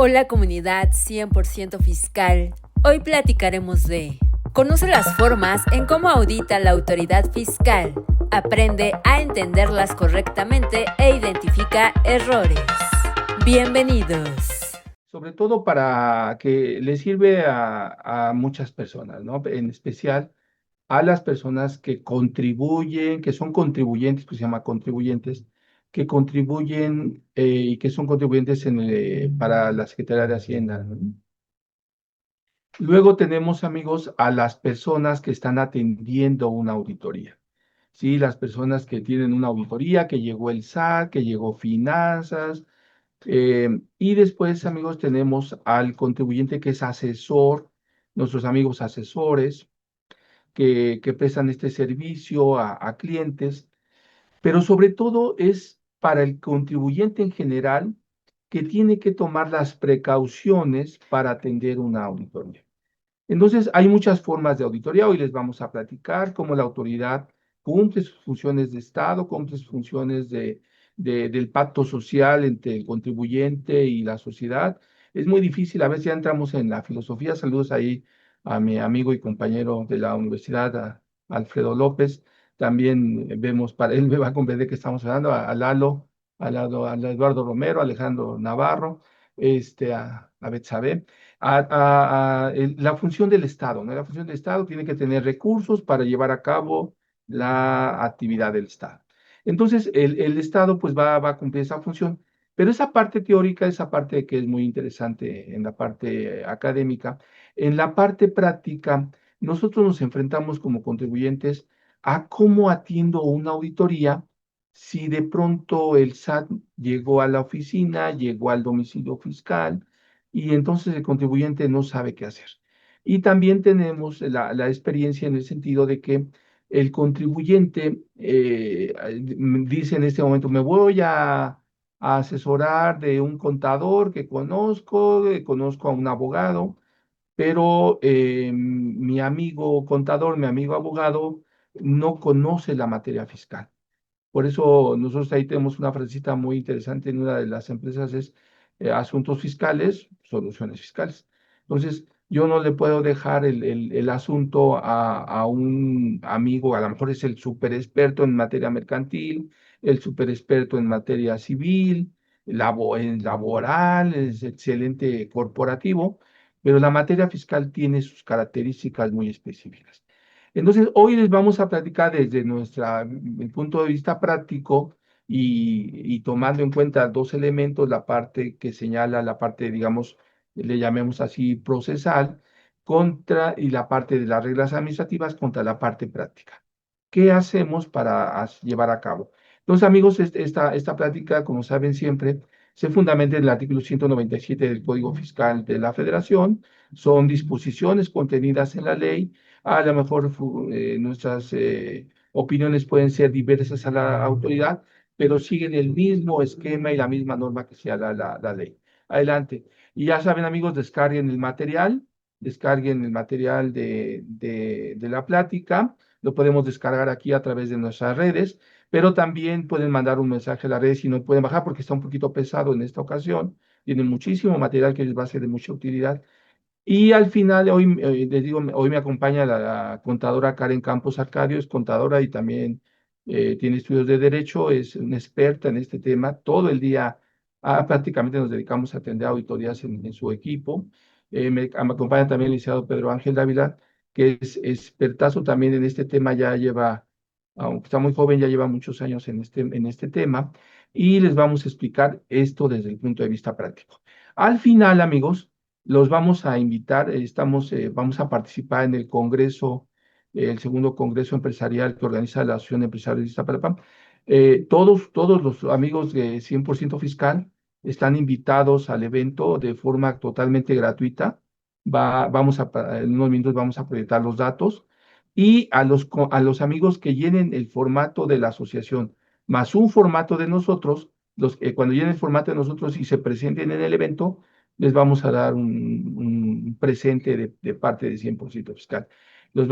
Hola comunidad 100% fiscal. Hoy platicaremos de: conoce las formas en cómo audita la autoridad fiscal, aprende a entenderlas correctamente e identifica errores. Bienvenidos. Sobre todo para que le sirve a muchas personas, ¿no? En especial a las personas que contribuyen, que son contribuyentes, que se llama contribuyentes, que contribuyen y que son contribuyentes para la Secretaría de Hacienda, ¿no? Luego tenemos, amigos, a las personas que están atendiendo una auditoría. Sí, las personas que tienen una auditoría, que llegó el SAT, que llegó Finanzas. Y después, amigos, tenemos al contribuyente que es asesor, nuestros amigos asesores que prestan este servicio a clientes, pero sobre todo es para el contribuyente en general que tiene que tomar las precauciones para atender una auditoría. Entonces, hay muchas formas de auditoría. Hoy les vamos a platicar cómo la autoridad cumple sus funciones de Estado, cumple sus funciones del pacto social entre el contribuyente y la sociedad. Es muy difícil, a veces ya entramos en la filosofía. Saludos ahí a mi amigo y compañero de la universidad, Alfredo López. También vemos, para él me va a comprender que estamos hablando, a Lalo, a Eduardo Romero, a Alejandro Navarro, a Betsabe la función del Estado, ¿no? La función del Estado tiene que tener recursos para llevar a cabo la actividad del Estado. Entonces, el Estado pues va a cumplir esa función, pero esa parte teórica, esa parte que es muy interesante en la parte académica, en la parte práctica, nosotros nos enfrentamos como contribuyentes a cómo atiendo una auditoría si de pronto el SAT llegó a la oficina, llegó al domicilio fiscal, y entonces el contribuyente no sabe qué hacer. Y también tenemos la experiencia en el sentido de que el contribuyente dice en este momento, me voy a asesorar de un contador que conozco a un abogado, pero mi amigo contador, mi amigo abogado, no conoce la materia fiscal. Por eso nosotros ahí tenemos una frasecita muy interesante en una de las empresas, es asuntos fiscales, soluciones fiscales. Entonces, yo no le puedo dejar el asunto a un amigo, a lo mejor es el súper experto en materia mercantil, el súper experto en materia civil, en laboral, es excelente corporativo, pero la materia fiscal tiene sus características muy específicas. Entonces, hoy les vamos a platicar desde el punto de vista práctico y tomando en cuenta dos elementos, la parte que señala, la parte, digamos, le llamemos así, procesal, y la parte de las reglas administrativas contra la parte práctica. ¿Qué hacemos para llevar a cabo? Entonces, amigos, esta plática, como saben siempre, se fundamenta en el artículo 197 del Código Fiscal de la Federación. Son disposiciones contenidas en la ley. A lo mejor nuestras opiniones pueden ser diversas a la autoridad, pero siguen el mismo esquema y la misma norma que sea la ley. Adelante. Y ya saben, amigos, descarguen el material de la plática. Lo podemos descargar aquí a través de nuestras redes, pero también pueden mandar un mensaje a la red si no pueden bajar porque está un poquito pesado en esta ocasión. Tienen muchísimo material que les va a ser de mucha utilidad. Y al final, hoy les digo, hoy me acompaña la contadora Karen Campos Arcadio, es contadora y también tiene estudios de derecho, es una experta en este tema. Todo el día prácticamente nos dedicamos a atender auditorías en su equipo. Me acompaña también el licenciado Pedro Ángel Dávila, que es expertazo también en este tema, ya lleva, aunque está muy joven, ya lleva muchos años en este tema, y les vamos a explicar esto desde el punto de vista práctico. Al final, amigos, los vamos a invitar, vamos a participar en el Congreso, el segundo Congreso Empresarial que organiza la Asociación de Empresarios de Iztapalapa. Todos los amigos de 100% Fiscal están invitados al evento de forma totalmente gratuita. En unos minutos vamos a proyectar los datos y a los amigos que llenen el formato de la asociación, más un formato de nosotros, cuando llenen el formato de nosotros y se presenten en el evento, les vamos a dar un presente de parte de 100% Fiscal. Nos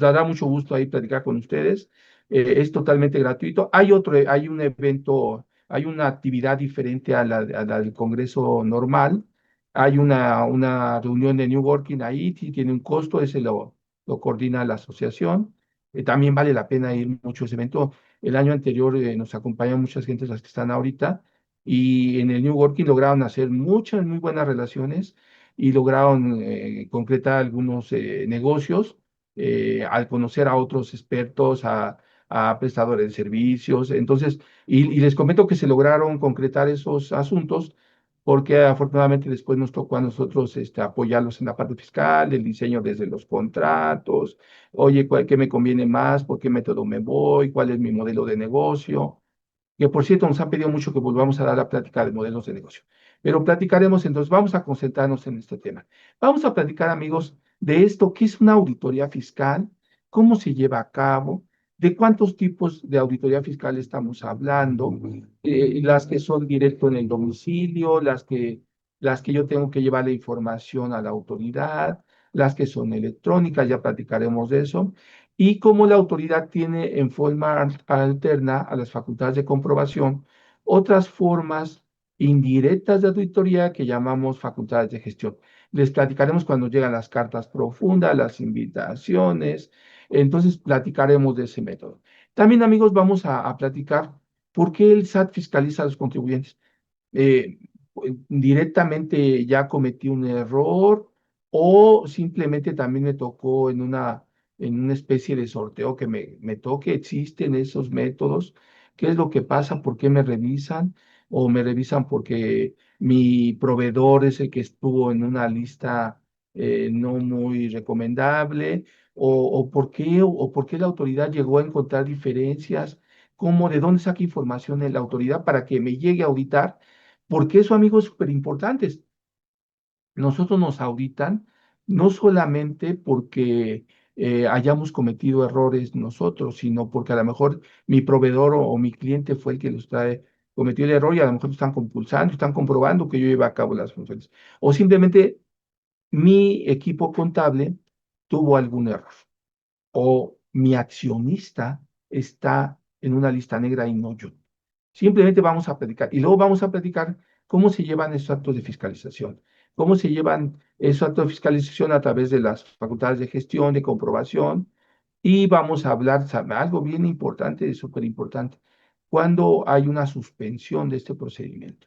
dará mucho gusto ahí platicar con ustedes. Es totalmente gratuito. Hay un evento, hay una actividad diferente a la del Congreso normal, Hay una reunión de New Working ahí, sí tiene un costo, ese lo coordina la asociación. También vale la pena ir mucho a ese evento. El año anterior nos acompañan muchas gentes, las que están ahorita, y en el New Working lograron hacer muchas muy buenas relaciones y lograron concretar algunos negocios al conocer a otros expertos, a prestadores de servicios. Entonces, y les comento que se lograron concretar esos asuntos porque afortunadamente después nos tocó a nosotros apoyarlos en la parte fiscal, el diseño desde los contratos, oye, ¿qué me conviene más? ¿Por qué método me voy? ¿Cuál es mi modelo de negocio? Que por cierto nos han pedido mucho que volvamos a dar la plática de modelos de negocio. Pero platicaremos, entonces vamos a concentrarnos en este tema. Vamos a platicar, amigos, de esto, qué es una auditoría fiscal, cómo se lleva a cabo, de cuántos tipos de auditoría fiscal estamos hablando, las que son directo en el domicilio, las que yo tengo que llevar la información a la autoridad, las que son electrónicas, ya platicaremos de eso, y cómo la autoridad tiene en forma alterna a las facultades de comprobación otras formas indirectas de auditoría que llamamos facultades de gestión. Les platicaremos cuando llegan las cartas profundas, las invitaciones, entonces platicaremos de ese método. También, amigos, vamos a platicar por qué el SAT fiscaliza a los contribuyentes. eh, Directamente ya cometí un error o simplemente también me tocó en una especie de sorteo que me toque, existen esos métodos, qué es lo que pasa, por qué me revisan o me revisan porque mi proveedor es el que estuvo en una lista no muy recomendable o por qué la autoridad llegó a encontrar diferencias, cómo, de dónde saca información en la autoridad para que me llegue a auditar porque eso, amigos, es súper importante. Nosotros nos auditan no solamente porque hayamos cometido errores nosotros, sino porque a lo mejor mi proveedor o mi cliente fue el que cometió el error y a lo mejor están compulsando, están comprobando que yo llevé a cabo las funciones. O simplemente mi equipo contable tuvo algún error o mi accionista está en una lista negra y no yo. Simplemente vamos a platicar y luego vamos a platicar cómo se llevan esos actos de fiscalización, cómo se llevan esos actos de fiscalización a través de las facultades de gestión, de comprobación y vamos a hablar algo bien importante, súper importante, cuando hay una suspensión de este procedimiento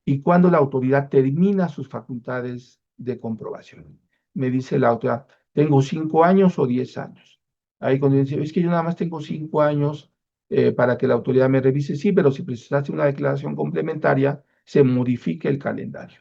y cuando la autoridad termina sus facultades de comprobación. Me dice la autoridad, tengo 5 años o 10 años. Ahí cuando dice, es que yo nada más tengo 5 años para que la autoridad me revise, sí, pero si presentaste una declaración complementaria, se modifica el calendario.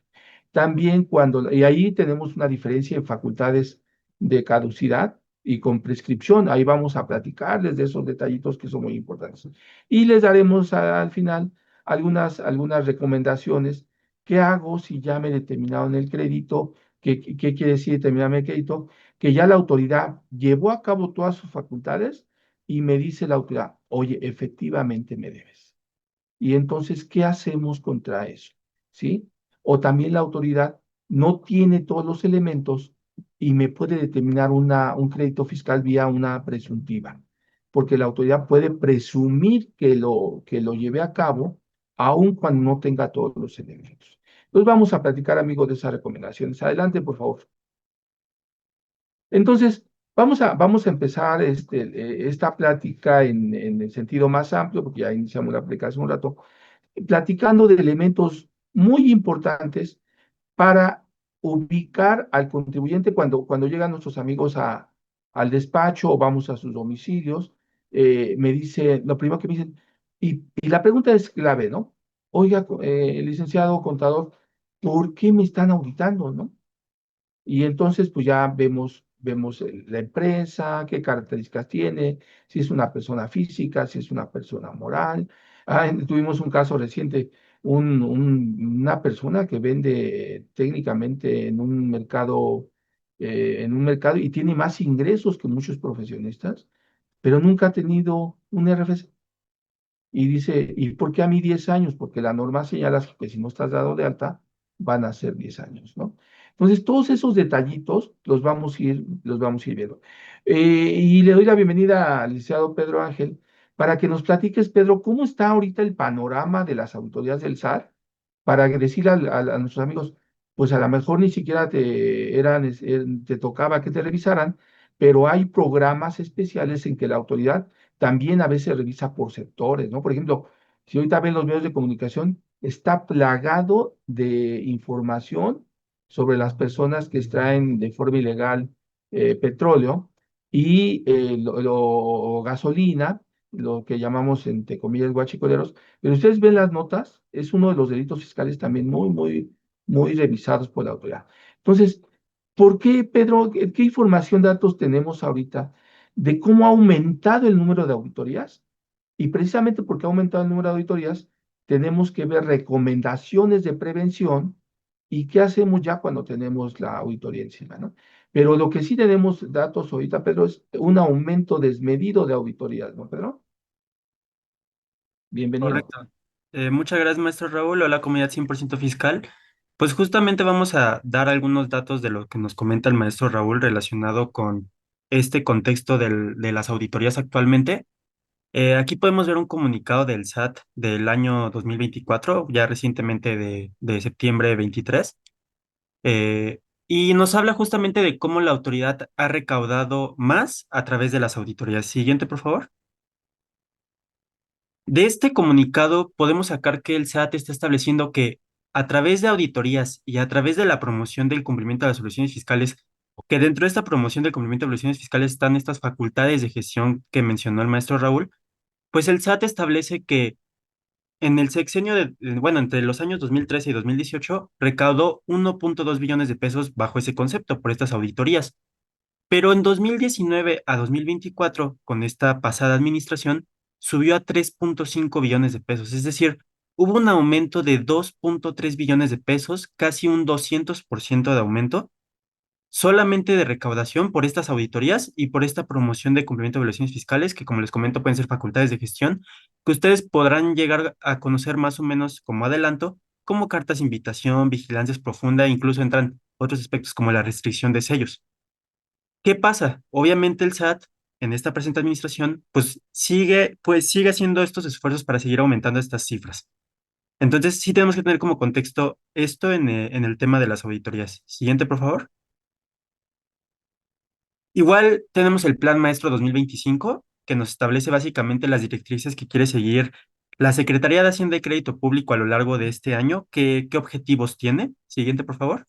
También y ahí tenemos una diferencia en facultades de caducidad y con prescripción. Ahí vamos a platicarles de esos detallitos que son muy importantes. Y les daremos al final algunas recomendaciones. ¿Qué hago si ya me determinaron el crédito? ¿Qué quiere decir determinarme el crédito? Que ya la autoridad llevó a cabo todas sus facultades y me dice la autoridad, oye, efectivamente me debes. Y entonces, ¿qué hacemos contra eso? ¿Sí? O también la autoridad no tiene todos los elementos y me puede determinar un crédito fiscal vía una presuntiva, porque la autoridad puede presumir que lo lleve a cabo, aun cuando no tenga todos los elementos. Entonces, vamos a platicar, amigos, de esas recomendaciones. Adelante, por favor. Entonces, vamos a empezar esta plática en el sentido más amplio, porque ya iniciamos la aplicación un rato platicando de elementos muy importantes para ubicar al contribuyente cuando llegan nuestros amigos al despacho o vamos a sus domicilios. Me dice, lo primero que me dicen, y la pregunta es clave, ¿no? Oiga, licenciado contador, ¿por qué me están auditando, no? Y entonces, pues ya vemos la empresa, qué características tiene, si es una persona física, si es una persona moral. Tuvimos un caso reciente, una persona que vende técnicamente en un mercado y tiene más ingresos que muchos profesionistas, pero nunca ha tenido un RFC. Y dice, ¿y por qué a mí 10 años? Porque la norma señala que si no estás dado de alta, van a ser 10 años, ¿no? Entonces, todos esos detallitos los vamos a ir viendo. Y le doy la bienvenida al licenciado Pedro Ángel para que nos platiques, Pedro, cómo está ahorita el panorama de las autoridades del SAT para decirle a nuestros amigos, pues a lo mejor ni siquiera te tocaba que te revisaran, pero hay programas especiales en que la autoridad también a veces revisa por sectores, ¿no? Por ejemplo, si ahorita ven los medios de comunicación, está plagado de información sobre las personas que extraen de forma ilegal petróleo y gasolina, lo que llamamos entre comillas guachicoleros, pero ustedes ven las notas, es uno de los delitos fiscales también muy revisados por la autoridad. Entonces, ¿por qué, Pedro, qué información, datos tenemos ahorita de cómo ha aumentado el número de auditorías? Y precisamente porque ha aumentado el número de auditorías, tenemos que ver recomendaciones de prevención y qué hacemos ya cuando tenemos la auditoría encima, ¿no? Pero lo que sí tenemos datos ahorita, Pedro, es un aumento desmedido de auditorías, ¿no, Pedro? Bienvenido. Correcto. Muchas gracias, maestro Raúl. Hola, comunidad 100% fiscal. Pues justamente vamos a dar algunos datos de lo que nos comenta el maestro Raúl relacionado con este contexto de las auditorías actualmente. Aquí podemos ver un comunicado del SAT del año 2024, ya recientemente de septiembre 23, y nos habla justamente de cómo la autoridad ha recaudado más a través de las auditorías. Siguiente, por favor. De este comunicado podemos sacar que el SAT está estableciendo que a través de auditorías y a través de la promoción del cumplimiento de las soluciones fiscales, que dentro de esta promoción del cumplimiento de las soluciones fiscales están estas facultades de gestión que mencionó el maestro Raúl, pues el SAT establece que en el sexenio bueno, entre los años 2013 y 2018, recaudó 1.2 billones de pesos bajo ese concepto por estas auditorías. Pero en 2019 a 2024, con esta pasada administración, subió a 3.5 billones de pesos. Es decir, hubo un aumento de 2.3 billones de pesos, casi un 200% de aumento, solamente de recaudación por estas auditorías y por esta promoción de cumplimiento de obligaciones fiscales, que como les comento pueden ser facultades de gestión, que ustedes podrán llegar a conocer más o menos como adelanto, como cartas de invitación, vigilancias profunda, incluso entran otros aspectos como la restricción de sellos. ¿Qué pasa? Obviamente el SAT en esta presente administración pues sigue haciendo estos esfuerzos para seguir aumentando estas cifras. Entonces sí tenemos que tener como contexto esto en el tema de las auditorías. Siguiente, por favor. Igual tenemos el Plan Maestro 2025, que nos establece básicamente las directrices que quiere seguir la Secretaría de Hacienda y Crédito Público a lo largo de este año. ¿Qué objetivos tiene? Siguiente, por favor.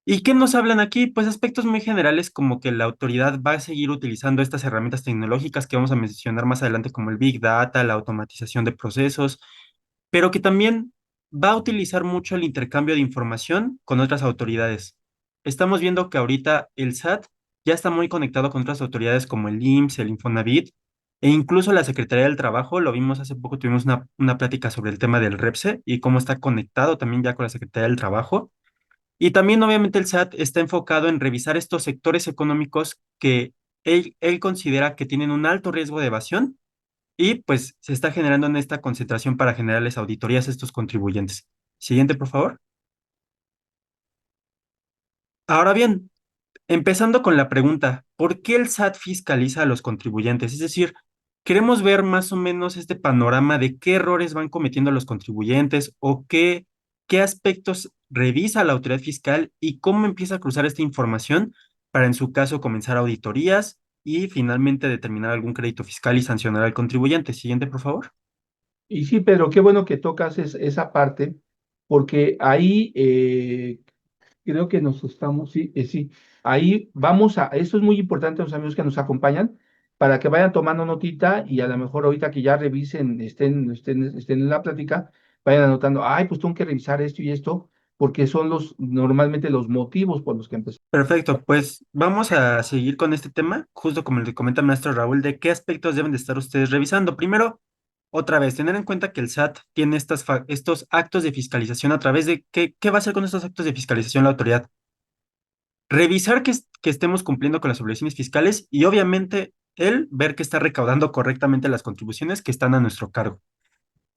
¿Y qué nos hablan aquí? Pues aspectos muy generales como que la autoridad va a seguir utilizando estas herramientas tecnológicas que vamos a mencionar más adelante como el Big Data, la automatización de procesos, pero que también va a utilizar mucho el intercambio de información con otras autoridades. Estamos viendo que ahorita el SAT ya está muy conectado con otras autoridades como el IMSS, el Infonavit e incluso la Secretaría del Trabajo. Lo vimos hace poco, tuvimos una plática sobre el tema del REPSE y cómo está conectado también ya con la Secretaría del Trabajo. Y también, obviamente, el SAT está enfocado en revisar estos sectores económicos que él considera que tienen un alto riesgo de evasión y pues se está generando en esta concentración para generarles auditorías a estos contribuyentes. Siguiente, por favor. Ahora bien, empezando con la pregunta, ¿por qué el SAT fiscaliza a los contribuyentes? Es decir, queremos ver más o menos este panorama de qué errores van cometiendo los contribuyentes o qué aspectos revisa la autoridad fiscal y cómo empieza a cruzar esta información para, en su caso, comenzar auditorías y finalmente determinar algún crédito fiscal y sancionar al contribuyente. Siguiente, por favor. Y sí, Pedro, qué bueno que tocas esa parte, porque ahí creo que nos estamos, sí, sí, ahí vamos eso es muy importante a los amigos que nos acompañan, para que vayan tomando notita y a lo mejor ahorita que ya revisen, estén en la plática, vayan anotando, ay, pues tengo que revisar esto y esto, porque son normalmente los motivos por los que empezamos. Perfecto, pues vamos a seguir con este tema, justo como le comenta el maestro Raúl, de qué aspectos deben de estar ustedes revisando. Primero, otra vez, tener en cuenta que el SAT tiene estos actos de fiscalización a través de qué va a hacer con estos actos de fiscalización la autoridad. Revisar que estemos cumpliendo con las obligaciones fiscales y obviamente él ver que está recaudando correctamente las contribuciones que están a nuestro cargo.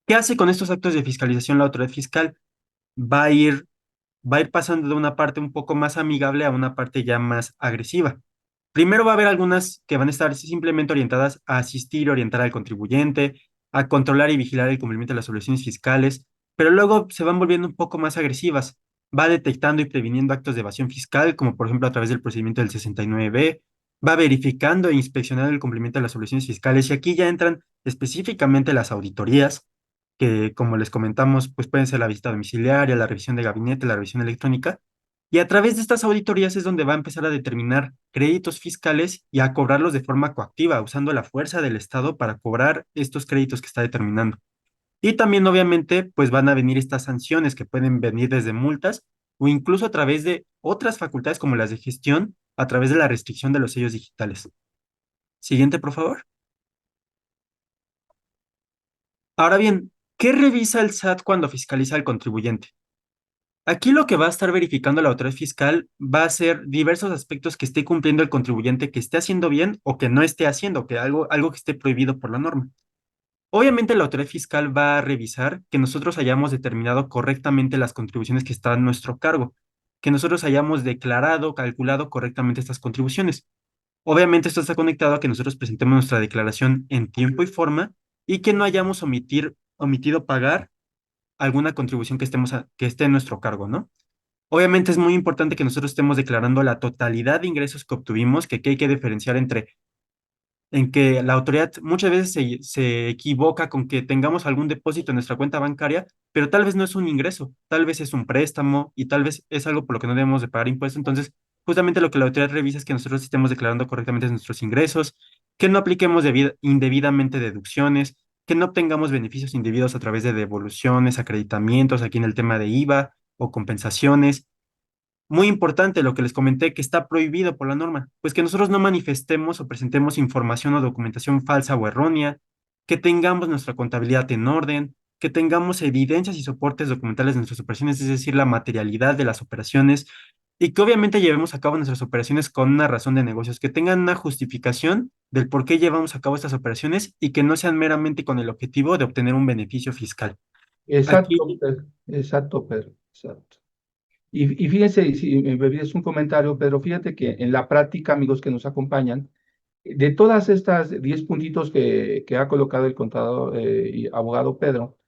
¿Qué hace con estos actos de fiscalización la autoridad fiscal? Va a ir, va a ir pasando de una parte un poco más amigable a una parte ya más agresiva. Primero va a haber algunas que van a estar simplemente orientadas a asistir, orientar al contribuyente, a controlar y vigilar el cumplimiento de las obligaciones fiscales. pero luego se van volviendo un poco más agresivas. Va detectando y previniendo actos de evasión fiscal, como por ejemplo a través del procedimiento del 69B, va verificando e inspeccionando el cumplimiento de las soluciones fiscales, y aquí ya entran específicamente las auditorías, que como les comentamos, pues pueden ser la visita domiciliaria, la revisión de gabinete, la revisión electrónica, y a través de estas auditorías es donde va a empezar a determinar créditos fiscales y a cobrarlos de forma coactiva, usando la fuerza del Estado para cobrar estos créditos que está determinando. Y también, obviamente, pues van a venir estas sanciones que pueden venir desde multas o incluso a través de otras facultades como las de gestión, a través de la restricción de los sellos digitales. Siguiente, por favor. Ahora bien, ¿qué revisa el SAT cuando fiscaliza al contribuyente? Aquí lo que va a estar verificando la autoridad fiscal va a ser diversos aspectos que esté cumpliendo el contribuyente, que esté haciendo bien o que no esté haciendo, que algo que esté prohibido por la norma. Obviamente la autoridad fiscal va a revisar que nosotros hayamos determinado correctamente las contribuciones que están a nuestro cargo, que nosotros hayamos declarado, calculado correctamente estas contribuciones. Obviamente esto está conectado a que nosotros presentemos nuestra declaración en tiempo y forma y que no hayamos omitido pagar alguna contribución que esté en nuestro cargo, ¿no? Obviamente es muy importante que nosotros estemos declarando la totalidad de ingresos que obtuvimos, que aquí hay que diferenciar entre en que la autoridad muchas veces se equivoca con que tengamos algún depósito en nuestra cuenta bancaria, pero tal vez no es un ingreso, tal vez es un préstamo y tal vez es algo por lo que no debemos de pagar impuestos. Entonces, justamente lo que la autoridad revisa es que nosotros estemos declarando correctamente nuestros ingresos, que no apliquemos indebidamente deducciones, que no obtengamos beneficios indebidos a través de devoluciones, acreditamientos, aquí en el tema de IVA o compensaciones. Muy importante lo que les comenté, que está prohibido por la norma, pues que nosotros no manifestemos o presentemos información o documentación falsa o errónea, que tengamos nuestra contabilidad en orden, que tengamos evidencias y soportes documentales de nuestras operaciones, es decir, la materialidad de las operaciones, y que obviamente llevemos a cabo nuestras operaciones con una razón de negocios, que tengan una justificación del por qué llevamos a cabo estas operaciones y que no sean meramente con el objetivo de obtener un beneficio fiscal. Exacto, Aquí, Pedro. Exacto, Pedro. Exacto. Y fíjense, y si me pides un comentario, Pedro, fíjate que en la práctica, amigos que nos acompañan, de todas estas 10 puntitos que ha colocado el contador y abogado Pedro,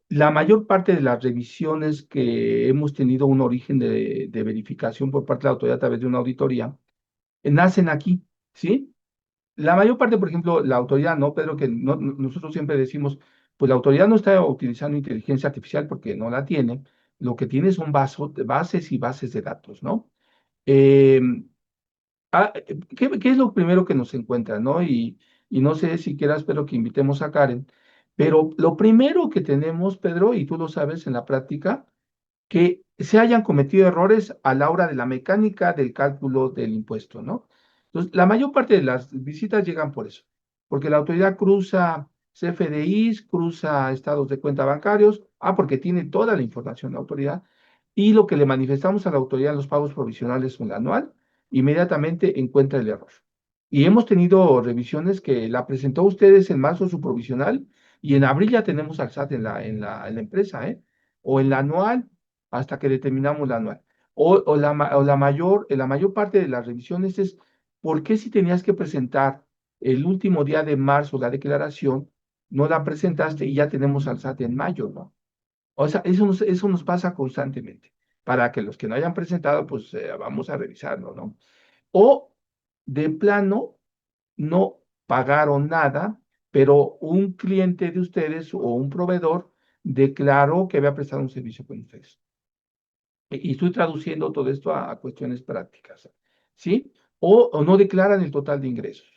la mayor parte de las revisiones que hemos tenido un origen de verificación por parte de la autoridad a través de una auditoría, nacen aquí, ¿sí? La mayor parte, por ejemplo, la autoridad, ¿no, Pedro? Que nosotros siempre decimos, pues la autoridad no está utilizando inteligencia artificial porque no la tiene, lo que tiene son bases y bases de datos, ¿no? Eh, ¿qué es lo primero que nos encuentra, no? Y no sé si quieras, pero que invitemos a Karen, pero lo primero que tenemos, Pedro, y tú lo sabes en la práctica, que se hayan cometido errores a la hora de la mecánica del cálculo del impuesto, ¿no? Entonces, la mayor parte de las visitas llegan por eso, porque la autoridad cruza CFDIs, cruza estados de cuenta bancarios, porque tiene toda la información la autoridad, y lo que le manifestamos a la autoridad en los pagos provisionales o en la anual, inmediatamente encuentra el error. Y hemos tenido revisiones que la presentó ustedes en marzo su provisional y en abril ya tenemos al SAT en la empresa, ¿eh? O en la anual hasta que determinamos la anual. La mayor parte de las revisiones es, ¿por qué si tenías que presentar el último día de marzo la declaración, no la presentaste y ya tenemos al SAT en mayo, ¿no? O sea, eso nos pasa constantemente. Para que los que no hayan presentado, pues vamos a revisarlo, ¿no? O de plano, no pagaron nada, pero un cliente de ustedes o un proveedor declaró que había prestado un servicio con ustedes. Y estoy traduciendo todo esto a cuestiones prácticas, ¿sí? O no declaran el total de ingresos.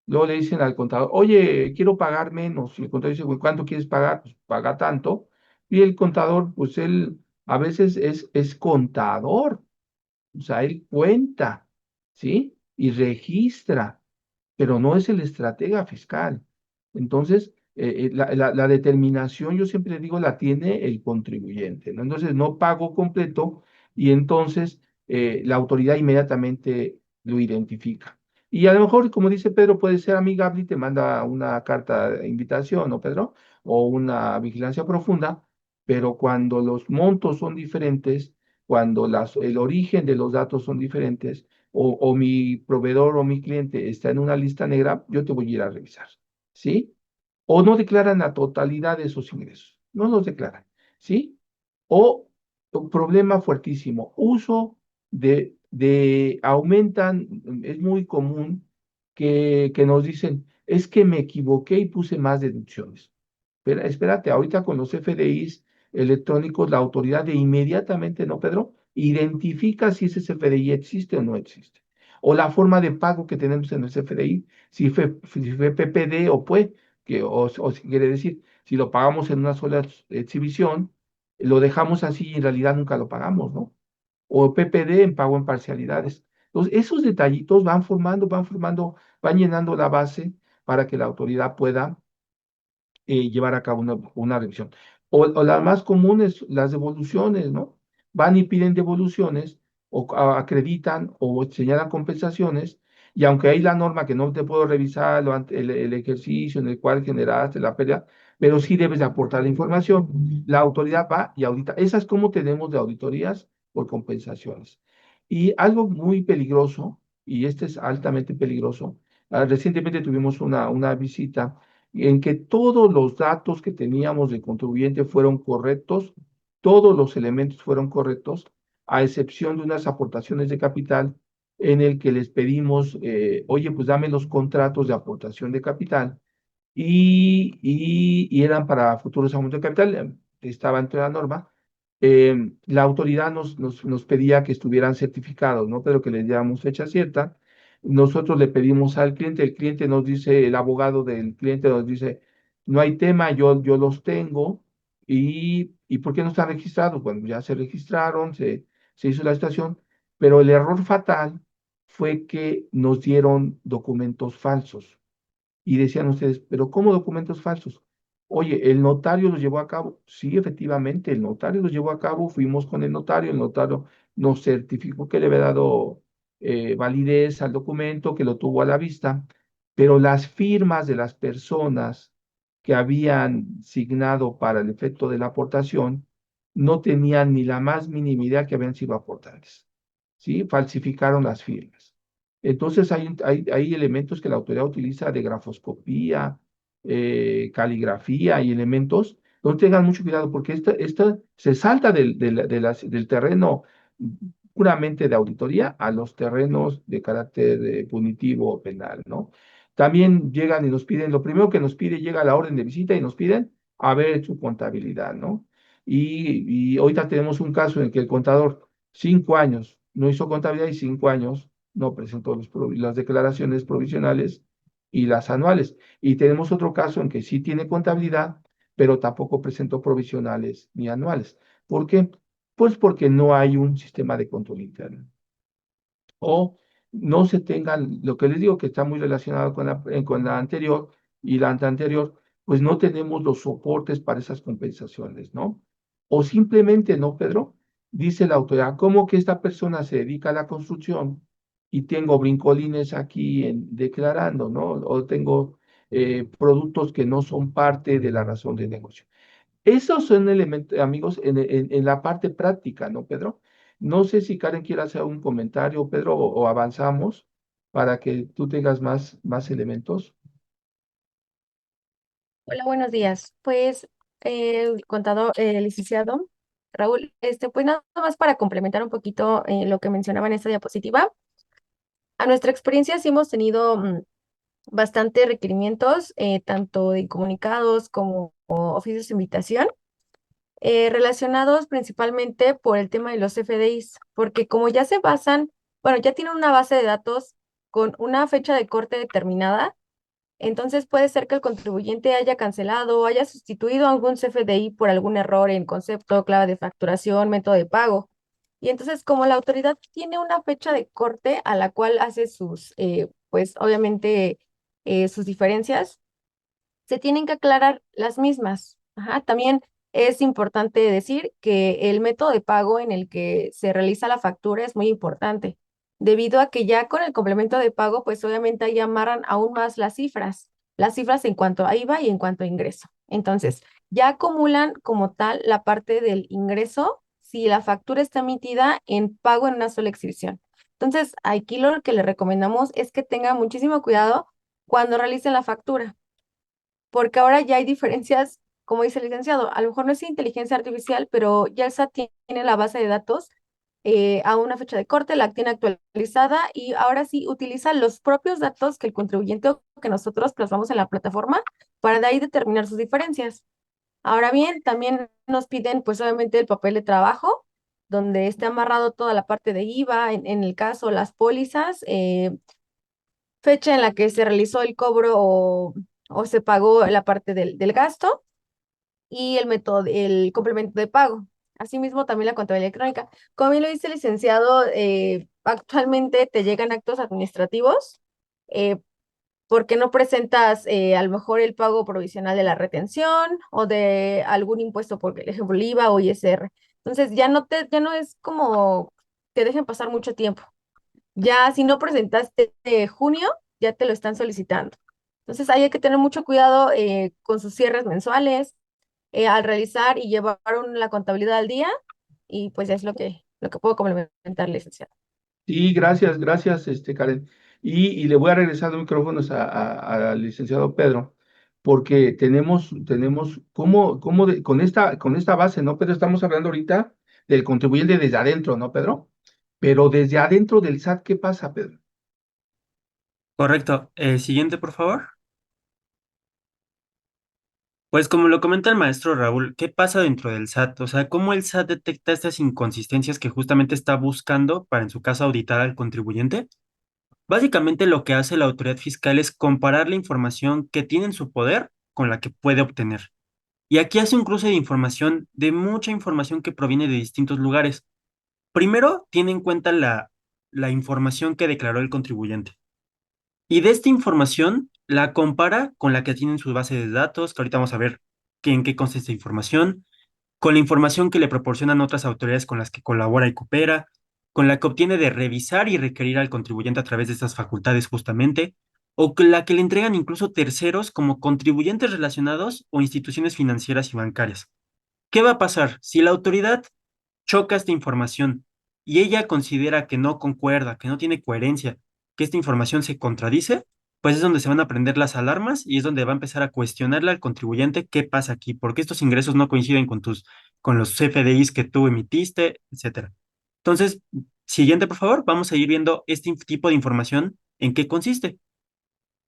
Luego le dicen al contador, oye, quiero pagar menos. Y el contador dice, "Bueno, ¿cuánto quieres pagar? Pues paga tanto. Y el contador, pues él a veces es contador, o sea, él cuenta, ¿sí? Y registra, pero no es el estratega fiscal. Entonces, la determinación, yo siempre digo, la tiene el contribuyente, ¿no? Entonces, no pago completo y entonces la autoridad inmediatamente lo identifica. Y a lo mejor, como dice Pedro, puede ser amigable y te manda una carta de invitación, ¿no, Pedro? O una vigilancia profunda, pero cuando los montos son diferentes, cuando el origen de los datos son diferentes, o mi proveedor o mi cliente está en una lista negra, yo te voy a ir a revisar, ¿sí? O no declaran la totalidad de esos ingresos, no los declaran. ¿sí? O un problema fuertísimo, uso aumentan, es muy común que nos dicen, es que me equivoqué y puse más deducciones. Pero espérate, ahorita con los FDIs electrónicos, la autoridad de inmediatamente, ¿no, Pedro? Identifica si ese FDI existe o no existe. O la forma de pago que tenemos en ese FDI, si fue PPD o PUE, o si quiere decir, si lo pagamos en una sola exhibición, lo dejamos así y en realidad nunca lo pagamos, ¿no? O PPD en pago en parcialidades. Entonces, esos detallitos van llenando la base para que la autoridad pueda llevar a cabo una revisión. O las más comunes, las devoluciones, ¿no? Van y piden devoluciones o acreditan o señalan compensaciones y aunque hay la norma que no te puedo revisar el ejercicio en el cual generaste la pérdida, pero sí debes de aportar la información, la autoridad va y audita. Esas como tenemos de auditorías por compensaciones. Y algo muy peligroso, y este es altamente peligroso, recientemente tuvimos una visita en que todos los datos que teníamos del contribuyente fueron correctos, todos los elementos fueron correctos, a excepción de unas aportaciones de capital en el que les pedimos, oye, pues dame los contratos de aportación de capital y eran para futuros aumentos de capital, estaba entre la norma. La autoridad nos pedía que estuvieran certificados, ¿no? Pero que les diéramos fecha cierta. Nosotros le pedimos al cliente, el cliente nos dice, el abogado del cliente nos dice, no hay tema, yo los tengo. ¿Y por qué no están registrados? Bueno, ya se registraron, se hizo la estación, pero el error fatal fue que nos dieron documentos falsos. Y decían ustedes, pero ¿cómo documentos falsos? Oye, ¿el notario los llevó a cabo? Sí, efectivamente, el notario los llevó a cabo, fuimos con el notario nos certificó que le había dado validez al documento, que lo tuvo a la vista, pero las firmas de las personas que habían signado para el efecto de la aportación no tenían ni la más mínima idea que habían sido aportantes, ¿sí? Falsificaron las firmas. Entonces hay elementos que la autoridad utiliza de grafoscopía, caligrafía y elementos. No tengan mucho cuidado porque esta se salta del terreno puramente de auditoría a los terrenos de carácter punitivo o penal, ¿no? También llegan y nos piden, lo primero que nos pide, llega la orden de visita y nos piden a ver su contabilidad, ¿no? Y ahorita tenemos un caso en el que el contador, 5 años, no hizo contabilidad y 5 años no presentó las declaraciones provisionales y las anuales. Y tenemos otro caso en que sí tiene contabilidad, pero tampoco presentó provisionales ni anuales. ¿Por qué? Pues porque no hay un sistema de control interno. O no se tengan, lo que les digo que está muy relacionado con la anterior y la anterior, pues no tenemos los soportes para esas compensaciones, ¿no? O simplemente, ¿no, Pedro? Dice la autoridad, ¿cómo que esta persona se dedica a la construcción y tengo brincolines aquí declarando, ¿no? O tengo productos que no son parte de la razón de negocio. Esos son elementos, amigos, en la parte práctica, ¿no, Pedro? No sé si Karen quiere hacer un comentario, Pedro, o avanzamos para que tú tengas más elementos. Hola, buenos días. Pues el contador, licenciado Raúl, pues nada más para complementar un poquito lo que mencionaba en esta diapositiva. A nuestra experiencia sí hemos tenido bastante requerimientos, tanto de comunicados como oficios de invitación, relacionados principalmente por el tema de los FDIs, porque como ya se basan, bueno, ya tienen una base de datos con una fecha de corte determinada. Entonces puede ser que el contribuyente haya cancelado o haya sustituido algún CFDI por algún error en concepto, clave de facturación, método de pago. Y entonces, como la autoridad tiene una fecha de corte a la cual hace pues obviamente sus diferencias, se tienen que aclarar las mismas. Ajá. También es importante decir que el método de pago en el que se realiza la factura es muy importante, debido a que ya con el complemento de pago, pues obviamente ahí amarran aún más las cifras en cuanto a IVA y en cuanto a ingreso. Entonces, ya acumulan como tal la parte del ingreso si la factura está emitida en pago en una sola exhibición. Entonces, aquí lo que le recomendamos es que tenga muchísimo cuidado cuando realicen la factura porque ahora ya hay diferencias como dice el licenciado, a lo mejor no es inteligencia artificial, pero ya el SAT tiene la base de datos a una fecha de corte, la tiene actualizada y ahora sí utiliza los propios datos que el contribuyente o que nosotros plasmamos en la plataforma para de ahí determinar sus diferencias. Ahora bien, también nos piden, pues obviamente, el papel de trabajo, donde esté amarrado toda la parte de IVA, en el caso, las pólizas, fecha en la que se realizó el cobro o se pagó la parte del gasto y el método, el complemento de pago. Asimismo, también la contabilidad electrónica. Como bien lo dice el licenciado, actualmente te llegan actos administrativos eh, porque no presentas a lo mejor el pago provisional de la retención o de algún impuesto, por ejemplo, el IVA o ISR. Entonces, ya no es como te dejen pasar mucho tiempo. Ya si no presentaste junio, ya te lo están solicitando. Entonces, ahí hay que tener mucho cuidado con sus cierres mensuales al realizar y llevar la contabilidad al día y pues ya es lo que puedo complementar, licenciado. Sí, gracias, gracias, Karen. Y le voy a regresar los micrófonos al licenciado Pedro, porque tenemos con esta base, ¿no, Pedro? Estamos hablando ahorita del contribuyente desde adentro, ¿no, Pedro? Pero desde adentro del SAT, ¿qué pasa, Pedro? Correcto. Siguiente, por favor. Pues como lo comenta el maestro Raúl, ¿qué pasa dentro del SAT? O sea, ¿cómo el SAT detecta estas inconsistencias que justamente está buscando para, en su caso, auditar al contribuyente? Básicamente lo que hace la autoridad fiscal es comparar la información que tiene en su poder con la que puede obtener. Y aquí hace un cruce de información, de mucha información que proviene de distintos lugares. Primero, tiene en cuenta la información que declaró el contribuyente. Y de esta información la compara con la que tiene en su base de datos, que ahorita vamos a ver en qué consta esta información, con la información que le proporcionan otras autoridades con las que colabora y coopera, con la que obtiene de revisar y requerir al contribuyente a través de estas facultades justamente, o con la que le entregan incluso terceros como contribuyentes relacionados o instituciones financieras y bancarias. ¿Qué va a pasar si la autoridad choca esta información y ella considera que no concuerda, que no tiene coherencia, que esta información se contradice? Pues es donde se van a prender las alarmas y es donde va a empezar a cuestionarle al contribuyente qué pasa aquí, por qué estos ingresos no coinciden con los CFDIs que tú emitiste, etcétera. Entonces, siguiente, por favor, vamos a ir viendo este tipo de información en qué consiste.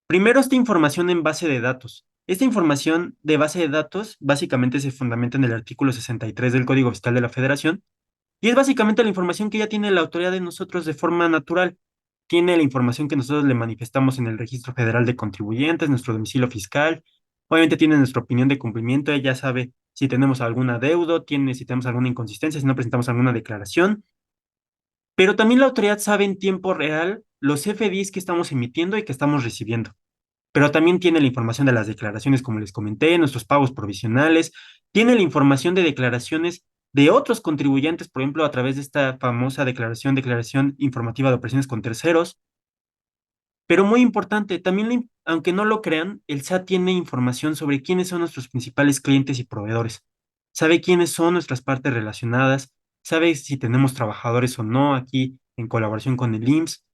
Primero, esta información en base de datos. Esta información de base de datos básicamente se fundamenta en el artículo 63 del Código Fiscal de la Federación y es básicamente la información que ya tiene la autoridad de nosotros de forma natural. Tiene la información que nosotros le manifestamos en el Registro Federal de Contribuyentes, nuestro domicilio fiscal. Obviamente tiene nuestra opinión de cumplimiento. Ella sabe si tenemos algún adeudo, tiene si tenemos alguna inconsistencia, si no presentamos alguna declaración. Pero también la autoridad sabe en tiempo real los FDIs que estamos emitiendo y que estamos recibiendo. Pero también tiene la información de las declaraciones, como les comenté, nuestros pagos provisionales, tiene la información de declaraciones de otros contribuyentes, por ejemplo, a través de esta famosa declaración informativa de operaciones con terceros. Pero muy importante, también, aunque no lo crean, el SAT tiene información sobre quiénes son nuestros principales clientes y proveedores. Sabe quiénes son nuestras partes relacionadas, sabe si tenemos trabajadores o no aquí en colaboración con el IMSS,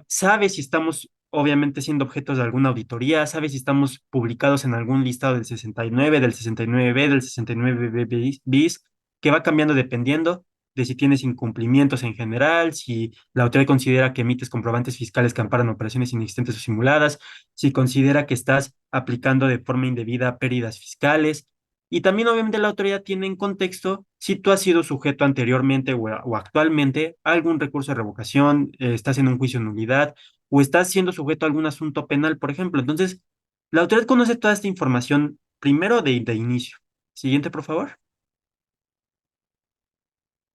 sabe si estamos obviamente siendo objetos de alguna auditoría, sabe si estamos publicados en algún listado del 69, del 69B, del 69B bis, que va cambiando dependiendo de si tienes incumplimientos en general, si la autoridad considera que emites comprobantes fiscales que amparan operaciones inexistentes o simuladas, si considera que estás aplicando de forma indebida pérdidas fiscales. Y también obviamente la autoridad tiene en contexto si tú has sido sujeto anteriormente o actualmente a algún recurso de revocación, estás en un juicio de nulidad o estás siendo sujeto a algún asunto penal, por ejemplo. Entonces, la autoridad conoce toda esta información primero de inicio. Siguiente, por favor.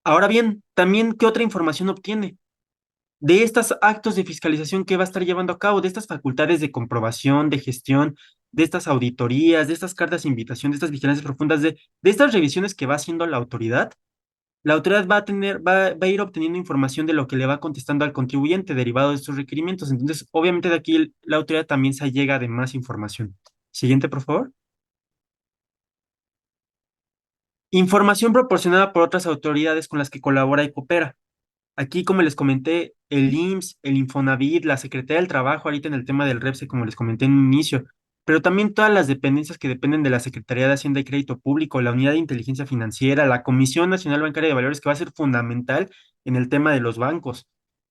Ahora bien, también, ¿qué otra información obtiene? De estos actos de fiscalización que va a estar llevando a cabo, de estas facultades de comprobación, de gestión, de estas auditorías, de estas cartas de invitación, de estas vigilancias profundas, de estas revisiones que va haciendo la autoridad va a ir obteniendo información de lo que le va contestando al contribuyente derivado de estos requerimientos. Entonces, obviamente de aquí la autoridad también se llega de más información. Siguiente, por favor. Información proporcionada por otras autoridades con las que colabora y coopera. Aquí, como les comenté, el IMSS, el Infonavit, la Secretaría del Trabajo, ahorita en el tema del REPSE, como les comenté en un inicio, pero también todas las dependencias que dependen de la Secretaría de Hacienda y Crédito Público, la Unidad de Inteligencia Financiera, la Comisión Nacional Bancaria de Valores, que va a ser fundamental en el tema de los bancos.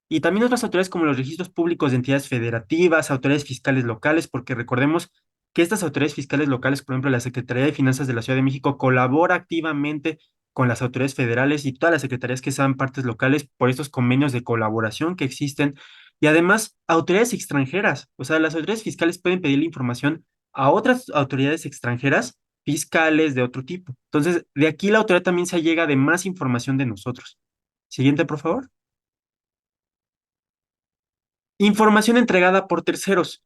Y también otras autoridades como los registros públicos de entidades federativas, autoridades fiscales locales, porque recordemos que estas autoridades fiscales locales, por ejemplo, la Secretaría de Finanzas de la Ciudad de México, colabora activamente con las autoridades federales y todas las secretarías que sean partes locales por estos convenios de colaboración que existen. Y además, autoridades extranjeras, o sea, las autoridades fiscales pueden pedirle información a otras autoridades extranjeras, fiscales de otro tipo. Entonces, de aquí la autoridad también se allega de más información de nosotros. Siguiente, por favor. Información entregada por terceros.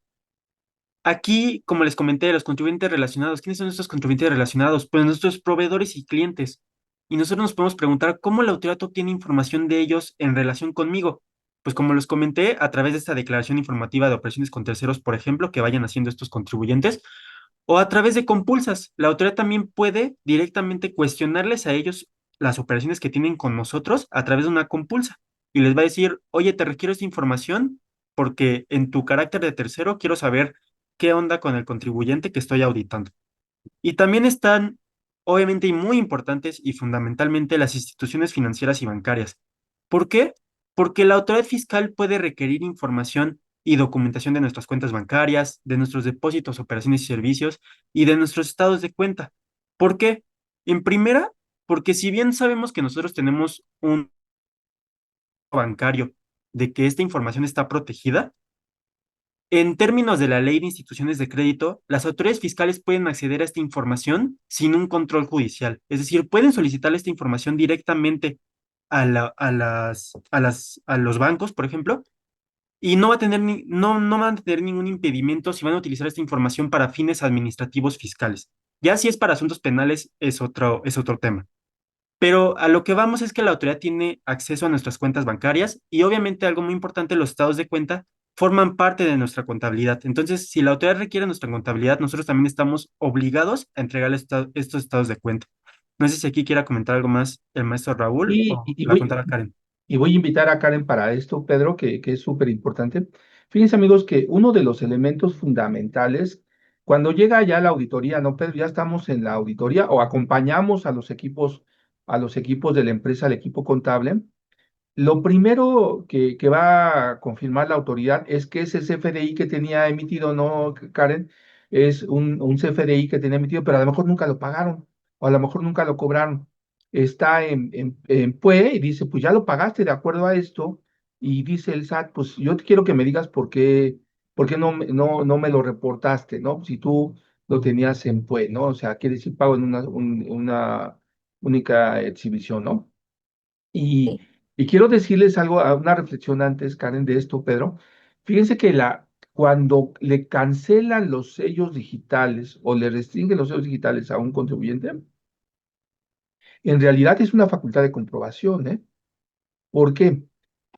Aquí, como les comenté, los contribuyentes relacionados. ¿Quiénes son estos contribuyentes relacionados? Pues nuestros proveedores y clientes. Y nosotros nos podemos preguntar cómo la autoridad obtiene información de ellos en relación conmigo. Pues como les comenté, a través de esta declaración informativa de operaciones con terceros, por ejemplo, que vayan haciendo estos contribuyentes, o a través de compulsas. La autoridad también puede directamente cuestionarles a ellos las operaciones que tienen con nosotros a través de una compulsa. Y les va a decir, oye, te requiero esta información porque en tu carácter de tercero quiero saber qué onda con el contribuyente que estoy auditando. Y también están, obviamente, y muy importantes y fundamentalmente las instituciones financieras y bancarias. ¿Por qué? Porque la autoridad fiscal puede requerir información y documentación de nuestras cuentas bancarias, de nuestros depósitos, operaciones y servicios y de nuestros estados de cuenta. ¿Por qué? En primera, porque si bien sabemos que nosotros tenemos un bancario de que esta información está protegida, en términos de la Ley de Instituciones de Crédito, las autoridades fiscales pueden acceder a esta información sin un control judicial. Es decir, pueden solicitar esta información directamente a los bancos, por ejemplo, y no va a tener no van a tener ningún impedimento si van a utilizar esta información para fines administrativos fiscales. Ya si es para asuntos penales, es otro tema. Pero a lo que vamos es que la autoridad tiene acceso a nuestras cuentas bancarias y obviamente algo muy importante, los estados de cuenta forman parte de nuestra contabilidad. Entonces, si la autoridad requiere nuestra contabilidad, nosotros también estamos obligados a entregarle estos estados de cuenta. No sé si aquí quiera comentar algo más el maestro Raúl Y, o y la voy, contadora Karen. y voy a invitar a Karen para esto, Pedro, que es súper importante. Fíjense, amigos, que uno de los elementos fundamentales, cuando llega ya la auditoría, ¿no, Pedro? Ya estamos en la auditoría o acompañamos a los equipos de la empresa, al equipo contable. Lo primero que va a confirmar la autoridad es que ese CFDI que tenía emitido, ¿no, Karen? Es un CFDI que tenía emitido, pero a lo mejor nunca lo pagaron o a lo mejor nunca lo cobraron. Está en PUE y dice, pues ya lo pagaste de acuerdo a esto. Y dice el SAT, pues yo te quiero que me digas por qué no me lo reportaste, ¿no? Si tú lo tenías en PUE, ¿no? O sea, quiere decir pago en una única exhibición, ¿no? Y, Sí. y quiero decirles algo, una reflexión antes, Karen, de esto, Pedro. Fíjense que cuando le cancelan los sellos digitales o le restringen los sellos digitales a un contribuyente, en realidad es una facultad de comprobación, ¿eh? ¿Por qué?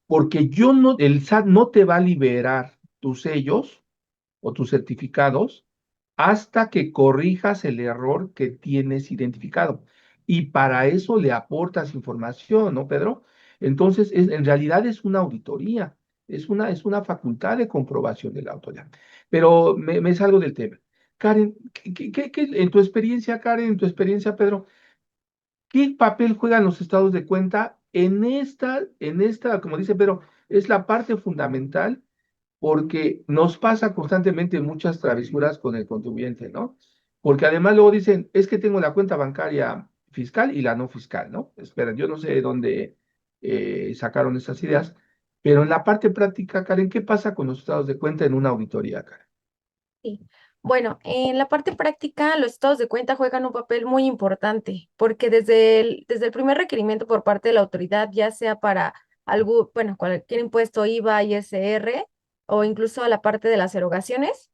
Porque el SAT no te va a liberar tus sellos o tus certificados hasta que corrijas el error que tienes identificado. Y para eso le aportas información, ¿no, Pedro? Entonces, en realidad es una auditoría, es una facultad de comprobación de la autoridad. Pero me salgo del tema. Karen, en tu experiencia, Karen, en tu experiencia, Pedro, ¿qué papel juegan los estados de cuenta como dice Pedro, es la parte fundamental porque nos pasa constantemente muchas travesuras con el contribuyente, ¿no? Porque además luego dicen, es que tengo la cuenta bancaria fiscal y la no fiscal, ¿no? Esperen, yo no sé de dónde sacaron esas ideas, pero en la parte práctica, Karen, ¿qué pasa con los estados de cuenta en una auditoría, Karen? Sí. Bueno, en la parte práctica, los estados de cuenta juegan un papel muy importante, porque desde el primer requerimiento por parte de la autoridad, ya sea para algo, bueno, cualquier impuesto, IVA, ISR, o incluso la parte de las erogaciones,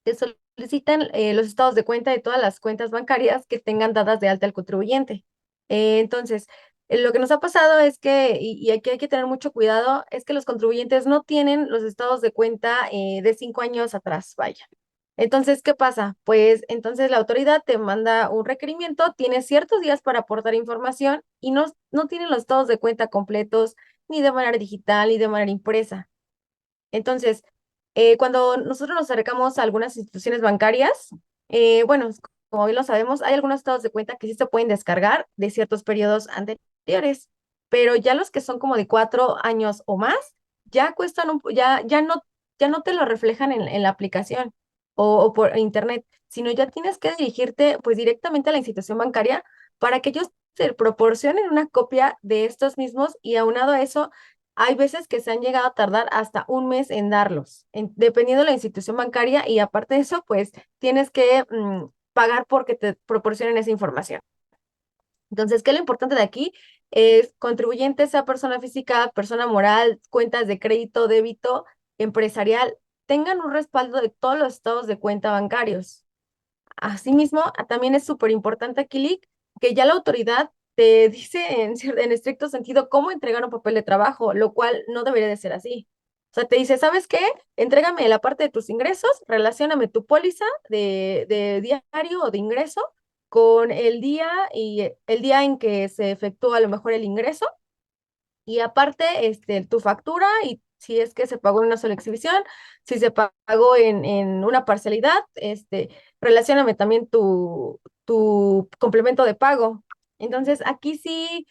te solicitan los estados de cuenta de todas las cuentas bancarias que tengan dadas de alta al contribuyente. Entonces, lo que nos ha pasado es que, y aquí hay que tener mucho cuidado, es que los contribuyentes no tienen los estados de cuenta de 5 años atrás, vaya. Entonces, ¿qué pasa? Pues entonces la autoridad te manda un requerimiento, tienes ciertos días para aportar información y no tienen los estados de cuenta completos ni de manera digital ni de manera impresa. Entonces, Cuando nosotros nos acercamos a algunas instituciones bancarias, bueno, como bien lo sabemos, hay algunos estados de cuenta que sí se pueden descargar de ciertos periodos anteriores, pero ya los que son como de 4 años o más, ya cuestan ya no te lo reflejan en la aplicación o por internet, sino ya tienes que dirigirte pues directamente a la institución bancaria para que ellos te proporcionen una copia de estos mismos y aunado a eso, hay veces que se han llegado a tardar hasta un mes en darlos, dependiendo de la institución bancaria y aparte de eso, pues tienes que pagar porque te proporcionen esa información. Entonces, ¿qué es lo importante de aquí? Es contribuyente, sea persona física, persona moral, cuentas de crédito, débito, empresarial, tengan un respaldo de todos los estados de cuenta bancarios. Asimismo, también es súper importante aquí, Lick, que ya la autoridad te dice en estricto sentido cómo entregar un papel de trabajo, lo cual no debería de ser así. O sea, te dice, ¿sabes qué? Entrégame la parte de tus ingresos, relacióname tu póliza de diario o de ingreso con el día y el día en que se efectuó a lo mejor el ingreso y aparte, tu factura y si es que se pagó en una sola exhibición, si se pagó en una parcialidad, relacióname también tu complemento de pago. Entonces, aquí sí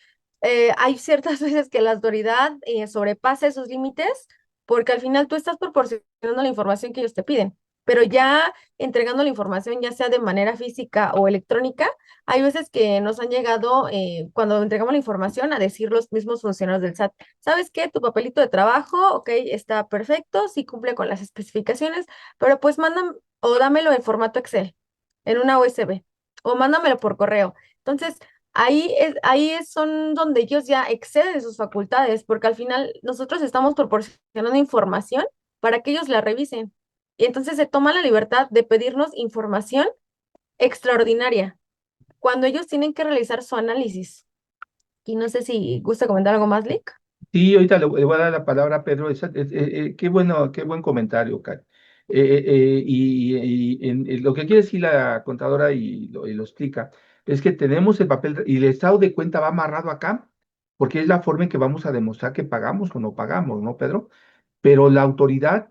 hay ciertas veces que la autoridad sobrepasa esos límites porque al final tú estás proporcionando la información que ellos te piden, pero ya entregando la información, ya sea de manera física o electrónica, hay veces que nos han llegado, cuando entregamos la información, a decir los mismos funcionarios del SAT, ¿sabes qué? Tu papelito de trabajo, ok, está perfecto, sí cumple con las especificaciones, pero pues mándame o dámelo en formato Excel, en una USB, o mándamelo por correo. Entonces, son donde ellos ya exceden sus facultades, porque al final nosotros estamos proporcionando información para que ellos la revisen. Y entonces se toma la libertad de pedirnos información extraordinaria cuando ellos tienen que realizar su análisis. Y no sé si gusta comentar algo más, Lick. Sí, ahorita le voy a dar la palabra a Pedro. Qué bueno, qué buen comentario, Kat. Lo que quiere decir la contadora y lo explica es que tenemos el papel y el estado de cuenta va amarrado acá, porque es la forma en que vamos a demostrar que pagamos o no pagamos, ¿no, Pedro? Pero la autoridad,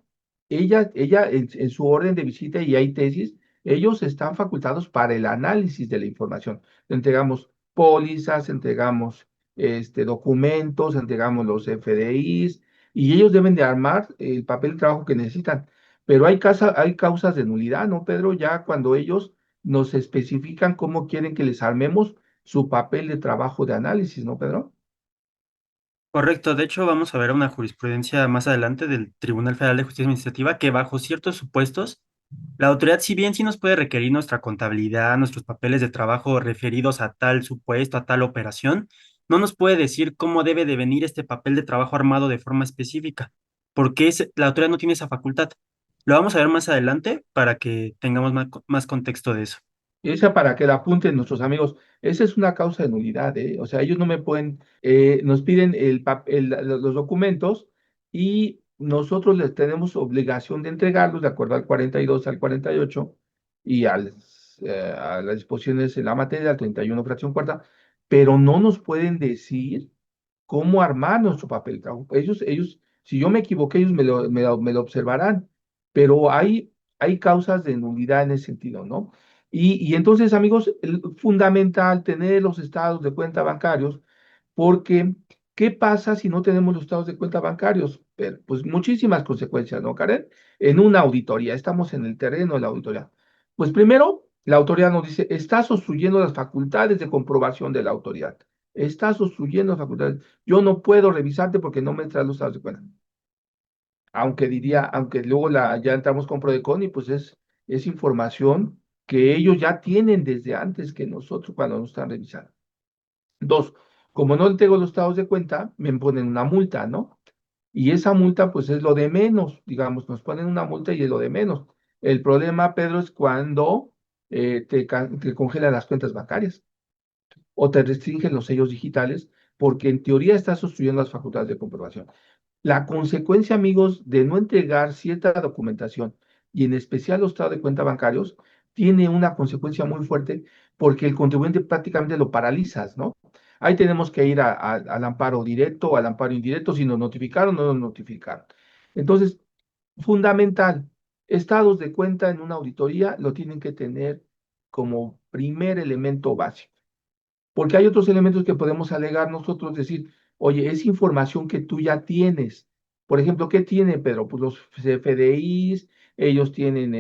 ella en su orden de visita y hay tesis, ellos están facultados para el análisis de la información. Entregamos pólizas, entregamos documentos, entregamos los FDIs y ellos deben de armar el papel de trabajo que necesitan. Pero hay causas de nulidad, ¿no, Pedro? Ya cuando ellos nos especifican cómo quieren que les armemos su papel de trabajo de análisis, ¿no, Pedro? Correcto, de hecho vamos a ver una jurisprudencia más adelante del Tribunal Federal de Justicia Administrativa que bajo ciertos supuestos, la autoridad si bien sí nos puede requerir nuestra contabilidad, nuestros papeles de trabajo referidos a tal supuesto, a tal operación, no nos puede decir cómo debe de venir este papel de trabajo armado de forma específica, porque la autoridad no tiene esa facultad. Lo vamos a ver más adelante para que tengamos más contexto de eso. Esa para que la apunten nuestros amigos, esa es una causa de nulidad, ¿eh? O sea, ellos no me pueden, nos piden los documentos y nosotros les tenemos obligación de entregarlos de acuerdo al 42, al 48 y a las disposiciones en la materia, al 31 fracción cuarta, pero no nos pueden decir cómo armar nuestro papel de trabajo. Si yo me equivoqué, ellos me lo observarán, pero hay causas de nulidad en ese sentido, ¿no? Y entonces, amigos, fundamental tener los estados de cuenta bancarios, porque ¿qué pasa si no tenemos los estados de cuenta bancarios? Pues muchísimas consecuencias, ¿no, Karen? En una auditoría, estamos en el terreno de la auditoría. Pues primero, la autoridad nos dice, está obstruyendo las facultades de comprobación de la autoridad. Está obstruyendo las facultades. Yo no puedo revisarte porque no me traes los estados de cuenta. Aunque luego ya entramos con Prodecon y pues es información que ellos ya tienen desde antes que nosotros cuando nos están revisando. Dos, como no tengo los estados de cuenta, me ponen una multa, ¿no? Y esa multa pues es lo de menos, digamos, nos ponen una multa y es lo de menos. El problema, Pedro, es cuando te congelan las cuentas bancarias o te restringen los sellos digitales porque en teoría estás sustruyendo las facultades de comprobación. La consecuencia, amigos, de no entregar cierta documentación y en especial los estados de cuenta bancarios, tiene una consecuencia muy fuerte porque el contribuyente prácticamente lo paralizas, ¿no? Ahí tenemos que ir al amparo directo o al amparo indirecto, si nos notificaron o no nos notificaron. Entonces, Fundamental. Estados de cuenta en una auditoría lo tienen que tener como primer elemento básico. Porque hay otros elementos que podemos alegar nosotros, decir, oye, es información que tú ya tienes. Por ejemplo, ¿qué tiene Pedro? Pues los CFDIs, ellos tienen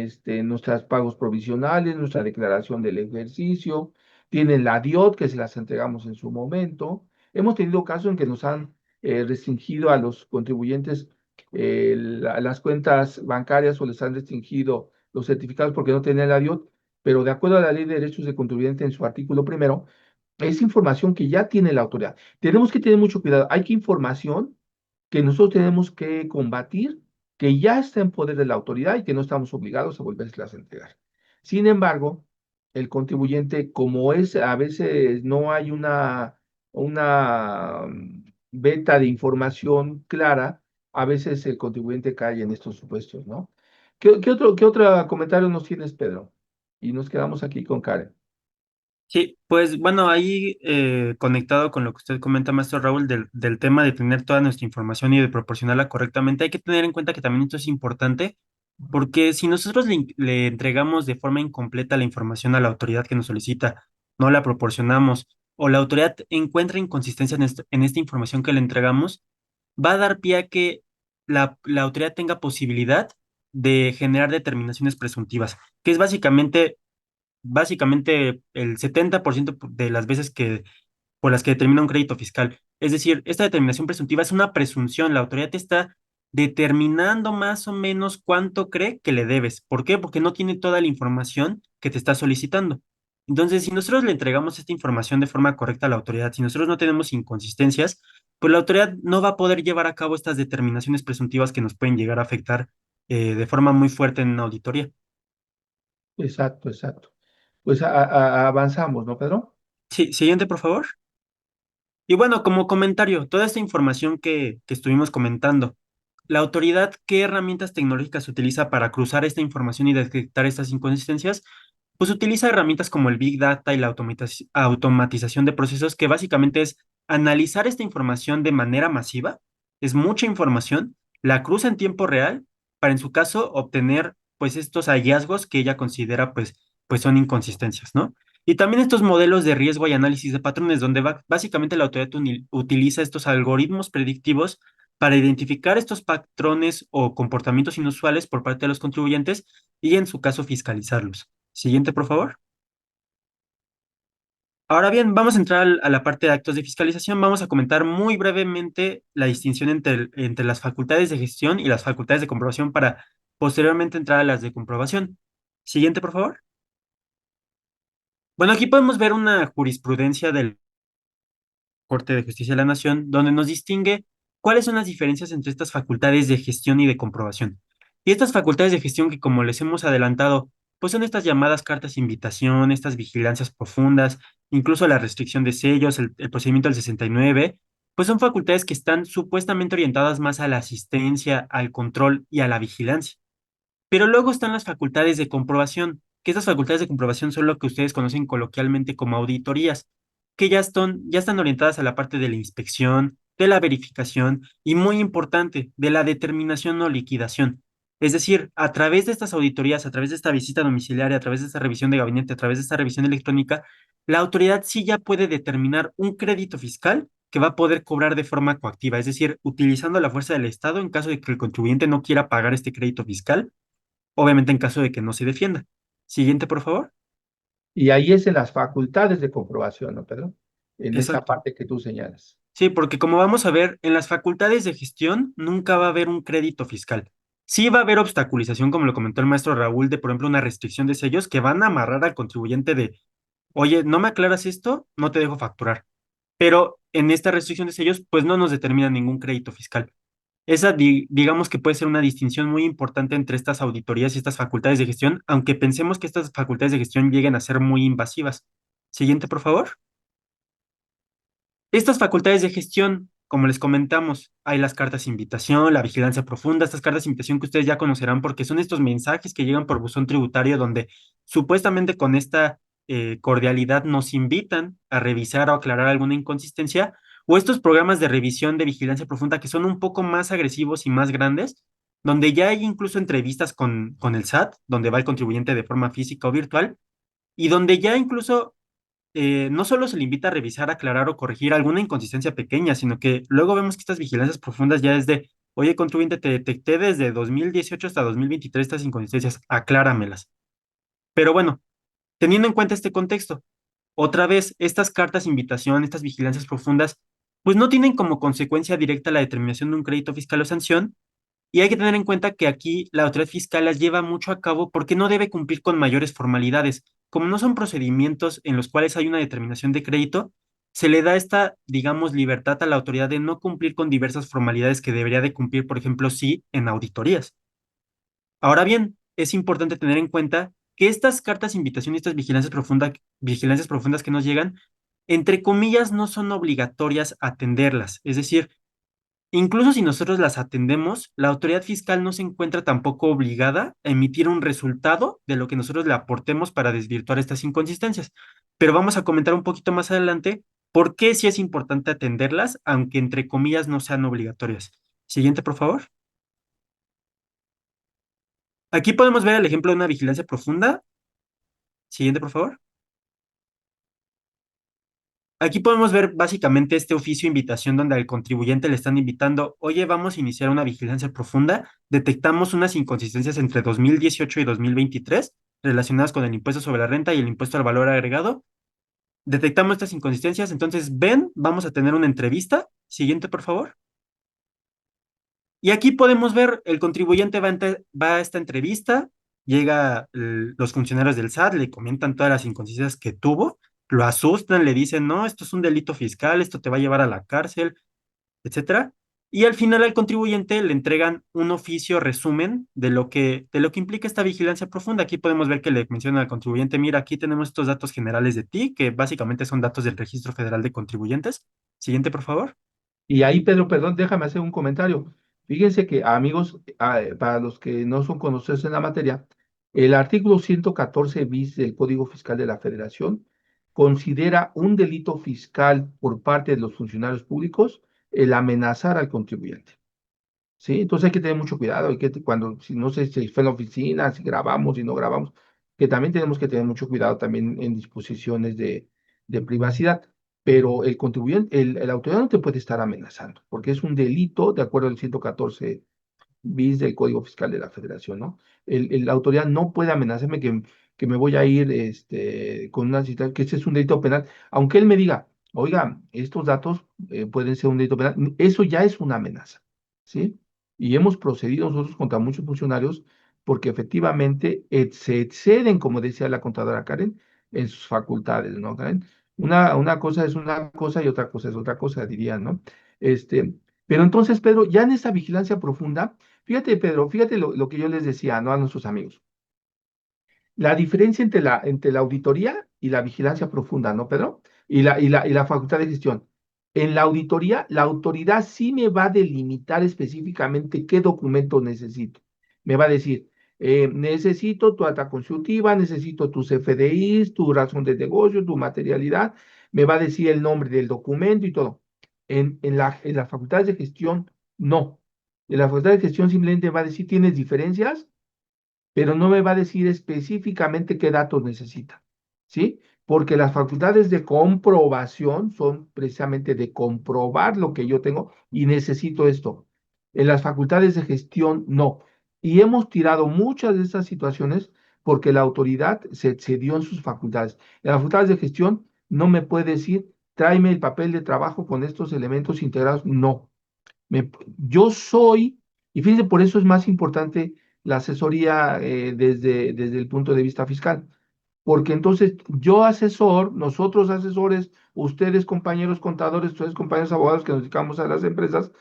nuestros pagos provisionales, nuestra declaración del ejercicio, tienen la DIOT que se las entregamos en su momento. Hemos tenido casos en que nos han restringido a los contribuyentes las cuentas bancarias o les han restringido los certificados porque no tenían la DIOT, pero de acuerdo a la Ley de Derechos del Contribuyente en su artículo primero, es información que ya tiene la autoridad. Tenemos que tener mucho cuidado. Hay que información que nosotros tenemos que combatir, que ya está en poder de la autoridad y que no estamos obligados a volvérselas a entregar. Sin embargo, el contribuyente, como es, a veces no hay una venta de información clara, a veces el contribuyente cae en estos supuestos, ¿no? ¿Qué otro comentario nos tienes, Pedro? Y nos quedamos aquí con Karen. Sí, pues bueno, ahí conectado con lo que usted comenta, maestro Raúl, del tema de tener toda nuestra información y de proporcionarla correctamente, hay que tener en cuenta que también esto es importante, porque si nosotros le entregamos de forma incompleta la información a la autoridad que nos solicita, no la proporcionamos, o la autoridad encuentra inconsistencia en esta información que le entregamos, va a dar pie a que la autoridad tenga posibilidad de generar determinaciones presuntivas, que es básicamente el 70% de las veces por las que determina un crédito fiscal. Es decir, esta determinación presuntiva es una presunción. La autoridad te está determinando más o menos cuánto cree que le debes. ¿Por qué? Porque no tiene toda la información que te está solicitando. Entonces, si nosotros le entregamos esta información de forma correcta a la autoridad, si nosotros no tenemos inconsistencias, pues la autoridad no va a poder llevar a cabo estas determinaciones presuntivas que nos pueden llegar a afectar de forma muy fuerte en una auditoría. Exacto, exacto. Pues avanzamos, ¿no, Pedro? Sí, siguiente, por favor. Y bueno, como comentario, toda esta información que estuvimos comentando, ¿la autoridad qué herramientas tecnológicas utiliza para cruzar esta información y detectar estas inconsistencias? Pues utiliza herramientas como el Big Data y la automatización de procesos, que básicamente es analizar esta información de manera masiva, es mucha información, la cruza en tiempo real para en su caso obtener pues estos hallazgos que ella considera pues son inconsistencias, ¿no? Y también estos modelos de riesgo y análisis de patrones, donde básicamente la autoridad utiliza estos algoritmos predictivos para identificar estos patrones o comportamientos inusuales por parte de los contribuyentes y en su caso fiscalizarlos. Siguiente, por favor. Ahora bien, vamos a entrar a la parte de actos de fiscalización. Vamos a comentar muy brevemente la distinción entre las facultades de gestión y las facultades de comprobación para posteriormente entrar a las de comprobación. Siguiente, por favor. Bueno, aquí podemos ver una jurisprudencia del Corte de Justicia de la Nación, donde nos distingue cuáles son las diferencias entre estas facultades de gestión y de comprobación. Y estas facultades de gestión que, como les hemos adelantado, pues son estas llamadas cartas de invitación, estas vigilancias profundas, incluso la restricción de sellos, el procedimiento del 69, pues son facultades que están supuestamente orientadas más a la asistencia, al control y a la vigilancia. Pero luego están las facultades de comprobación, que estas facultades de comprobación son lo que ustedes conocen coloquialmente como auditorías, que ya están orientadas a la parte de la inspección, de la verificación y, muy importante, de la determinación o liquidación. Es decir, a través de estas auditorías, a través de esta visita domiciliaria, a través de esta revisión de gabinete, a través de esta revisión electrónica, la autoridad sí ya puede determinar un crédito fiscal que va a poder cobrar de forma coactiva, es decir, utilizando la fuerza del Estado en caso de que el contribuyente no quiera pagar este crédito fiscal, obviamente en caso de que no se defienda. Siguiente, por favor. Y ahí es en las facultades de comprobación, ¿no, Pedro? En esa Exacto. parte que tú señalas. Sí, porque como vamos a ver, en las facultades de gestión nunca va a haber un crédito fiscal. Sí va a haber obstaculización, como lo comentó el maestro Raúl, de, por ejemplo, una restricción de sellos que van a amarrar al contribuyente de, oye, no me aclaras esto, no te dejo facturar. Pero en esta restricción de sellos, pues no nos determina ningún crédito fiscal. Esa, digamos que puede ser una distinción muy importante entre estas auditorías y estas facultades de gestión, aunque pensemos que estas facultades de gestión lleguen a ser muy invasivas. Siguiente, por favor. Estas facultades de gestión, como les comentamos, hay las cartas de invitación, la vigilancia profunda, estas cartas de invitación que ustedes ya conocerán porque son estos mensajes que llegan por buzón tributario donde supuestamente con esta cordialidad nos invitan a revisar o aclarar alguna inconsistencia, o estos programas de revisión de vigilancia profunda que son un poco más agresivos y más grandes, donde ya hay incluso entrevistas con el SAT, donde va el contribuyente de forma física o virtual, y donde ya incluso no solo se le invita a revisar, aclarar o corregir alguna inconsistencia pequeña, sino que luego vemos que estas vigilancias profundas ya es de, oye, contribuyente, te detecté desde 2018 hasta 2023 estas inconsistencias, acláramelas. Pero bueno, teniendo en cuenta este contexto, otra vez, estas cartas de invitación, estas vigilancias profundas, pues no tienen como consecuencia directa la determinación de un crédito fiscal o sanción, y hay que tener en cuenta que aquí la autoridad fiscal las lleva mucho a cabo porque no debe cumplir con mayores formalidades. Como no son procedimientos en los cuales hay una determinación de crédito, se le da esta, digamos, libertad a la autoridad de no cumplir con diversas formalidades que debería de cumplir, por ejemplo, sí en auditorías. Ahora bien, es importante tener en cuenta que estas cartas de invitación y estas vigilancias profundas que nos llegan, entre comillas, no son obligatorias atenderlas. Es decir, incluso si nosotros las atendemos, la autoridad fiscal no se encuentra tampoco obligada a emitir un resultado de lo que nosotros le aportemos para desvirtuar estas inconsistencias. Pero vamos a comentar un poquito más adelante por qué sí es importante atenderlas, aunque entre comillas no sean obligatorias. Siguiente, por favor. Aquí podemos ver el ejemplo de una vigilancia profunda. Siguiente, por favor. Aquí podemos ver básicamente este oficio de invitación donde al contribuyente le están invitando, oye, vamos a iniciar una vigilancia profunda. Detectamos unas inconsistencias entre 2018 y 2023 relacionadas con el impuesto sobre la renta y el impuesto al valor agregado. Detectamos estas inconsistencias, entonces ven, vamos a tener una entrevista. Siguiente, por favor. Y aquí podemos ver, el contribuyente va a esta entrevista, llega los funcionarios del SAT, le comentan todas las inconsistencias que tuvo, lo asustan, le dicen, no, esto es un delito fiscal, esto te va a llevar a la cárcel, etcétera. Y al final al contribuyente le entregan un oficio resumen de lo que implica esta vigilancia profunda. Aquí podemos ver que le mencionan al contribuyente, mira, aquí tenemos estos datos generales de ti, que básicamente son datos del Registro Federal de Contribuyentes. Siguiente, por favor. Y ahí, Pedro, perdón, déjame hacer un comentario. Fíjense que, amigos, para los que no son conocedores en la materia, el artículo 114 bis del Código Fiscal de la Federación considera un delito fiscal por parte de los funcionarios públicos el amenazar al contribuyente. ¿Sí? Entonces hay que tener mucho cuidado, cuando, si no sé si fue en la oficina, si grabamos, si no grabamos, que también tenemos que tener mucho cuidado también en disposiciones de privacidad. Pero el contribuyente, el autoridad no te puede estar amenazando, porque es un delito de acuerdo al 114 bis del Código Fiscal de la Federación, ¿no? La autoridad no puede amenazarme que me voy a ir con una situación, que ese es un delito penal, aunque él me diga, oiga, estos datos pueden ser un delito penal, eso ya es una amenaza, ¿sí? Y hemos procedido nosotros contra muchos funcionarios porque efectivamente se exceden, como decía la contadora Karen, en sus facultades, ¿no, Karen? Una cosa es una cosa y otra cosa es otra cosa, dirían, ¿no? Este, pero entonces, Pedro, ya en esa vigilancia profunda, fíjate, Pedro, fíjate lo que yo les decía, ¿no? A nuestros amigos. La diferencia entre la auditoría y la vigilancia profunda, ¿no, Pedro? Y la facultad de gestión. En la auditoría, la autoridad sí me va a delimitar específicamente qué documentos necesito. Me va a decir, necesito tu acta constitutiva, necesito tus FDIs, tu razón de negocio, tu materialidad. Me va a decir el nombre del documento y todo. En las facultades de gestión, no. En la facultad de gestión simplemente va a decir, ¿tienes diferencias? Pero no me va a decir específicamente qué datos necesita, ¿sí? Porque las facultades de comprobación son precisamente de comprobar lo que yo tengo y necesito esto. En las facultades de gestión, no. Y hemos tirado muchas de estas situaciones porque la autoridad se excedió en sus facultades. En las facultades de gestión no me puede decir, tráeme el papel de trabajo con estos elementos integrados. No. Yo soy, y fíjense, por eso es más importante la asesoría desde el punto de vista fiscal, porque entonces yo asesor, nosotros asesores, ustedes compañeros contadores, ustedes compañeros abogados que nos dedicamos a las empresas,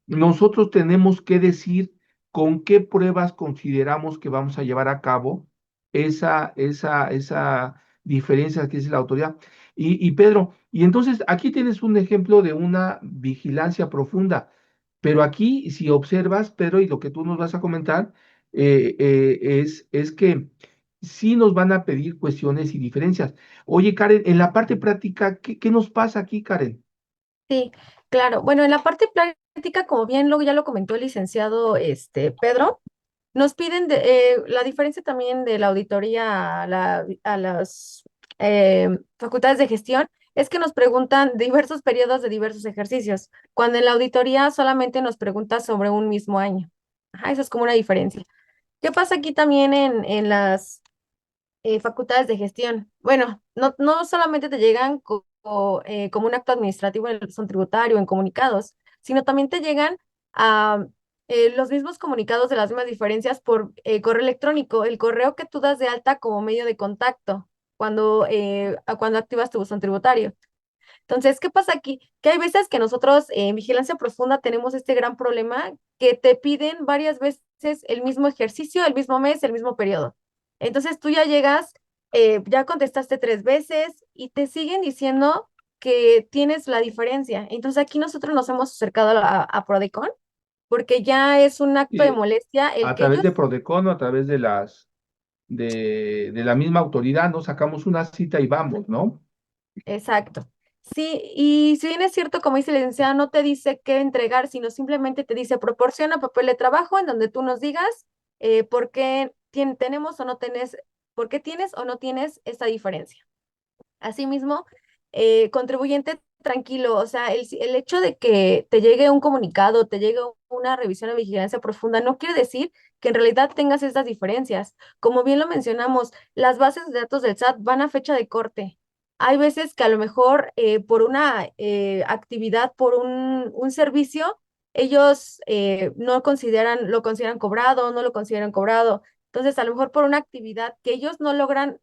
nosotros tenemos que decir con qué pruebas consideramos que vamos a llevar a cabo esa diferencia que es la autoridad. Y Pedro, y entonces aquí tienes un ejemplo de una vigilancia profunda, pero aquí si observas, Pedro, y lo que tú nos vas a comentar, es que sí nos van a pedir cuestiones y diferencias. Oye, Karen, en la parte práctica, ¿qué nos pasa aquí, Karen? Sí, claro. Bueno, en la parte ética, como bien luego ya lo comentó el licenciado Pedro, nos piden la diferencia también de la auditoría a las facultades de gestión es que nos preguntan diversos periodos de diversos ejercicios, cuando en la auditoría solamente nos pregunta sobre un mismo año. Ajá, esa es como una diferencia. ¿Qué pasa aquí también en las facultades de gestión? Bueno, no solamente te llegan como un acto administrativo en el son tributario, en comunicados, sino también te llegan a los mismos comunicados de las mismas diferencias por correo electrónico, el correo que tú das de alta como medio de contacto cuando activas tu buzón tributario. Entonces, ¿qué pasa aquí? Que hay veces que nosotros en vigilancia profunda tenemos este gran problema que te piden varias veces el mismo ejercicio, el mismo mes, el mismo periodo. Entonces tú ya llegas, ya contestaste 3 veces y te siguen diciendo que tienes la diferencia. Entonces aquí nosotros nos hemos acercado a Prodecon porque ya es un acto de Y molestia el a que través ellos. de Prodecon o a través de de la misma autoridad, ¿no? Sacamos una cita y vamos, ¿no? Exacto. Sí, y si bien es cierto, como dice la licenciada, no te dice qué entregar, sino simplemente te dice proporciona papel de trabajo en donde tú nos digas por qué tenemos o no tenés, por qué tienes o no tienes esta diferencia. Asimismo, contribuyente tranquilo, o sea, el hecho de que te llegue un comunicado, te llegue una revisión de vigilancia profunda, no quiere decir que en realidad tengas estas diferencias. Como bien lo mencionamos, las bases de datos del SAT van a fecha de corte. Hay veces que a lo mejor por una actividad, por un servicio, ellos no consideran, lo consideran cobrado, no lo consideran cobrado. Entonces, a lo mejor por una actividad que ellos no logran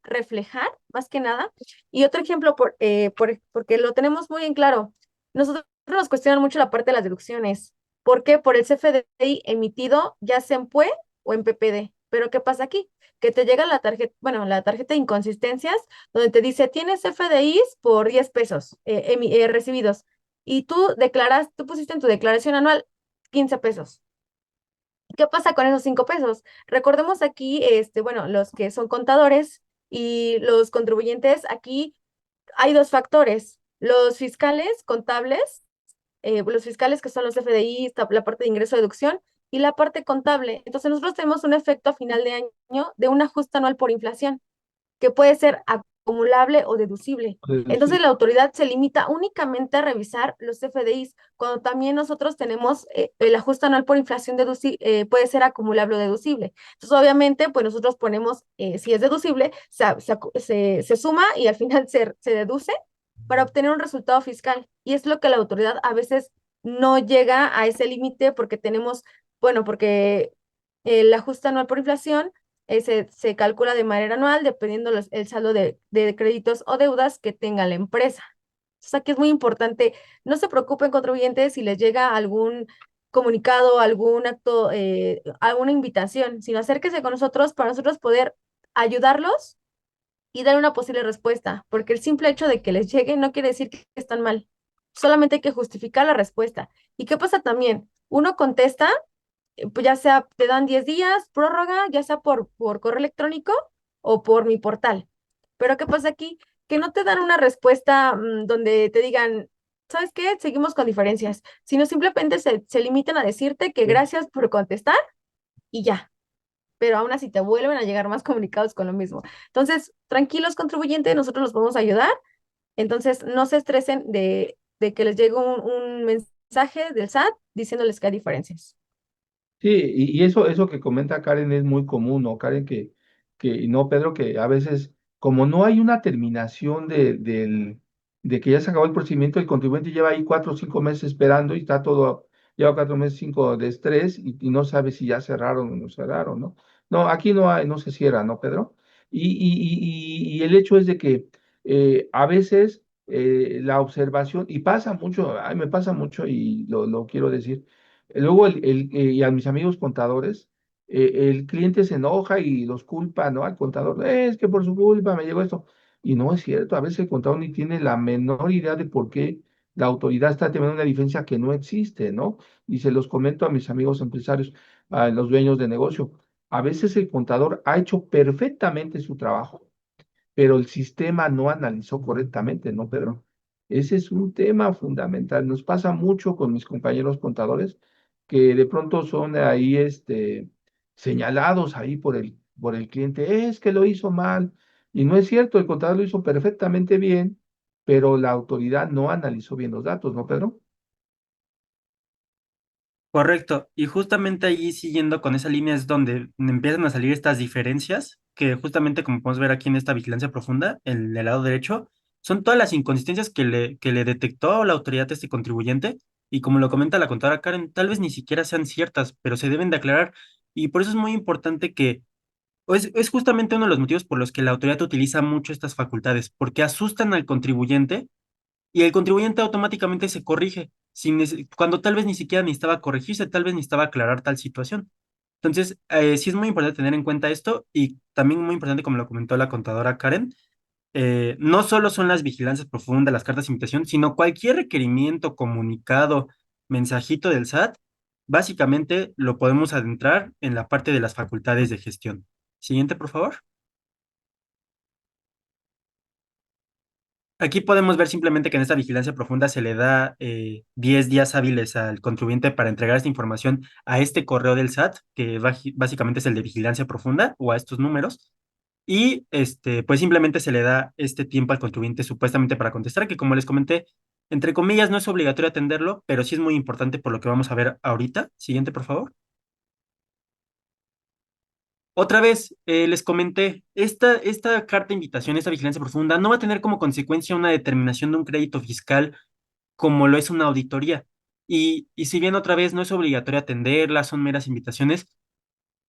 reflejar, más que nada, y otro ejemplo, porque lo tenemos muy en claro, nosotros nos cuestionan mucho la parte de las deducciones. ¿Por qué? Por el CFDI emitido ya sea en PUE o en PPD. Pero ¿qué pasa aquí? Que te llega la tarjeta, bueno, la tarjeta de inconsistencias, donde te dice, tienes CFDIs por 10 pesos recibidos. Y tú pusiste en tu declaración anual 15 pesos. ¿Qué pasa con esos 5 pesos? Recordemos aquí, bueno, los que son contadores y los contribuyentes, aquí hay dos factores. Los fiscales contables, los fiscales que son los FDI, la parte de ingreso deducción y la parte contable. Entonces nosotros tenemos un efecto a final de año de un ajuste anual por inflación que puede ser acumulable o deducible. Entonces Deducir. la autoridad se limita únicamente a revisar los FDIs, cuando también nosotros tenemos el ajuste anual por inflación puede ser acumulable o deducible. Entonces obviamente pues nosotros ponemos, si es deducible, se suma y al final se deduce para obtener un resultado fiscal. Y es lo que la autoridad a veces no llega a ese límite porque tenemos, bueno, porque el ajuste anual por inflación se calcula de manera anual dependiendo el saldo de créditos o deudas que tenga la empresa. O sea que es muy importante, no se preocupen contribuyentes si les llega algún comunicado, algún acto, alguna invitación, sino acérquense con nosotros para nosotros poder ayudarlos y dar una posible respuesta, porque el simple hecho de que les llegue no quiere decir que están mal, solamente hay que justificar la respuesta. ¿Y qué pasa también? Uno contesta pues ya sea te dan 10 días, prórroga, ya sea por correo electrónico o por mi portal. Pero ¿qué pasa aquí? Que no te dan una respuesta donde te digan, ¿sabes qué? Seguimos con diferencias, sino simplemente se limitan a decirte que Sí. gracias por contestar y ya. Pero aún así te vuelven a llegar más comunicados con lo mismo. Entonces, tranquilos contribuyentes, nosotros los podemos ayudar. Entonces, no se estresen de que les llegue un mensaje del SAT diciéndoles que hay diferencias. Sí, y eso que comenta Karen es muy común, ¿no, Karen? Y no, Pedro, que a veces, como no hay una terminación de que ya se acabó el procedimiento, el contribuyente lleva ahí 4 o 5 meses esperando y está todo, lleva 4 meses, 5 de estrés y no sabe si ya cerraron o no cerraron, ¿no? No, aquí no se cierra, ¿no, Pedro? Y el hecho es de que a veces la observación, y pasa mucho, ay, me pasa mucho y lo quiero decir. Luego, y a mis amigos contadores, el cliente se enoja y los culpa, ¿no? Al contador, es que por su culpa me llegó esto". Y no es cierto, a veces el contador ni tiene la menor idea de por qué la autoridad está teniendo una diferencia que no existe, ¿no? Y se los comento a mis amigos empresarios, a los dueños de negocio. A veces el contador ha hecho perfectamente su trabajo, pero el sistema no analizó correctamente, ¿no, Pedro? Ese es un tema fundamental. Nos pasa mucho con mis compañeros contadores que de pronto son ahí señalados ahí por el cliente. Es que lo hizo mal. Y no es cierto, el contador lo hizo perfectamente bien, pero la autoridad no analizó bien los datos, ¿no, Pedro? Correcto, y justamente allí siguiendo con esa línea es donde empiezan a salir estas diferencias, que justamente como podemos ver aquí en esta vigilancia profunda, en el lado derecho, son todas las inconsistencias que le detectó la autoridad a este contribuyente, y como lo comenta la contadora Karen, tal vez ni siquiera sean ciertas, pero se deben de aclarar, y por eso es muy importante que, o es justamente uno de los motivos por los que la autoridad utiliza mucho estas facultades, porque asustan al contribuyente y el contribuyente automáticamente se corrige, cuando tal vez ni siquiera necesitaba corregirse, tal vez necesitaba aclarar tal situación. Entonces, sí es muy importante tener en cuenta esto y también muy importante, como lo comentó la contadora Karen, no solo son las vigilancias profundas, las cartas de invitación, sino cualquier requerimiento, comunicado, mensajito del SAT, básicamente lo podemos adentrar en la parte de las facultades de gestión. Siguiente, por favor. Aquí podemos ver simplemente que en esta vigilancia profunda se le da 10 días hábiles al contribuyente para entregar esta información a este correo del SAT, que básicamente es el de vigilancia profunda, o a estos números. Y pues simplemente se le da este tiempo al contribuyente supuestamente para contestar, que como les comenté, entre comillas, no es obligatorio atenderlo, pero sí es muy importante por lo que vamos a ver ahorita. Siguiente, por favor. Otra vez, les comenté, esta carta de invitación, esta vigilancia profunda, no va a tener como consecuencia una determinación de un crédito fiscal como lo es una auditoría. Y si bien otra vez no es obligatorio atenderla, son meras invitaciones,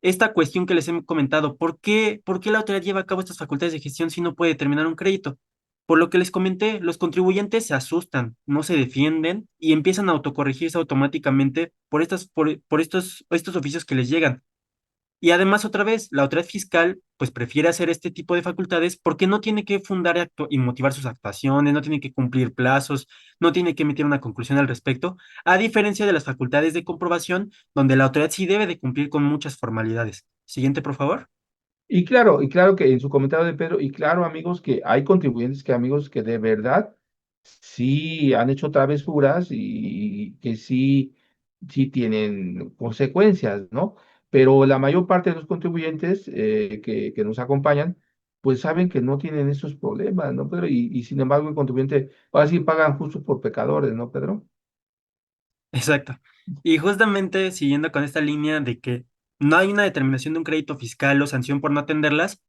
esta cuestión que les he comentado, por qué la autoridad lleva a cabo estas facultades de gestión si no puede determinar un crédito? Por lo que les comenté, los contribuyentes se asustan, no se defienden y empiezan a autocorregirse automáticamente por estos oficios que les llegan. Y además, otra vez, la autoridad fiscal pues prefiere hacer este tipo de facultades porque no tiene que fundar y motivar sus actuaciones, no tiene que cumplir plazos, no tiene que emitir una conclusión al respecto, a diferencia de las facultades de comprobación, donde la autoridad sí debe de cumplir con muchas formalidades. Siguiente, por favor. Y claro que en su comentario de Pedro, y claro, amigos, que hay contribuyentes amigos, que de verdad sí han hecho travesuras y que sí tienen consecuencias, ¿no? Pero la mayor parte de los contribuyentes que nos acompañan, pues saben que no tienen esos problemas, ¿no, Pedro? Y sin embargo, el contribuyente, ahora sí pagan justo por pecadores, ¿no, Pedro? Exacto. Y justamente siguiendo con esta línea de que no hay una determinación de un crédito fiscal o sanción por no atenderlas,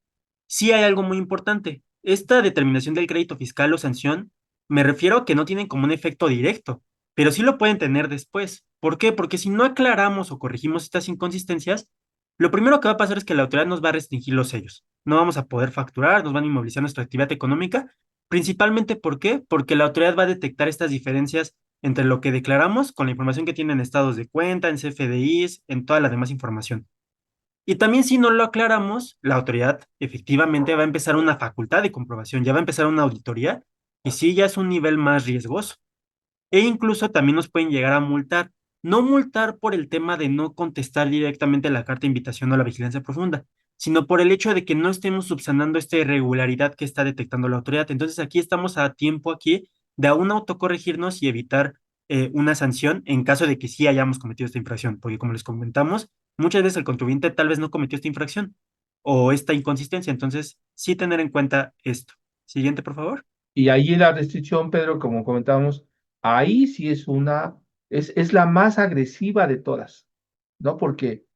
sí hay algo muy importante. Esta determinación del crédito fiscal o sanción, me refiero a que no tienen como un efecto directo, pero sí lo pueden tener después. ¿Por qué? Porque si no aclaramos o corregimos estas inconsistencias, lo primero que va a pasar es que la autoridad nos va a restringir los sellos. No vamos a poder facturar, nos van a inmovilizar nuestra actividad económica. Principalmente, ¿por qué? Porque la autoridad va a detectar estas diferencias entre lo que declaramos con la información que tienen en estados de cuenta, en CFDIs, en toda la demás información. Y también si no lo aclaramos, la autoridad efectivamente va a empezar una facultad de comprobación, ya va a empezar una auditoría y sí, ya es un nivel más riesgoso. E incluso también nos pueden llegar a multar. No multar por el tema de no contestar directamente la carta de invitación o la vigilancia profunda, sino por el hecho de que no estemos subsanando esta irregularidad que está detectando la autoridad. Entonces aquí estamos a tiempo aquí de aún autocorregirnos y evitar una sanción en caso de que sí hayamos cometido esta infracción, porque como les comentamos, muchas veces el contribuyente tal vez no cometió esta infracción o esta inconsistencia. Entonces, sí tener en cuenta esto. Siguiente, por favor. Y ahí la restricción, Pedro, como comentábamos, ahí sí es la más agresiva de todas, ¿no? Porque,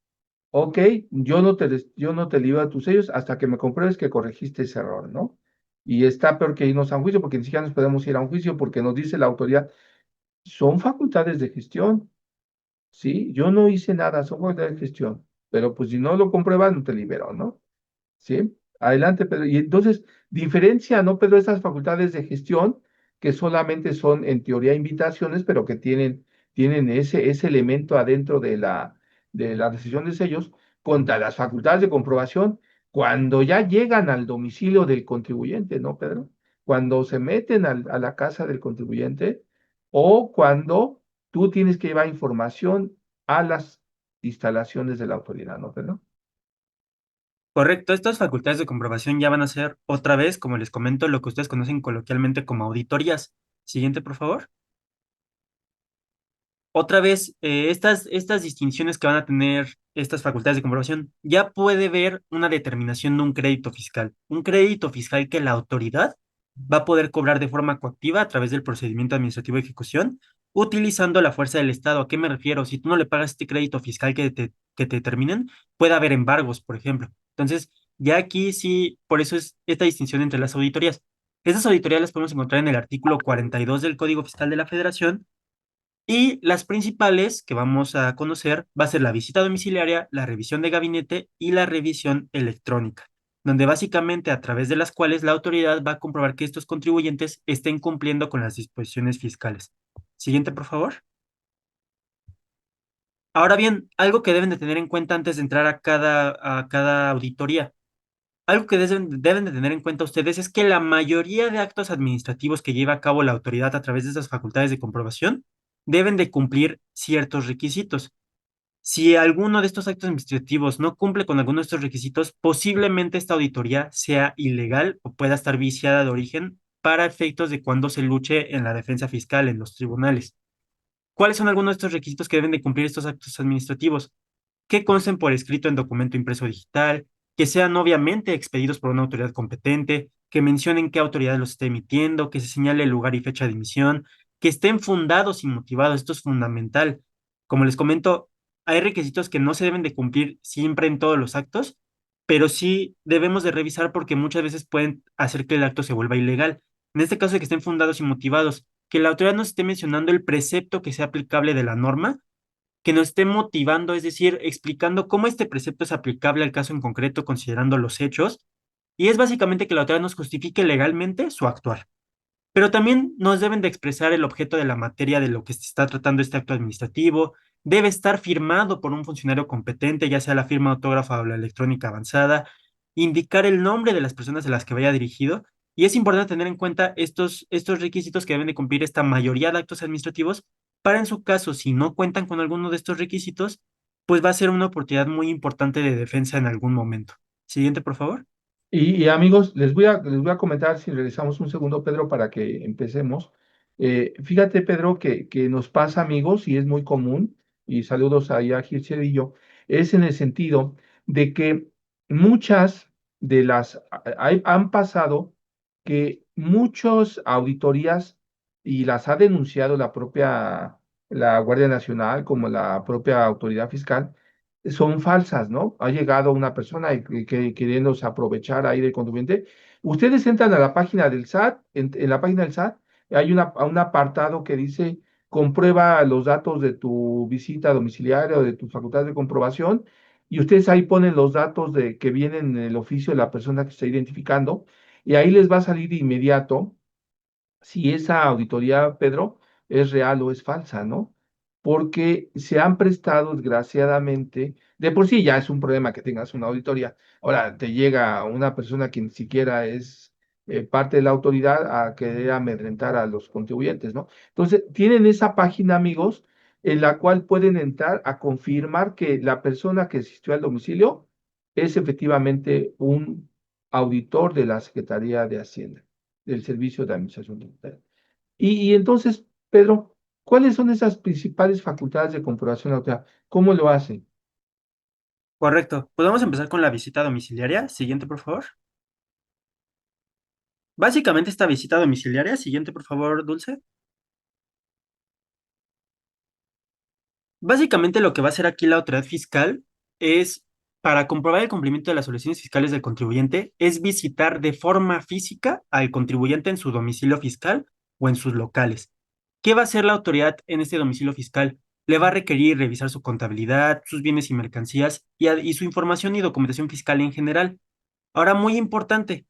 ok, yo no te libro a tus sellos hasta que me compruebes que corregiste ese error, ¿no? Y está peor que irnos a un juicio, porque ni siquiera nos podemos ir a un juicio, porque nos dice la autoridad, son facultades de gestión, ¿sí? Yo no hice nada, son facultades de gestión, pero pues si no lo compruebas, no te libero, ¿no? ¿Sí? Adelante, Pedro. Y entonces, diferencia, ¿no, Pedro? Estas facultades de gestión que solamente son en teoría invitaciones, pero que tienen ese elemento adentro de la decisión de sellos contra las facultades de comprobación cuando ya llegan al domicilio del contribuyente, ¿no, Pedro? Cuando se meten a la casa del contribuyente o cuando tú tienes que llevar información a las instalaciones de la autoridad, ¿no, Pedro? Correcto, estas facultades de comprobación ya van a ser otra vez, como les comento, lo que ustedes conocen coloquialmente como auditorías. Siguiente, por favor. Otra vez, estas distinciones que van a tener estas facultades de comprobación, ya puede ver una determinación de un crédito fiscal. Un crédito fiscal que la autoridad va a poder cobrar de forma coactiva a través del procedimiento administrativo de ejecución, utilizando la fuerza del Estado. ¿A qué me refiero? Si tú no le pagas este crédito fiscal que te determinen, puede haber embargos, por ejemplo. Entonces, ya aquí sí, por eso es esta distinción entre las auditorías. Estas auditorías las podemos encontrar en el artículo 42 del Código Fiscal de la Federación y las principales que vamos a conocer va a ser la visita domiciliaria, la revisión de gabinete y la revisión electrónica, donde básicamente a través de las cuales la autoridad va a comprobar que estos contribuyentes estén cumpliendo con las disposiciones fiscales. Siguiente, por favor. Ahora bien, algo que deben de tener en cuenta antes de entrar a cada auditoría. Algo que deben de tener en cuenta ustedes es que la mayoría de actos administrativos que lleva a cabo la autoridad a través de esas facultades de comprobación deben de cumplir ciertos requisitos. Si alguno de estos actos administrativos no cumple con alguno de estos requisitos, posiblemente esta auditoría sea ilegal o pueda estar viciada de origen para efectos de cuando se luche en la defensa fiscal en los tribunales. ¿Cuáles son algunos de estos requisitos que deben de cumplir estos actos administrativos? Que consten por escrito en documento impreso digital, que sean obviamente expedidos por una autoridad competente, que mencionen qué autoridad los está emitiendo, que se señale el lugar y fecha de emisión, que estén fundados y motivados. Esto es fundamental. Como les comento, hay requisitos que no se deben de cumplir siempre en todos los actos, pero sí debemos de revisar porque muchas veces pueden hacer que el acto se vuelva ilegal. En este caso de que estén fundados y motivados, que la autoridad nos esté mencionando el precepto que sea aplicable de la norma, que nos esté motivando, es decir, explicando cómo este precepto es aplicable al caso en concreto, considerando los hechos, y es básicamente que la autoridad nos justifique legalmente su actuar. Pero también nos deben de expresar el objeto de la materia de lo que se está tratando este acto administrativo, debe estar firmado por un funcionario competente, ya sea la firma autógrafa o la electrónica avanzada, indicar el nombre de las personas a las que vaya dirigido, y es importante tener en cuenta estos requisitos que deben de cumplir esta mayoría de actos administrativos, para en su caso, si no cuentan con alguno de estos requisitos, pues va a ser una oportunidad muy importante de defensa en algún momento. Siguiente, por favor. Y, amigos, les voy a comentar, si regresamos un segundo, Pedro, para que empecemos. Fíjate, Pedro, que nos pasa, amigos, y es muy común, y saludos ahí a Gilcedillo, es en el sentido de que muchas de han pasado que muchas auditorías, y las ha denunciado la Guardia Nacional como la propia autoridad fiscal, son falsas, ¿no? Ha llegado una persona queriéndose aprovechar ahí del contribuyente. Ustedes entran a la página del SAT, en la página del SAT hay un apartado que dice comprueba los datos de tu visita domiciliaria o de tus facultades de comprobación, y ustedes ahí ponen los datos que vienen en el oficio de la persona que está identificando, y ahí les va a salir de inmediato si esa auditoría, Pedro, es real o es falsa, ¿no? Porque se han prestado, desgraciadamente, de por sí ya es un problema que tengas una auditoría. Ahora te llega una persona que ni siquiera es parte de la autoridad a querer amedrentar a los contribuyentes, ¿no? Entonces, tienen esa página, amigos, en la cual pueden entrar a confirmar que la persona que asistió al domicilio es efectivamente un auditor de la Secretaría de Hacienda, del Servicio de Administración Tributaria. Y entonces, Pedro, ¿cuáles son esas principales facultades de comprobación de autoridad? ¿Cómo lo hacen? Correcto. Podemos empezar con la visita domiciliaria. Siguiente, por favor. Básicamente esta visita domiciliaria, siguiente por favor, Dulce. Básicamente lo que va a hacer aquí la autoridad fiscal es, para comprobar el cumplimiento de las obligaciones fiscales del contribuyente, es visitar de forma física al contribuyente en su domicilio fiscal o en sus locales. ¿Qué va a hacer la autoridad en este domicilio fiscal? Le va a requerir revisar su contabilidad, sus bienes y mercancías y su información y documentación fiscal en general. Ahora, muy importante,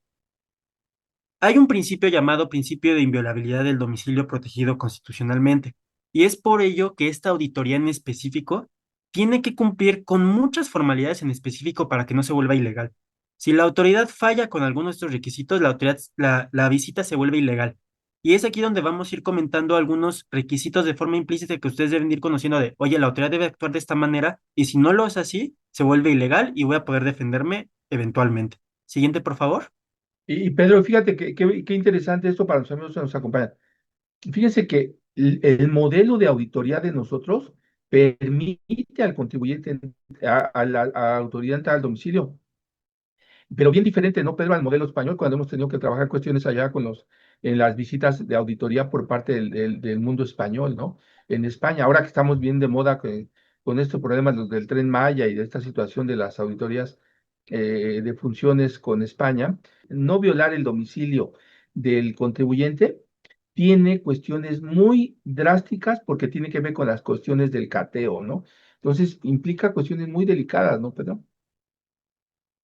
hay un principio llamado principio de inviolabilidad del domicilio protegido constitucionalmente, y es por ello que esta auditoría en específico tiene que cumplir con muchas formalidades en específico para que no se vuelva ilegal. Si la autoridad falla con alguno de estos requisitos, la visita se vuelve ilegal. Y es aquí donde vamos a ir comentando algunos requisitos de forma implícita que ustedes deben ir conociendo de, oye, la autoridad debe actuar de esta manera, y si no lo es así, se vuelve ilegal y voy a poder defenderme eventualmente. Siguiente, por favor. Y Pedro, fíjate qué interesante esto para los amigos que nos acompañan. Fíjense que el modelo de auditoría de nosotros permite al contribuyente, a la autoridad entrar al domicilio, pero bien diferente, ¿no, Pedro? Al modelo español, cuando hemos tenido que trabajar cuestiones allá en las visitas de auditoría por parte del mundo español, ¿no? En España, ahora que estamos bien de moda con estos problemas del Tren Maya y de esta situación de las auditorías de funciones con España, no violar el domicilio del contribuyente tiene cuestiones muy drásticas porque tiene que ver con las cuestiones del cateo, ¿no? Entonces, implica cuestiones muy delicadas, ¿no, Pedro?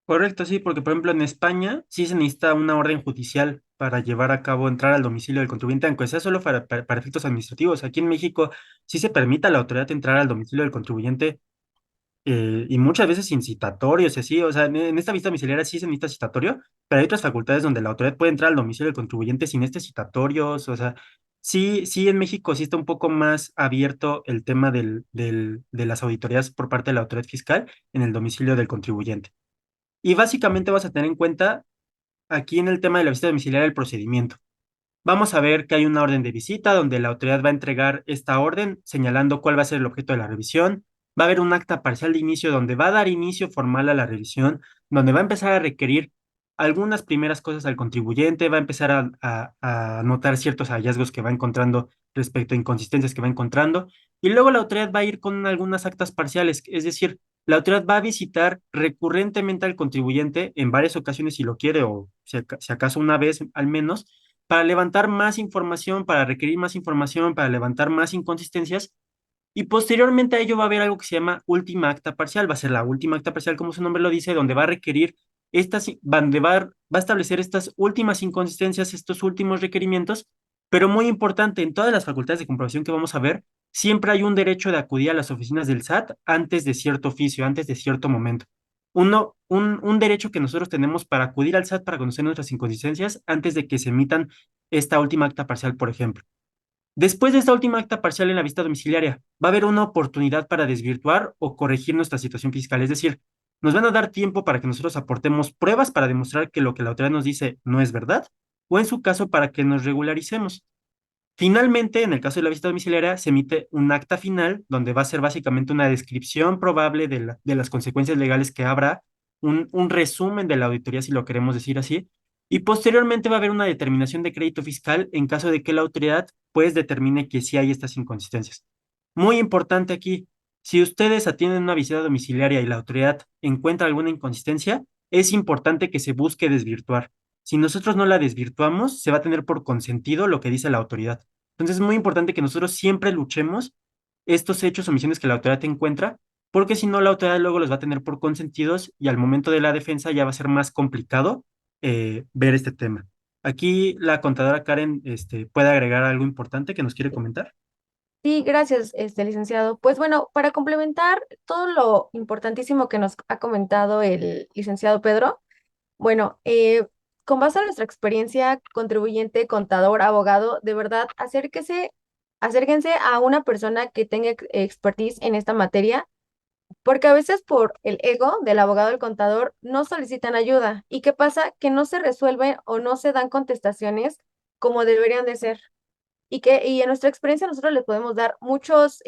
Correcto, sí, porque por ejemplo en España sí se necesita una orden judicial para llevar a cabo entrar al domicilio del contribuyente, aunque sea solo para efectos administrativos. Aquí en México sí se permite a la autoridad entrar al domicilio del contribuyente y muchas veces sin citatorios y así. O sea, en esta vista domiciliaria sí se necesita citatorio, pero hay otras facultades donde la autoridad puede entrar al domicilio del contribuyente sin este citatorios. O sea, sí, sí en México sí está un poco más abierto el tema de las auditorías por parte de la autoridad fiscal en el domicilio del contribuyente. Y básicamente vas a tener en cuenta aquí en el tema de la visita domiciliaria el procedimiento. Vamos a ver que hay una orden de visita donde la autoridad va a entregar esta orden señalando cuál va a ser el objeto de la revisión. Va a haber un acta parcial de inicio donde va a dar inicio formal a la revisión, donde va a empezar a requerir algunas primeras cosas al contribuyente, va a empezar a notar ciertos hallazgos que va encontrando respecto a inconsistencias que va encontrando, y luego la autoridad va a ir con algunas actas parciales, es decir, la autoridad va a visitar recurrentemente al contribuyente en varias ocasiones si lo quiere, o si acaso una vez al menos, para levantar más información, para requerir más información, para levantar más inconsistencias. Y posteriormente a ello va a haber algo que se llama última acta parcial. Va a ser la última acta parcial, como su nombre lo dice, donde va a requerir donde va a establecer estas últimas inconsistencias, estos últimos requerimientos. Pero muy importante, en todas las facultades de comprobación que vamos a ver, siempre hay un derecho de acudir a las oficinas del SAT antes de cierto oficio, antes de cierto momento. Un derecho que nosotros tenemos para acudir al SAT para conocer nuestras inconsistencias antes de que se emitan esta última acta parcial, por ejemplo. Después de esta última acta parcial en la vista domiciliaria, va a haber una oportunidad para desvirtuar o corregir nuestra situación fiscal. Es decir, nos van a dar tiempo para que nosotros aportemos pruebas para demostrar que lo que la autoridad nos dice no es verdad, o en su caso, para que nos regularicemos. Finalmente, en el caso de la visita domiciliaria, se emite un acta final donde va a ser básicamente una descripción probable de las consecuencias legales que habrá, un resumen de la auditoría, si lo queremos decir así, y posteriormente va a haber una determinación de crédito fiscal en caso de que la autoridad pues determine que sí hay estas inconsistencias. Muy importante aquí, si ustedes atienden una visita domiciliaria y la autoridad encuentra alguna inconsistencia, es importante que se busque desvirtuar. Si nosotros no la desvirtuamos, se va a tener por consentido lo que dice la autoridad. Entonces es muy importante que nosotros siempre luchemos estos hechos o omisiones que la autoridad encuentra, porque si no, la autoridad luego los va a tener por consentidos y al momento de la defensa ya va a ser más complicado ver este tema. Aquí la contadora Karen puede agregar algo importante que nos quiere comentar. Sí, gracias, licenciado. Pues bueno, para complementar todo lo importantísimo que nos ha comentado el licenciado Pedro, bueno, con base a nuestra experiencia, contribuyente, contador, abogado, de verdad, acérquense a una persona que tenga expertise en esta materia, porque a veces por el ego del abogado o del contador no solicitan ayuda. ¿Y qué pasa? Que no se resuelven o no se dan contestaciones como deberían de ser. Y en nuestra experiencia nosotros les podemos dar muchos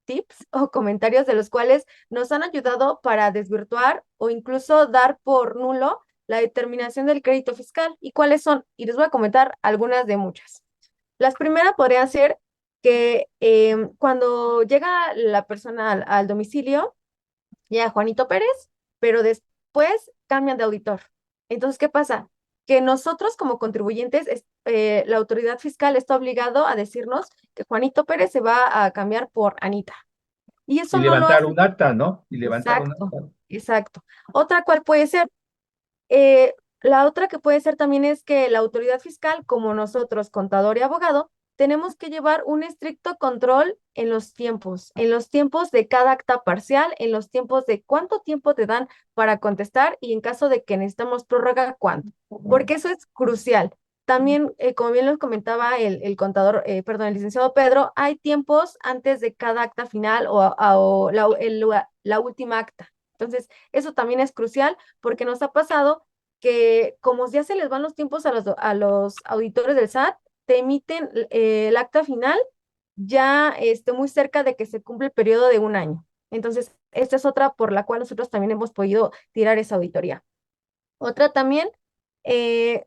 tips o comentarios de los cuales nos han ayudado para desvirtuar o incluso dar por nulo la determinación del crédito fiscal. ¿Y cuáles son? Y les voy a comentar algunas de muchas. Las primeras podrían ser que cuando llega la persona al domicilio, llega Juanito Pérez, pero después cambian de auditor. Entonces, ¿qué pasa? Que nosotros como contribuyentes, la autoridad fiscal está obligado a decirnos que Juanito Pérez se va a cambiar por Anita. Y eso Y no lo levantar hace. un acta, ¿no? Y levantar un Exacto, acta. exacto. Otra cual puede ser, eh, la otra que puede ser también es que la autoridad fiscal, como nosotros, contador y abogado, tenemos que llevar un estricto control en los tiempos de cada acta parcial, en los tiempos de cuánto tiempo te dan para contestar y en caso de que necesitamos prórroga, cuánto. Porque eso es crucial. También, como bien lo comentaba el contador, perdón, el licenciado Pedro, hay tiempos antes de cada acta final o la última acta. Entonces, eso también es crucial porque nos ha pasado que como ya se les van los tiempos a los auditores del SAT, te emiten el acta final ya muy cerca de que se cumple el periodo de un año. Entonces, esta es otra por la cual nosotros también hemos podido tirar esa auditoría. Otra también, eh,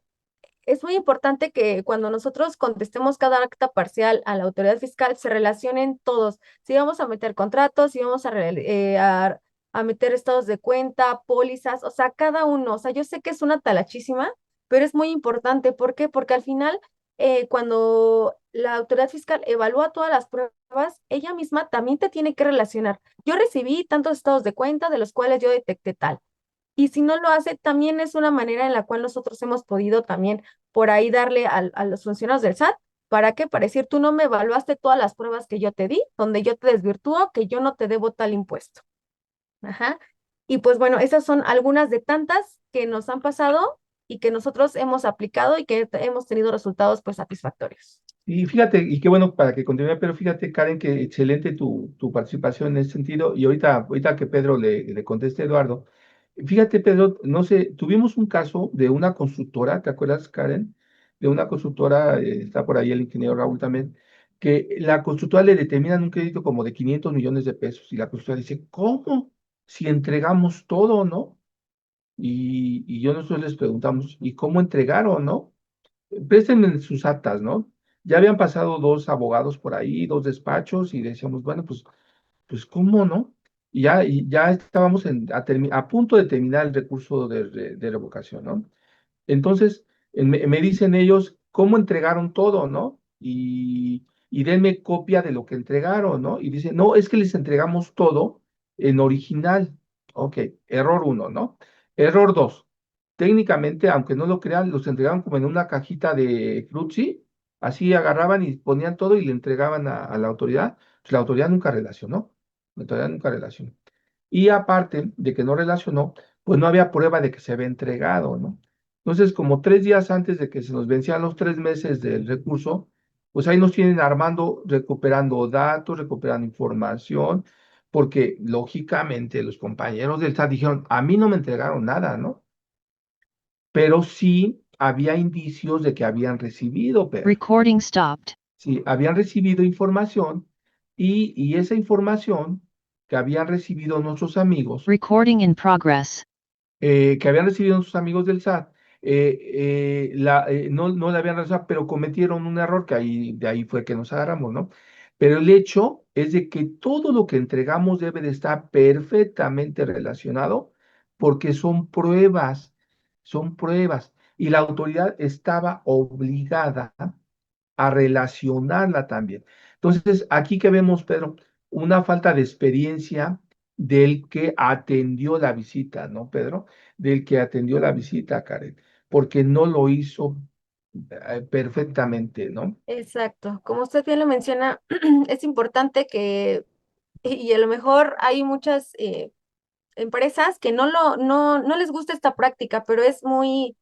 es muy importante que cuando nosotros contestemos cada acta parcial a la autoridad fiscal, se relacionen todos. Si vamos a meter contratos, si vamos a meter estados de cuenta, pólizas, o sea, cada uno. O sea, yo sé que es una talachísima, pero es muy importante. ¿Por qué? Porque al final, cuando la autoridad fiscal evalúa todas las pruebas, ella misma también te tiene que relacionar. Yo recibí tantos estados de cuenta de los cuales yo detecté tal. Y si no lo hace, también es una manera en la cual nosotros hemos podido también por ahí darle a los funcionarios del SAT. ¿Para qué? Para decir, tú no me evaluaste todas las pruebas que yo te di, donde yo te desvirtúo, que yo no te debo tal impuesto. Ajá. Y pues bueno, esas son algunas de tantas que nos han pasado y que nosotros hemos aplicado y que hemos tenido resultados pues satisfactorios. Y fíjate, y qué bueno para que continúe, pero fíjate, Karen, que excelente tu participación en ese sentido. Y ahorita que Pedro le conteste a Eduardo, fíjate, Pedro, no sé, tuvimos un caso de una constructora, ¿te acuerdas, Karen? De una constructora, está por ahí el ingeniero Raúl también, que la constructora le determinan un crédito como de 500 millones de pesos. Y la constructora dice, ¿cómo? Si entregamos todo, ¿no? Y yo nosotros les preguntamos, ¿y cómo entregaron, no? Préstenme sus actas, ¿no? Ya habían pasado dos abogados por ahí, dos despachos, y decíamos, bueno, pues ¿cómo no? Y ya estábamos a punto de terminar el recurso de revocación, ¿no? Entonces, me dicen ellos cómo entregaron todo, ¿no? Y denme copia de lo que entregaron, ¿no? Y dicen, no, es que les entregamos todo en original. Ok, error uno, ¿no? Error dos. Técnicamente, aunque no lo crean, los entregaron como en una cajita de Fruitsy, así agarraban y ponían todo y le entregaban a la autoridad. Pues la autoridad nunca relacionó. La autoridad nunca relacionó. Y aparte de que no relacionó, pues no había prueba de que se había entregado, ¿no? Entonces, como 3 días antes de que se nos vencían los 3 meses del recurso, pues ahí nos tienen armando, recuperando datos, recuperando información, porque lógicamente los compañeros del SAT dijeron, a mí no me entregaron nada, ¿no? Pero sí había indicios de que habían recibido, Pedro. Recording stopped. Sí, habían recibido información y esa información que habían recibido nuestros amigos Recording in progress. que habían recibido sus amigos del SAT, no la habían realizado, pero cometieron un error que de ahí fue que nos agarramos, ¿no? Pero el hecho es de que todo lo que entregamos debe de estar perfectamente relacionado porque son pruebas, y la autoridad estaba obligada a relacionarla también. Entonces, aquí que vemos, Pedro, una falta de experiencia del que atendió la visita, ¿no, Pedro? Del que atendió la visita, Karen, porque no lo hizo perfectamente, ¿no? Exacto. Como usted bien lo menciona, es importante y a lo mejor hay muchas empresas que no les gusta esta práctica, pero es muy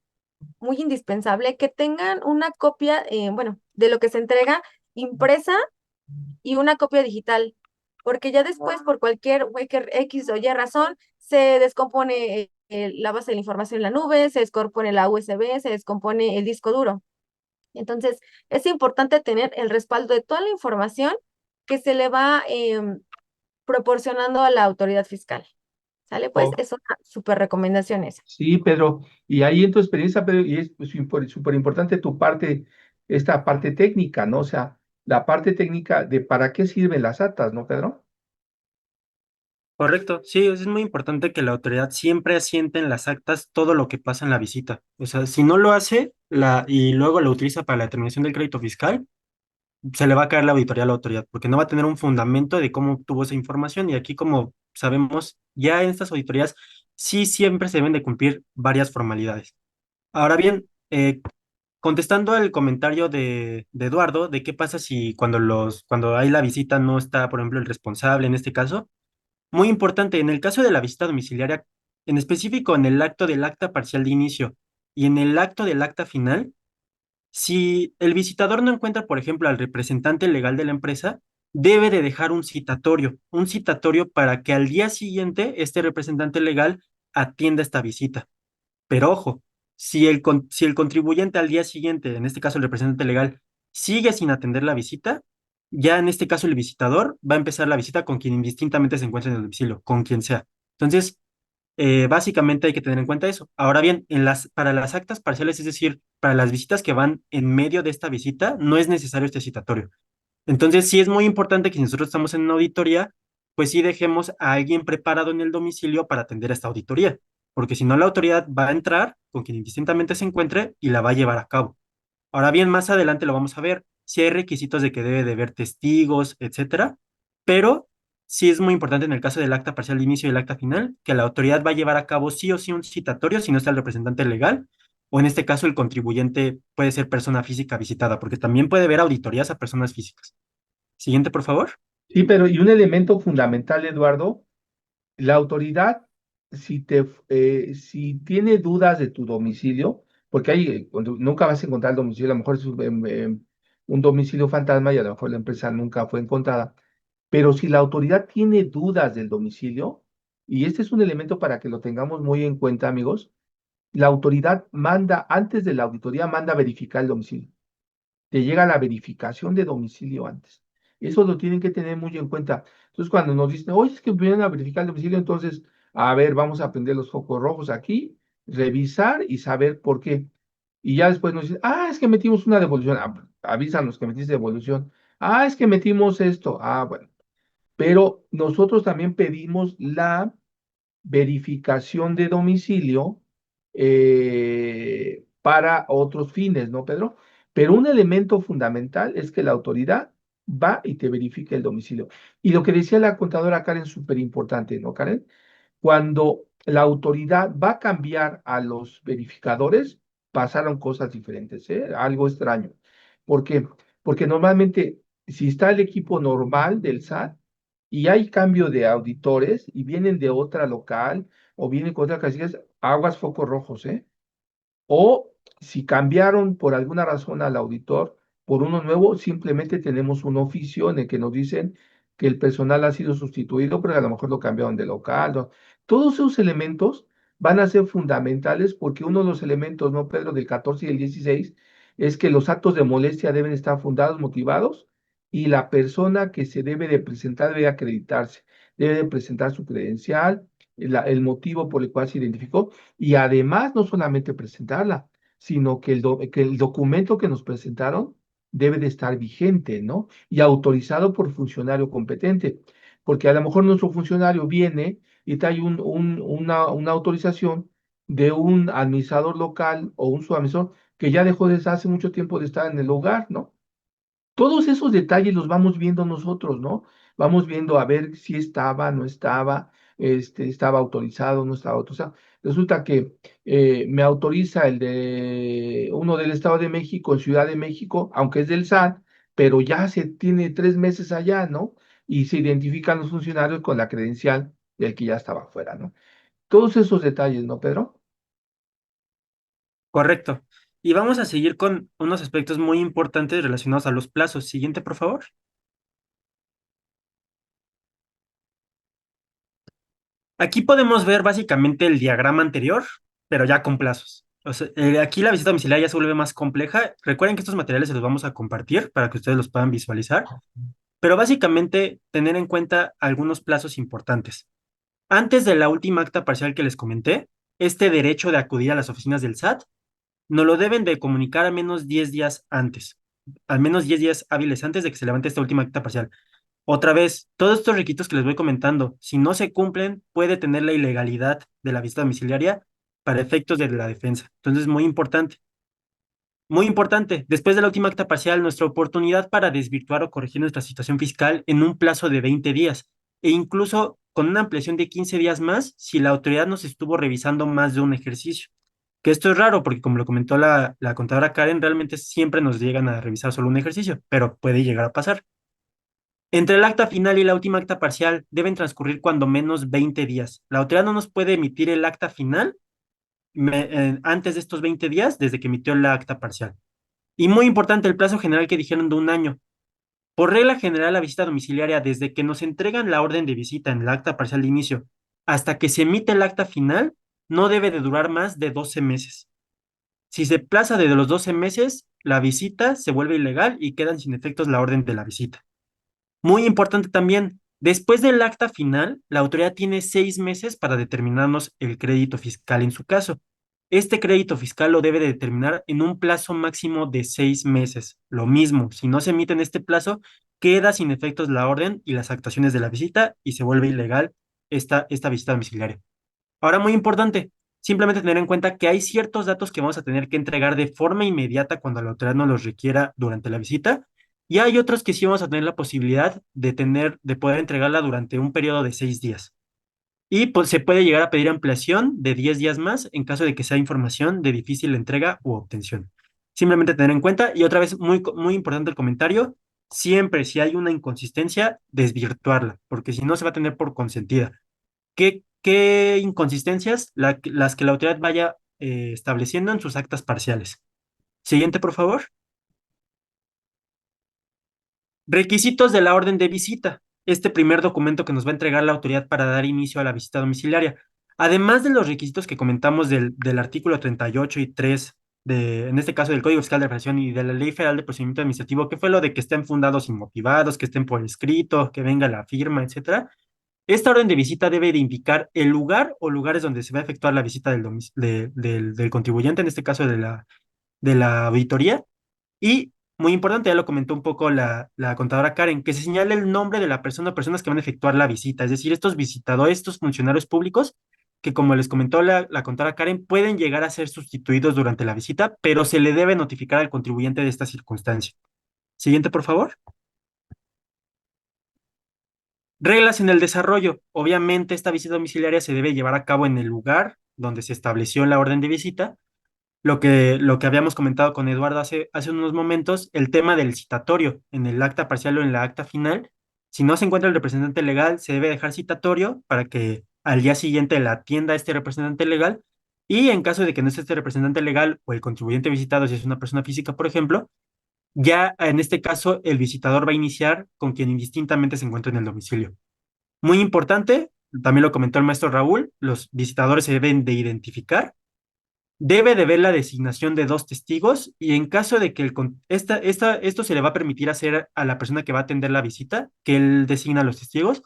indispensable que tengan una copia, bueno, de lo que se entrega impresa y una copia digital, porque ya después, por cualquier X o Y razón, se descompone la base de la información en la nube, se descompone la USB, se descompone el disco duro. Entonces, es importante tener el respaldo de toda la información que se le va proporcionando a la autoridad fiscal. ¿Sale? Pues Oh, es una súper recomendación esa. sí, Pedro, y ahí en tu experiencia, Pedro, y es pues, súper importante tu parte, esta parte técnica, ¿no? O sea, la parte técnica de para qué sirven las actas, ¿no, Pedro? Correcto, sí, es muy importante que la autoridad siempre asiente en las actas todo lo que pasa en la visita. O sea, si no lo hace y luego lo utiliza para la determinación del crédito fiscal, se le va a caer la auditoría a la autoridad, porque no va a tener un fundamento de cómo obtuvo esa información. Y aquí, como sabemos, ya en estas auditorías sí siempre se deben de cumplir varias formalidades. Ahora bien, contestando al comentario de Eduardo, de qué pasa si cuando hay la visita no está, por ejemplo, el responsable en este caso. Muy importante, en el caso de la visita domiciliaria, en específico en el acto del acta parcial de inicio y en el acto del acta final, si el visitador no encuentra, por ejemplo, al representante legal de la empresa, debe de dejar un citatorio para que al día siguiente este representante legal atienda esta visita. Pero ojo, si el contribuyente al día siguiente, en este caso el representante legal, sigue sin atender la visita, ya en este caso el visitador va a empezar la visita con quien indistintamente se encuentre en el domicilio, con quien sea. Entonces, básicamente hay que tener en cuenta eso. Ahora bien, para las actas parciales, es decir, para las visitas que van en medio de esta visita, no es necesario este citatorio. Entonces, sí es muy importante que si nosotros estamos en una auditoría, pues sí dejemos a alguien preparado en el domicilio para atender esta auditoría, porque si no, la autoridad va a entrar con quien indistintamente se encuentre y la va a llevar a cabo. Ahora bien, más adelante lo vamos a ver, si hay requisitos de que debe de haber testigos, etcétera, pero sí es muy importante en el caso del acta parcial de inicio y el acta final, que la autoridad va a llevar a cabo sí o sí un citatorio si no está el representante legal, o en este caso el contribuyente puede ser persona física visitada, porque también puede haber auditorías a personas físicas. Siguiente, por favor. Sí, pero y un elemento fundamental, Eduardo, la autoridad, si tiene dudas de tu domicilio, porque ahí nunca vas a encontrar el domicilio, a lo mejor es un domicilio fantasma y a lo mejor la empresa nunca fue encontrada, pero si la autoridad tiene dudas del domicilio, y este es un elemento para que lo tengamos muy en cuenta, amigos, la autoridad manda, antes de la auditoría, manda verificar el domicilio. Te llega la verificación de domicilio antes. Eso lo tienen que tener muy en cuenta. Entonces, cuando nos dicen, oye, es que vienen a verificar el domicilio, entonces, a ver, vamos a prender los focos rojos aquí, revisar y saber por qué. Y ya después nos dicen, es que metimos una devolución. Avísanos que metiste devolución. Es que metimos esto. Bueno. Pero nosotros también pedimos la verificación de domicilio para otros fines, ¿no, Pedro? Pero un elemento fundamental es que la autoridad va y te verifica el domicilio. Y lo que decía la contadora Karen, súper importante, ¿no, Karen? Cuando la autoridad va a cambiar a los verificadores, pasaron cosas diferentes, ¿eh? Algo extraño. ¿Por qué? Porque normalmente, si está el equipo normal del SAT, y hay cambio de auditores y vienen de otra local o vienen con otras casillas, aguas focos rojos, ¿eh? O si cambiaron por alguna razón al auditor por uno nuevo, simplemente tenemos un oficio en el que nos dicen que el personal ha sido sustituido, pero a lo mejor lo cambiaron de local, ¿no? Todos esos elementos van a ser fundamentales porque uno de los elementos, ¿no, Pedro, del 14 y el 16 es que los actos de molestia deben estar fundados, motivados, y la persona que se debe de presentar debe acreditarse, debe de presentar su credencial, el motivo por el cual se identificó y además, no solamente presentarla, sino que que el documento que nos presentaron debe de estar vigente, ¿no? Y autorizado por funcionario competente, porque a lo mejor nuestro funcionario viene y trae una autorización de un administrador local o un subadministrador que ya dejó desde hace mucho tiempo de estar en el hogar, ¿no? Todos esos detalles los vamos viendo nosotros, ¿no? Vamos viendo a ver si estaba, no estaba, estaba autorizado, no estaba autorizado. Resulta que me autoriza el de uno del Estado de México, en Ciudad de México, aunque es del SAT, pero ya se tiene 3 meses allá, ¿no? Y se identifican los funcionarios con la credencial del que ya estaba afuera, ¿no? Todos esos detalles, ¿no, Pedro? Correcto. Y vamos a seguir con unos aspectos muy importantes relacionados a los plazos. Siguiente, por favor. Aquí podemos ver básicamente el diagrama anterior, pero ya con plazos. O sea, aquí la visita domiciliaria ya se vuelve más compleja. Recuerden que estos materiales se los vamos a compartir para que ustedes los puedan visualizar, pero básicamente tener en cuenta algunos plazos importantes. Antes de la última acta parcial que les comenté, este derecho de acudir a las oficinas del SAT nos lo deben de comunicar al menos 10 días antes, al menos 10 días hábiles antes de que se levante esta última acta parcial. Otra vez, todos estos requisitos que les voy comentando, si no se cumplen, puede tener la ilegalidad de la visita domiciliaria para efectos de la defensa. Entonces, muy importante. Muy importante, después de la última acta parcial, nuestra oportunidad para desvirtuar o corregir nuestra situación fiscal en un plazo de 20 días e incluso con una ampliación de 15 días más si la autoridad nos estuvo revisando más de un ejercicio. Que esto es raro porque como lo comentó la contadora Karen, realmente siempre nos llegan a revisar solo un ejercicio, pero puede llegar a pasar. Entre el acta final y la última acta parcial deben transcurrir cuando menos 20 días. La autoridad no nos puede emitir el acta final antes de estos 20 días desde que emitió la acta parcial. Y muy importante el plazo general que dijeron de un año. Por regla general, la visita domiciliaria, desde que nos entregan la orden de visita en el acta parcial de inicio hasta que se emite el acta final, no debe de durar más de 12 meses. Si se plaza de los 12 meses, la visita se vuelve ilegal y quedan sin efectos la orden de la visita. Muy importante también, después del acta final, la autoridad tiene 6 meses para determinarnos el crédito fiscal en su caso. Este crédito fiscal lo debe de determinar en un plazo máximo de 6 meses. Lo mismo, si no se emite en este plazo, queda sin efectos la orden y las actuaciones de la visita y se vuelve ilegal esta visita domiciliaria. Ahora, muy importante, simplemente tener en cuenta que hay ciertos datos que vamos a tener que entregar de forma inmediata cuando la autoridad nos los requiera durante la visita, y hay otros que sí vamos a tener la posibilidad de poder entregarla durante un periodo de 6 días. Y pues se puede llegar a pedir ampliación de 10 días más en caso de que sea información de difícil entrega u obtención. Simplemente tener en cuenta, y otra vez muy importante el comentario, siempre si hay una inconsistencia, desvirtuarla, porque si no se va a tener por consentida. ¿Qué inconsistencias? Las que la autoridad vaya estableciendo en sus actas parciales. Siguiente, por favor. Requisitos de la orden de visita. Este primer documento que nos va a entregar la autoridad para dar inicio a la visita domiciliaria. Además de los requisitos que comentamos del artículo 38 y 3 en este caso del Código Fiscal de la Federación y de la Ley Federal de Procedimiento Administrativo, que fue lo de que estén fundados y motivados, que estén por escrito, que venga la firma, etcétera. Esta orden de visita debe de indicar el lugar o lugares donde se va a efectuar la visita del contribuyente, en este caso de la auditoría. Y, muy importante, ya lo comentó un poco la contadora Karen, que se señale el nombre de la persona o personas que van a efectuar la visita. Es decir, estos visitadores, estos funcionarios públicos, que como les comentó la contadora Karen, pueden llegar a ser sustituidos durante la visita, pero se le debe notificar al contribuyente de esta circunstancia. Siguiente, por favor. Reglas en el desarrollo. Obviamente, esta visita domiciliaria se debe llevar a cabo en el lugar donde se estableció la orden de visita. Lo que habíamos comentado con Eduardo hace unos momentos, el tema del citatorio en el acta parcial o en la acta final. Si no se encuentra el representante legal, se debe dejar citatorio para que al día siguiente la atienda este representante legal. Y en caso de que no esté este representante legal o el contribuyente visitado, si es una persona física, por ejemplo, ya en este caso el visitador va a iniciar con quien indistintamente se encuentre en el domicilio. Muy importante, también lo comentó el maestro Raúl, los visitadores se deben de identificar, debe de ver la designación de 2 testigos y en caso de que esto se le va a permitir hacer a la persona que va a atender la visita, que él designa a los testigos,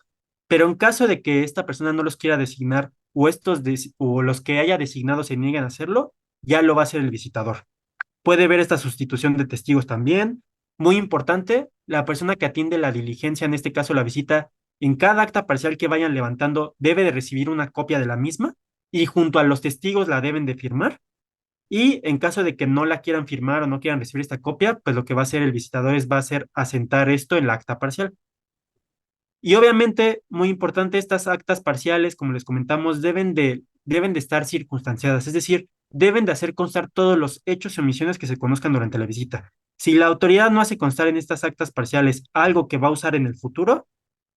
pero en caso de que esta persona no los quiera designar o los que haya designado se nieguen a hacerlo, ya lo va a hacer el visitador. Puede ver esta sustitución de testigos también. Muy importante, la persona que atiende la diligencia, en este caso la visita, en cada acta parcial que vayan levantando, debe de recibir una copia de la misma y junto a los testigos la deben de firmar. Y en caso de que no la quieran firmar o no quieran recibir esta copia, pues lo que va a hacer el visitador va a hacer asentar esto en la acta parcial. Y obviamente, muy importante, estas actas parciales, como les comentamos, deben de estar circunstanciadas, es decir, deben de hacer constar todos los hechos y omisiones que se conozcan durante la visita. Si la autoridad no hace constar en estas actas parciales algo que va a usar en el futuro,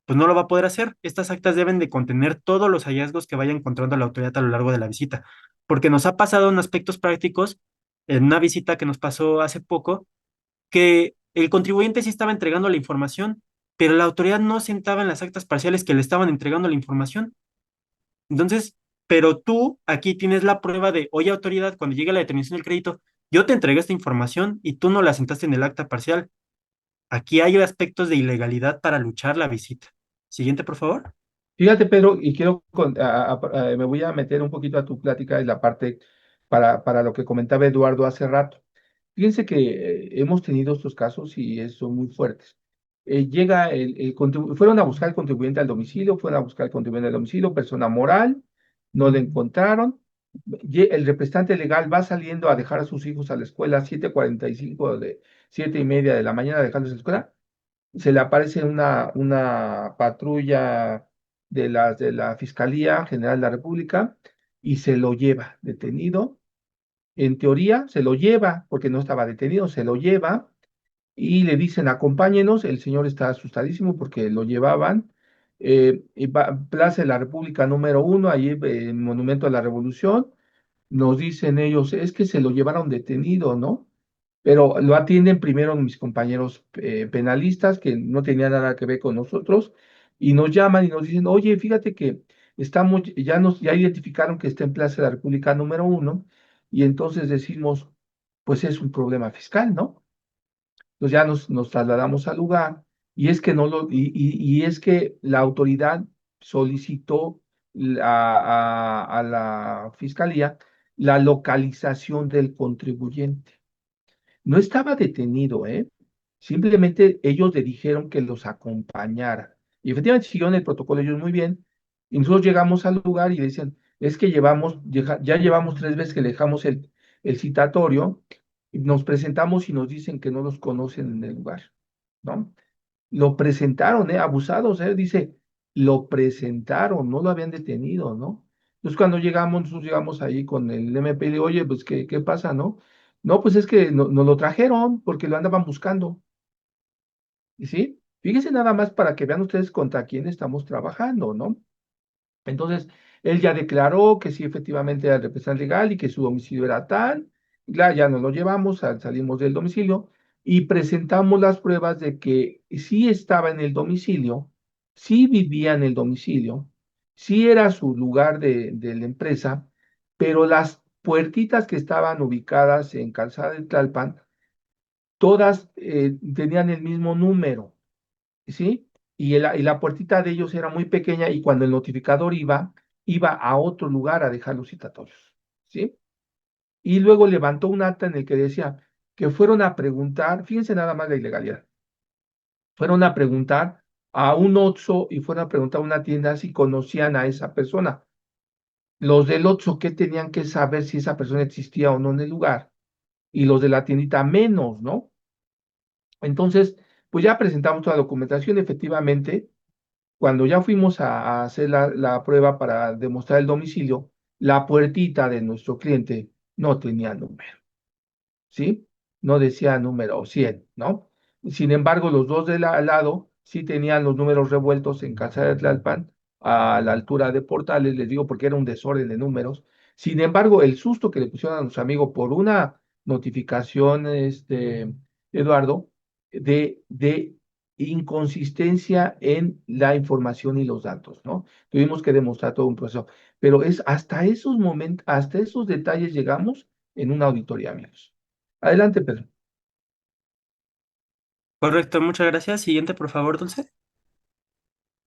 pues no lo va a poder hacer. Estas actas deben de contener todos los hallazgos que vaya encontrando la autoridad a lo largo de la visita, porque nos ha pasado en aspectos prácticos, en una visita que nos pasó hace poco, que el contribuyente sí estaba entregando la información, pero la autoridad no sentaba en las actas parciales que le estaban entregando la información. Entonces, pero tú aquí tienes la prueba de, oye, autoridad, cuando llegue la determinación del crédito, yo te entregué esta información y tú no la sentaste en el acta parcial. Aquí hay aspectos de ilegalidad para luchar la visita. Siguiente, por favor. Fíjate, Pedro, y quiero, me voy a meter un poquito a tu plática en la parte para lo que comentaba Eduardo hace rato. Fíjense que hemos tenido estos casos y son muy fuertes. Llega fueron a buscar al contribuyente al domicilio, fueron a buscar al contribuyente al domicilio, persona moral, no le encontraron. El representante legal va saliendo a dejar a sus hijos a la escuela 7:45 de 7:30 de la mañana, a dejarlos a la escuela. Se le aparece una patrulla de la Fiscalía General de la República y se lo lleva detenido. En teoría, se lo lleva, porque no estaba detenido, se lo lleva y le dicen, acompáñenos. El señor está asustadísimo porque lo llevaban. Plaza de la República número 1, ahí en Monumento a la Revolución. Nos dicen ellos, es que se lo llevaron detenido, ¿no? Pero lo atienden primero mis compañeros penalistas que no tenían nada que ver con nosotros y nos llaman y nos dicen, oye, fíjate que ya identificaron que está en Plaza de la República número 1 y entonces decimos, pues es un problema fiscal, ¿no? Entonces ya nos trasladamos al lugar y es que no lo, y es que la autoridad solicitó a la fiscalía la localización del contribuyente. No estaba detenido, ¿eh? Simplemente ellos le dijeron que los acompañara. Y efectivamente siguieron el protocolo ellos muy bien. Y nosotros llegamos al lugar y decían, es que ya llevamos 3 veces que le dejamos el citatorio, y nos presentamos y nos dicen que no los conocen en el lugar, ¿no? Lo presentaron, abusados, dice, lo presentaron, no lo habían detenido, ¿no? Entonces cuando nosotros llegamos ahí con el MP y le digo, oye, pues, ¿qué pasa, no? No, pues es que nos lo trajeron porque lo andaban buscando. ¿Y sí? Fíjense nada más para que vean ustedes contra quién estamos trabajando, ¿no? Entonces, él ya declaró que sí, efectivamente era representante legal y que su domicilio era tal. Claro, ya nos lo llevamos, salimos del domicilio y presentamos las pruebas de que sí estaba en el domicilio, sí vivía en el domicilio, sí era su lugar de la empresa, pero las puertitas que estaban ubicadas en Calzada de Tlalpan, todas tenían el mismo número. ¿Sí? Y la puertita de ellos era muy pequeña y cuando el notificador iba a otro lugar a dejar los citatorios, ¿sí? Y luego levantó un acta en el que decía que fueron a preguntar, fíjense nada más la ilegalidad, fueron a preguntar a un Oxxo y fueron a preguntar a una tienda si conocían a esa persona. Los del Oxxo, ¿qué tenían que saber si esa persona existía o no en el lugar? Y los de la tiendita menos, ¿no? Entonces, pues ya presentamos toda la documentación, efectivamente. Cuando ya fuimos a hacer la prueba para demostrar el domicilio, la puertita de nuestro cliente no tenía número, ¿sí? No decía número 100, ¿no? Sin embargo, los dos al lado sí tenían los números revueltos en Casa de Tlalpan, a la altura de Portales, les digo porque era un desorden de números. Sin embargo, el susto que le pusieron a nuestro amigo por una notificación, Eduardo, de inconsistencia en la información y los datos, ¿no? Tuvimos que demostrar todo un proceso, pero es hasta esos momentos, hasta esos detalles llegamos en una auditoría, amigos. Adelante, Pedro. Correcto, muchas gracias. Siguiente, por favor, Dulce.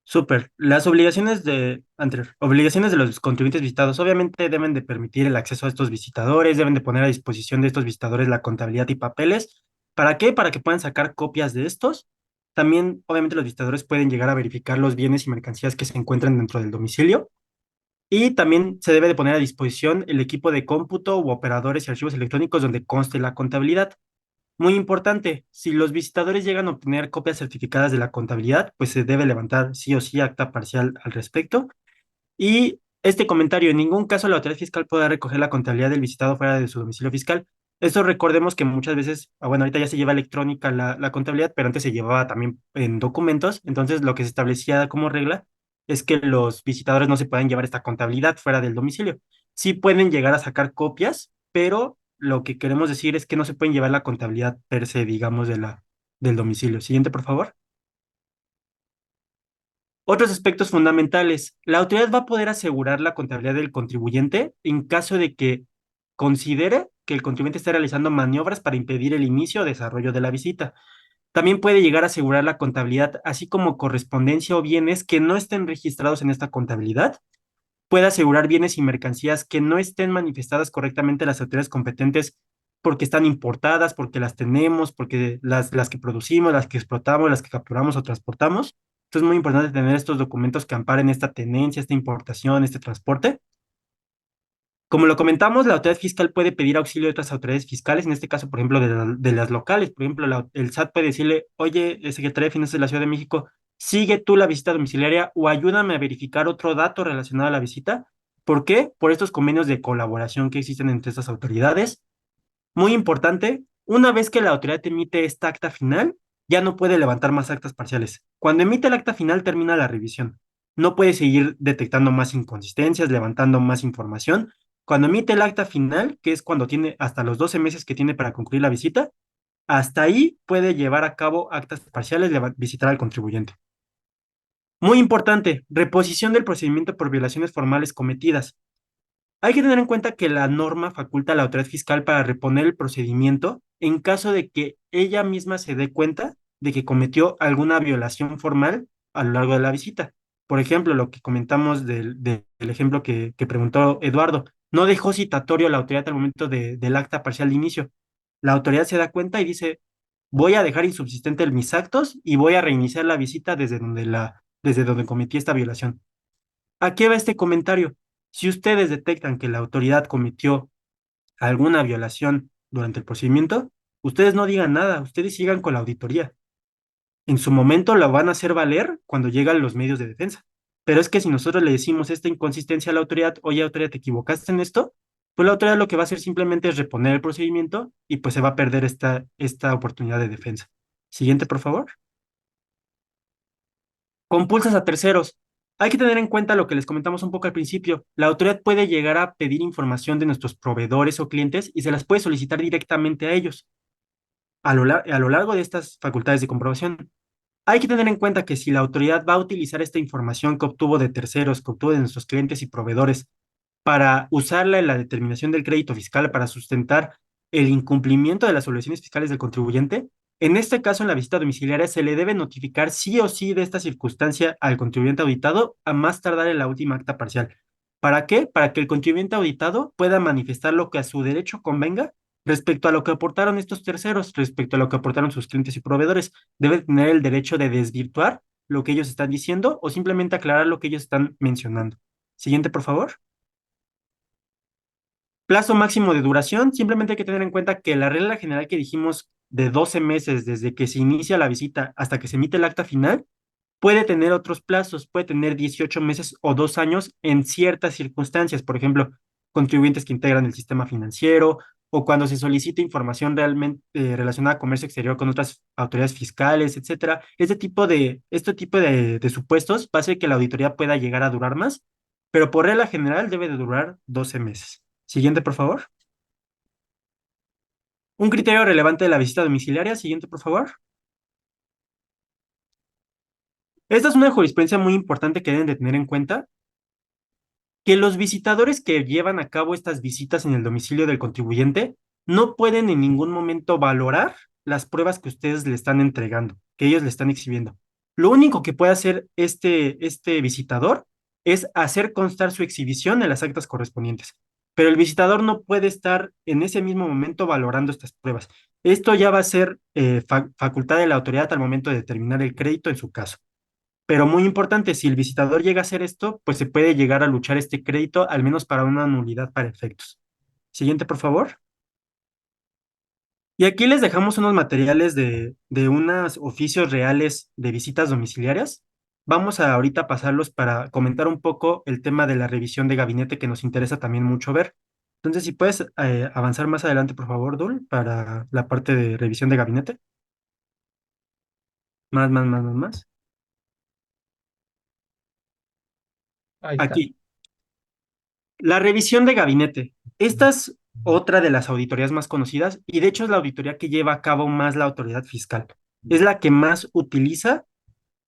Súper. Las obligaciones anterior, obligaciones de los contribuyentes visitados obviamente deben de permitir el acceso a estos visitadores, deben de poner a disposición de estos visitadores la contabilidad y papeles. ¿Para qué? Para que puedan sacar copias de estos. También, obviamente, los visitadores pueden llegar a verificar los bienes y mercancías que se encuentran dentro del domicilio. Y también se debe de poner a disposición el equipo de cómputo u operadores y archivos electrónicos donde conste la contabilidad. Muy importante, si los visitadores llegan a obtener copias certificadas de la contabilidad, pues se debe levantar sí o sí acta parcial al respecto. Y este comentario, en ningún caso la autoridad fiscal podrá recoger la contabilidad del visitado fuera de su domicilio fiscal. Esto recordemos que muchas veces, bueno, ahorita ya se lleva electrónica la contabilidad, pero antes se llevaba también en documentos. Entonces, lo que se establecía como regla es que los visitadores no se pueden llevar esta contabilidad fuera del domicilio. Sí pueden llegar a sacar copias, pero lo que queremos decir es que no se pueden llevar la contabilidad per se, digamos, del domicilio. Siguiente, por favor. Otros aspectos fundamentales. La autoridad va a poder asegurar la contabilidad del contribuyente en caso de que considere que el contribuyente esté realizando maniobras para impedir el inicio o desarrollo de la visita. También puede llegar a asegurar la contabilidad, así como correspondencia o bienes que no estén registrados en esta contabilidad. Puede asegurar bienes y mercancías que no estén manifestadas correctamente a las autoridades competentes porque están importadas, porque las tenemos, porque las que producimos, las que explotamos, las que capturamos o transportamos. Entonces es muy importante tener estos documentos que amparen esta tenencia, esta importación, este transporte. Como lo comentamos, la autoridad fiscal puede pedir auxilio de otras autoridades fiscales, en este caso, por ejemplo, de las locales. Por ejemplo, el SAT puede decirle, oye, Secretaría de Finanzas de la Ciudad de México, sigue tú la visita domiciliaria o ayúdame a verificar otro dato relacionado a la visita. ¿Por qué? Por estos convenios de colaboración que existen entre estas autoridades. Muy importante, una vez que la autoridad emite esta acta final, ya no puede levantar más actas parciales. Cuando emite el acta final, termina la revisión. No puede seguir detectando más inconsistencias, levantando más información. Cuando emite el acta final, que es cuando tiene hasta los 12 meses que tiene para concluir la visita, hasta ahí puede llevar a cabo actas parciales, visitar al contribuyente. Muy importante, reposición del procedimiento por violaciones formales cometidas. Hay que tener en cuenta que la norma faculta a la autoridad fiscal para reponer el procedimiento en caso de que ella misma se dé cuenta de que cometió alguna violación formal a lo largo de la visita. Por ejemplo, lo que comentamos del ejemplo que preguntó Eduardo, no dejó citatorio a la autoridad al momento del acta parcial de inicio. La autoridad se da cuenta y dice, voy a dejar insubsistentes mis actos y voy a reiniciar la visita desde donde cometí esta violación. ¿A qué va este comentario? Si ustedes detectan que la autoridad cometió alguna violación durante el procedimiento, ustedes no digan nada, ustedes sigan con la auditoría. En su momento la van a hacer valer cuando llegan los medios de defensa. Pero es que si nosotros le decimos esta inconsistencia a la autoridad, oye, autoridad, ¿te equivocaste en esto? Pues la autoridad lo que va a hacer simplemente es reponer el procedimiento y pues se va a perder esta oportunidad de defensa. Siguiente, por favor. Compulsas a terceros. Hay que tener en cuenta lo que les comentamos un poco al principio. La autoridad puede llegar a pedir información de nuestros proveedores o clientes y se las puede solicitar directamente a ellos a lo largo de estas facultades de comprobación. Hay que tener en cuenta que si la autoridad va a utilizar esta información que obtuvo de terceros, que obtuvo de nuestros clientes y proveedores, para usarla en la determinación del crédito fiscal para sustentar el incumplimiento de las obligaciones fiscales del contribuyente, en este caso, en la visita domiciliaria, se le debe notificar sí o sí de esta circunstancia al contribuyente auditado a más tardar en la última acta parcial. ¿Para qué? Para que el contribuyente auditado pueda manifestar lo que a su derecho convenga respecto a lo que aportaron estos terceros, respecto a lo que aportaron sus clientes y proveedores. Debe tener el derecho de desvirtuar lo que ellos están diciendo o simplemente aclarar lo que ellos están mencionando. Siguiente, por favor. Plazo máximo de duración, simplemente hay que tener en cuenta que la regla general que dijimos de 12 meses desde que se inicia la visita hasta que se emite el acta final, puede tener otros plazos, puede tener 18 meses o 2 años en ciertas circunstancias, por ejemplo, contribuyentes que integran el sistema financiero o cuando se solicita información realmente relacionada a comercio exterior con otras autoridades fiscales, etcétera. Este tipo de supuestos va a hacer que la auditoría pueda llegar a durar más, pero por regla general debe de durar 12 meses. Siguiente, por favor. Un criterio relevante de la visita domiciliaria. Siguiente, por favor. Esta es una jurisprudencia muy importante que deben de tener en cuenta, que los visitadores que llevan a cabo estas visitas en el domicilio del contribuyente no pueden en ningún momento valorar las pruebas que ustedes le están entregando, que ellos le están exhibiendo. Lo único que puede hacer este visitador es hacer constar su exhibición en las actas correspondientes, pero el visitador no puede estar en ese mismo momento valorando estas pruebas. Esto ya va a ser facultad de la autoridad al momento de determinar el crédito en su caso. Pero muy importante, si el visitador llega a hacer esto, pues se puede llegar a luchar este crédito, al menos para una nulidad para efectos. Siguiente, por favor. Y aquí les dejamos unos materiales de unos oficios reales de visitas domiciliarias. Vamos a ahorita pasarlos para comentar un poco el tema de la revisión de gabinete que nos interesa también mucho ver. Entonces, si puedes avanzar más adelante, por favor, Dul, para la parte de revisión de gabinete. Más. Ahí está. Aquí. La revisión de gabinete. Esta es otra de las auditorías más conocidas y de hecho es la auditoría que lleva a cabo más la autoridad fiscal. Es la que más utiliza.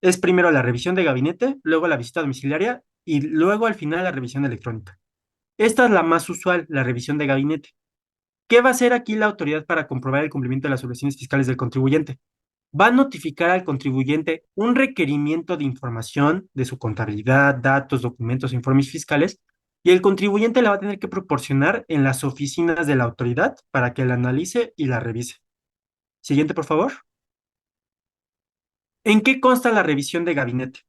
Es primero la revisión de gabinete, luego la visita domiciliaria y luego al final la revisión electrónica. Esta es la más usual, la revisión de gabinete. ¿Qué va a hacer aquí la autoridad para comprobar el cumplimiento de las obligaciones fiscales del contribuyente? Va a notificar al contribuyente un requerimiento de información de su contabilidad, datos, documentos, informes fiscales, y el contribuyente la va a tener que proporcionar en las oficinas de la autoridad para que la analice y la revise. Siguiente, por favor. ¿En qué consta la revisión de gabinete?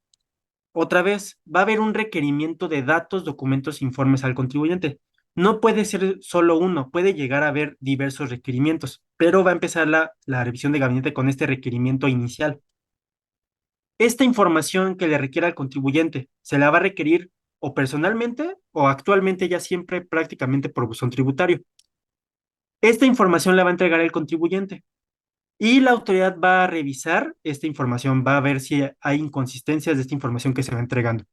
Otra vez, va a haber un requerimiento de datos, documentos, informes al contribuyente. No puede ser solo uno, puede llegar a haber diversos requerimientos, pero va a empezar la revisión de gabinete con este requerimiento inicial. Esta información que le requiera al contribuyente se la va a requerir o personalmente o actualmente ya siempre prácticamente por buzón tributario. Esta información la va a entregar el contribuyente y la autoridad va a revisar esta información, va a ver si hay inconsistencias de esta información que se va entregando.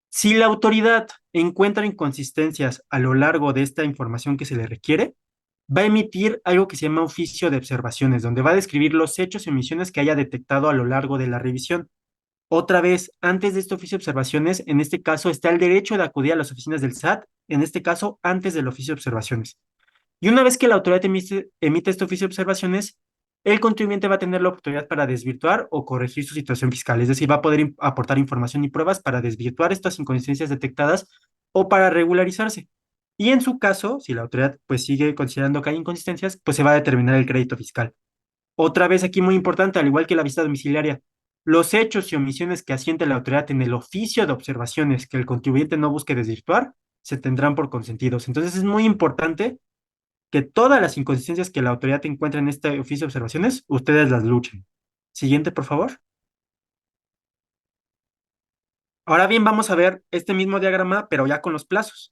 Si la autoridad encuentra inconsistencias a lo largo de esta información que se le requiere, va a emitir algo que se llama oficio de observaciones, donde va a describir los hechos y omisiones que haya detectado a lo largo de la revisión. Otra vez, antes de este oficio de observaciones, en este caso está el derecho de acudir a las oficinas del SAT, en este caso antes del oficio de observaciones. Y una vez que la autoridad emite este oficio de observaciones, el contribuyente va a tener la oportunidad para desvirtuar o corregir su situación fiscal, es decir, va a poder aportar información y pruebas para desvirtuar estas inconsistencias detectadas o para regularizarse. Y en su caso, si la autoridad pues sigue considerando que hay inconsistencias, pues se va a determinar el crédito fiscal. Otra vez aquí muy importante, al igual que la visita domiciliaria, los hechos y omisiones que asiente la autoridad en el oficio de observaciones que el contribuyente no busque desvirtuar, se tendrán por consentidos. Entonces es muy importante que todas las inconsistencias que la autoridad encuentre en este oficio de observaciones, ustedes las luchen. Siguiente, por favor. Ahora bien, vamos a ver este mismo diagrama, pero ya con los plazos.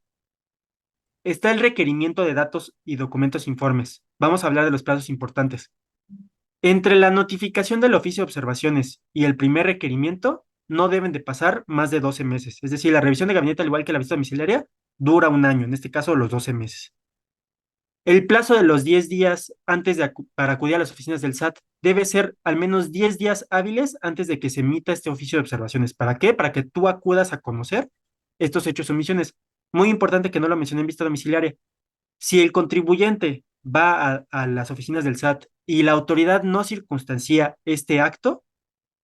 Está el requerimiento de datos y documentos informes. Vamos a hablar de los plazos importantes. Entre la notificación del oficio de observaciones y el primer requerimiento, no deben de pasar más de 12 meses. Es decir, la revisión de gabinete, al igual que la visita domiciliaria, dura un año, en este caso los 12 meses. El plazo de los 10 días para acudir a las oficinas del SAT debe ser al menos 10 días hábiles antes de que se emita este oficio de observaciones. ¿Para qué? Para que tú acudas a conocer estos hechos o omisiones. Muy importante que no lo mencioné en vista domiciliaria. Si el contribuyente va a las oficinas del SAT y la autoridad no circunstancia este acto,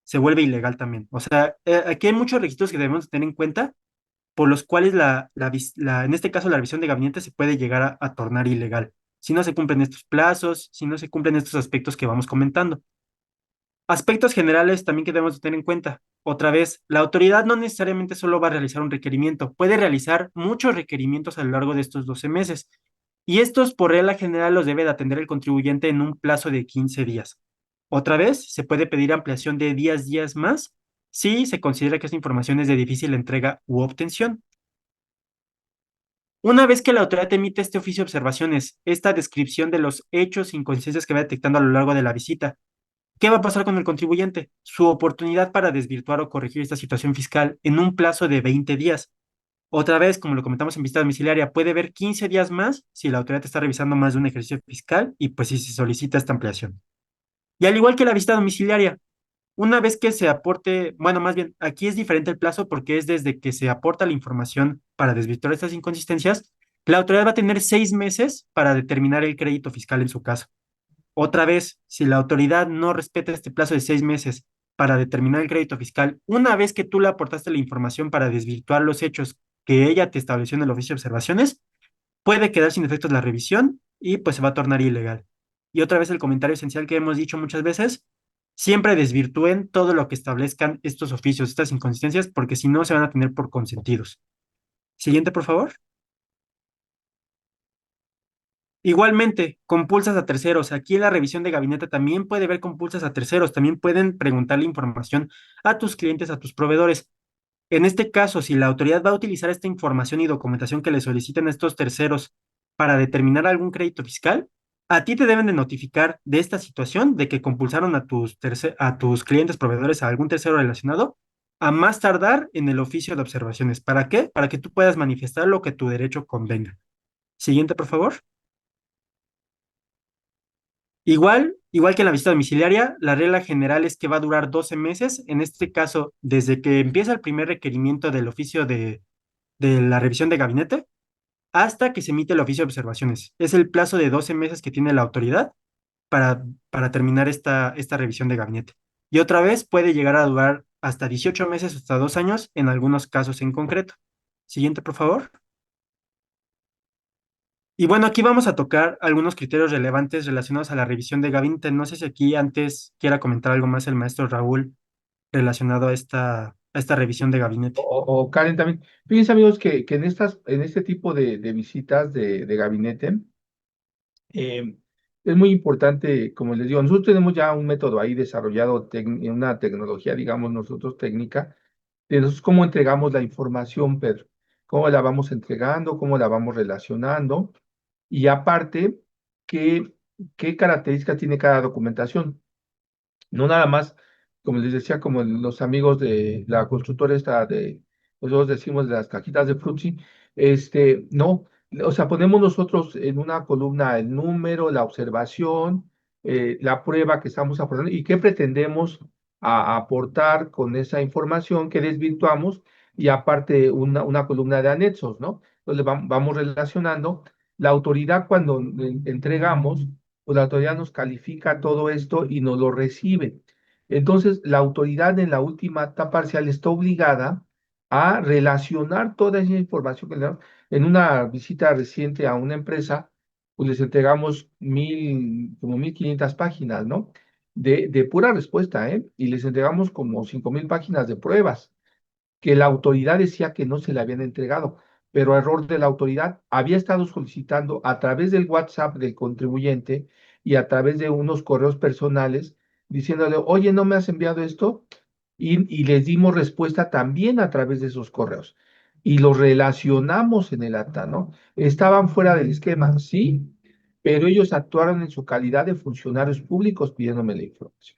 se vuelve ilegal también. O sea, aquí hay muchos requisitos que debemos tener en cuenta por los cuales en este caso la revisión de gabinete se puede llegar a tornar ilegal. Si no se cumplen estos plazos, si no se cumplen estos aspectos que vamos comentando. Aspectos generales también que debemos tener en cuenta. Otra vez, la autoridad no necesariamente solo va a realizar un requerimiento, puede realizar muchos requerimientos a lo largo de estos 12 meses. Y estos, por regla general, los debe de atender el contribuyente en un plazo de 15 días. Otra vez, se puede pedir ampliación de días más si se considera que esta información es de difícil entrega u obtención. Una vez que la autoridad emite este oficio de observaciones, esta descripción de los hechos e inconsistencias que va detectando a lo largo de la visita, ¿qué va a pasar con el contribuyente? Su oportunidad para desvirtuar o corregir esta situación fiscal en un plazo de 20 días. Otra vez, como lo comentamos en visita domiciliaria, puede haber 15 días más si la autoridad está revisando más de un ejercicio fiscal y pues si se solicita esta ampliación. Y al igual que la visita domiciliaria, una vez que se aporte, bueno, más bien, aquí es diferente el plazo porque es desde que se aporta la información para desvirtuar estas inconsistencias, la autoridad va a tener 6 meses para determinar el crédito fiscal en su caso. Otra vez, si la autoridad no respeta este plazo de 6 meses para determinar el crédito fiscal, una vez que tú le aportaste la información para desvirtuar los hechos que ella te estableció en el oficio de observaciones, puede quedar sin efectos la revisión y pues se va a tornar ilegal. Y otra vez el comentario esencial que hemos dicho muchas veces, siempre desvirtúen todo lo que establezcan estos oficios, estas inconsistencias, porque si no se van a tener por consentidos. Siguiente, por favor. Igualmente, compulsas a terceros. Aquí en la revisión de gabinete también puede haber compulsas a terceros. También pueden preguntarle información a tus clientes, a tus proveedores. En este caso, si la autoridad va a utilizar esta información y documentación que le soliciten estos terceros para determinar algún crédito fiscal, a ti te deben de notificar de esta situación de que compulsaron a tus clientes proveedores a algún tercero relacionado a más tardar en el oficio de observaciones. ¿Para qué? Para que tú puedas manifestar lo que tu derecho convenga. Siguiente, por favor. Igual que en la visita domiciliaria, la regla general es que va a durar 12 meses. En este caso, desde que empieza el primer requerimiento del oficio de la revisión de gabinete hasta que se emite el oficio de observaciones. Es el plazo de 12 meses que tiene la autoridad para terminar esta revisión de gabinete. Y otra vez puede llegar a durar hasta 18 meses, hasta 2 años, en algunos casos en concreto. Siguiente, por favor. Y bueno, aquí vamos a tocar algunos criterios relevantes relacionados a la revisión de gabinete. No sé si aquí antes quiera comentar algo más el maestro Raúl relacionado a esta revisión de gabinete. O Karen también. Fíjense, amigos, que en este tipo de visitas de gabinete, eh, es muy importante, como les digo, nosotros tenemos ya un método ahí desarrollado, una tecnología, digamos, nosotros técnica, de nosotros cómo entregamos la información, Pedro, cómo la vamos entregando, cómo la vamos relacionando, y aparte, qué, qué características tiene cada documentación. No nada más, como les decía, como los amigos de la constructora esta nosotros decimos de las cajitas de Fruitsy, no, o sea, ponemos nosotros en una columna el número, la observación, la prueba que estamos aportando y qué pretendemos a aportar con esa información que desvirtuamos y aparte una columna de anexos, ¿no? Entonces vamos relacionando. La autoridad cuando entregamos, pues la autoridad nos califica todo esto y nos lo recibe. Entonces, la autoridad en la última acta parcial está obligada a relacionar toda esa información que le damos. En una visita reciente a una empresa, pues les entregamos como 1,500 páginas, ¿no? De pura respuesta, ¿eh? Y les entregamos como 5,000 páginas de pruebas que la autoridad decía que no se le habían entregado, pero error de la autoridad, había estado solicitando a través del WhatsApp del contribuyente y a través de unos correos personales, diciéndole, oye, ¿no me has enviado esto? Y les dimos respuesta también a través de esos correos. Y los relacionamos en el acta, ¿no? Estaban fuera del esquema, sí, pero ellos actuaron en su calidad de funcionarios públicos pidiéndome la información.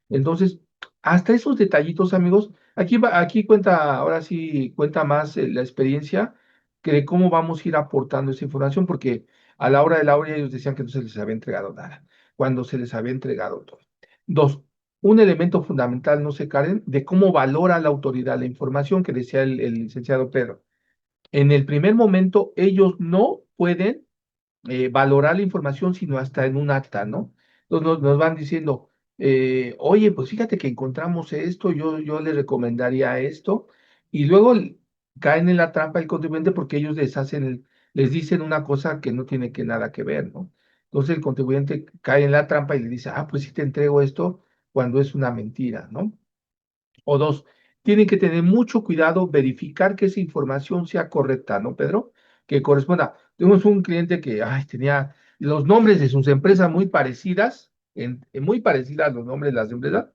Entonces, hasta esos detallitos, amigos, aquí cuenta, ahora sí cuenta más la experiencia que de cómo vamos a ir aportando esa información, porque a la hora de la hora ellos decían que no se les había entregado nada, cuando se les había entregado todo. Dos, un elemento fundamental, no sé, Karen, de cómo valora la autoridad la información que decía el licenciado Pedro. En el primer momento, ellos no pueden valorar la información, sino hasta en un acta, ¿no? Entonces nos van diciendo, oye, pues fíjate que encontramos esto, yo le recomendaría esto, y luego caen en la trampa el contribuyente porque ellos les dicen una cosa que no tiene que nada que ver, ¿no? Entonces el contribuyente cae en la trampa y le dice, ah, pues sí te entrego esto cuando es una mentira, ¿no? O dos, tienen que tener mucho cuidado, verificar que esa información sea correcta, ¿no, Pedro? Que corresponda. Tuvimos un cliente que ay, tenía los nombres de sus empresas muy parecidas, muy parecidas los nombres de las empresas,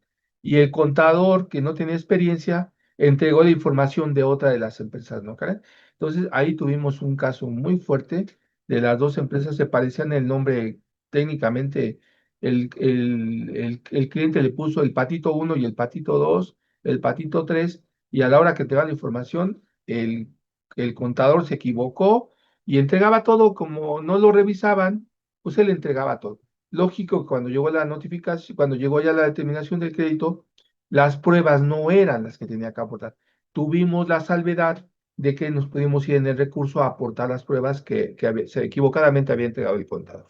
y el contador que no tenía experiencia entregó la información de otra de las empresas, ¿no, Karen? Entonces ahí tuvimos un caso muy fuerte de las dos empresas, se parecían el nombre técnicamente, el cliente le puso el patito uno y el patito 2, el patito 3 y a la hora que te da la información, el contador se equivocó y entregaba todo como no lo revisaban, pues él entregaba todo. Lógico que cuando llegó la notificación, cuando llegó ya la determinación del crédito, las pruebas no eran las que tenía que aportar. Tuvimos la salvedad de que nos pudimos ir en el recurso a aportar las pruebas que equivocadamente había entregado el contador.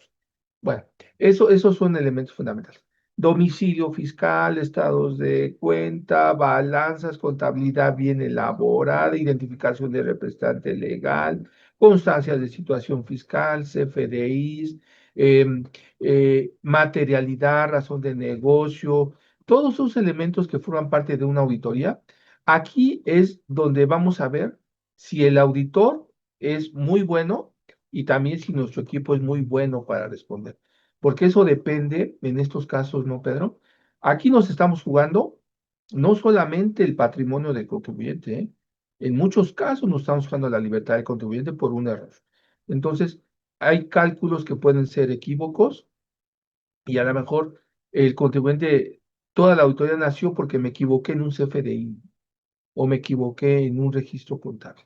Bueno, esos son elementos fundamentales. Domicilio fiscal, estados de cuenta, balanzas, contabilidad bien elaborada, identificación de representante legal, constancias de situación fiscal, CFDIs, materialidad, razón de negocio, todos esos elementos que forman parte de una auditoría. Aquí es donde vamos a ver si el auditor es muy bueno y también si nuestro equipo es muy bueno para responder. Porque eso depende en estos casos, ¿no, Pedro? Aquí nos estamos jugando no solamente el patrimonio del contribuyente, ¿eh? En muchos casos nos estamos jugando la libertad del contribuyente por un error. Entonces, hay cálculos que pueden ser equívocos y a lo mejor el contribuyente, toda la auditoría nació porque me equivoqué en un CFDI o me equivoqué en un registro contable.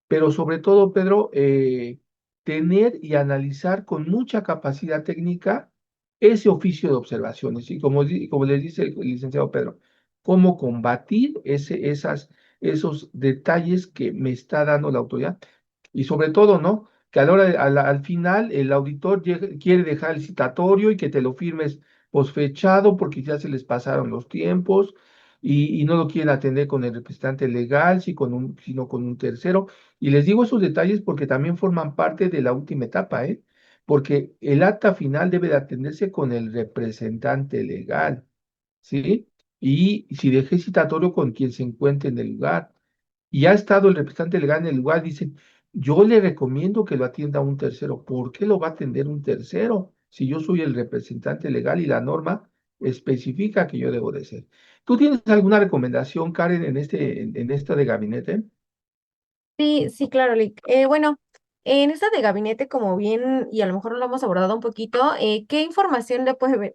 Pero sobre todo, Pedro, tener y analizar con mucha capacidad técnica ese oficio de observaciones. Y como les dice el licenciado Pedro, cómo combatir esos detalles que me está dando la autoridad. Y sobre todo, ¿no? Que a la hora, al final el auditor quiere dejar el citatorio y que te lo firmes posfechado porque ya se les pasaron los tiempos y no lo quieren atender con el representante legal, sino con un tercero. Y les digo esos detalles porque también forman parte de la última etapa, ¿eh? Porque el acta final debe de atenderse con el representante legal, ¿sí? Y si dejé citatorio con quien se encuentre en el lugar y ha estado el representante legal en el lugar, dice, yo le recomiendo que lo atienda un tercero. ¿Por qué lo va a atender un tercero? Si yo soy el representante legal y la norma especifica que yo debo de ser. ¿Tú tienes alguna recomendación, Karen, en esta de gabinete? Sí, sí, claro, Lick. Bueno, en esta de gabinete, como bien, y a lo mejor lo hemos abordado un poquito, ¿qué información le puede,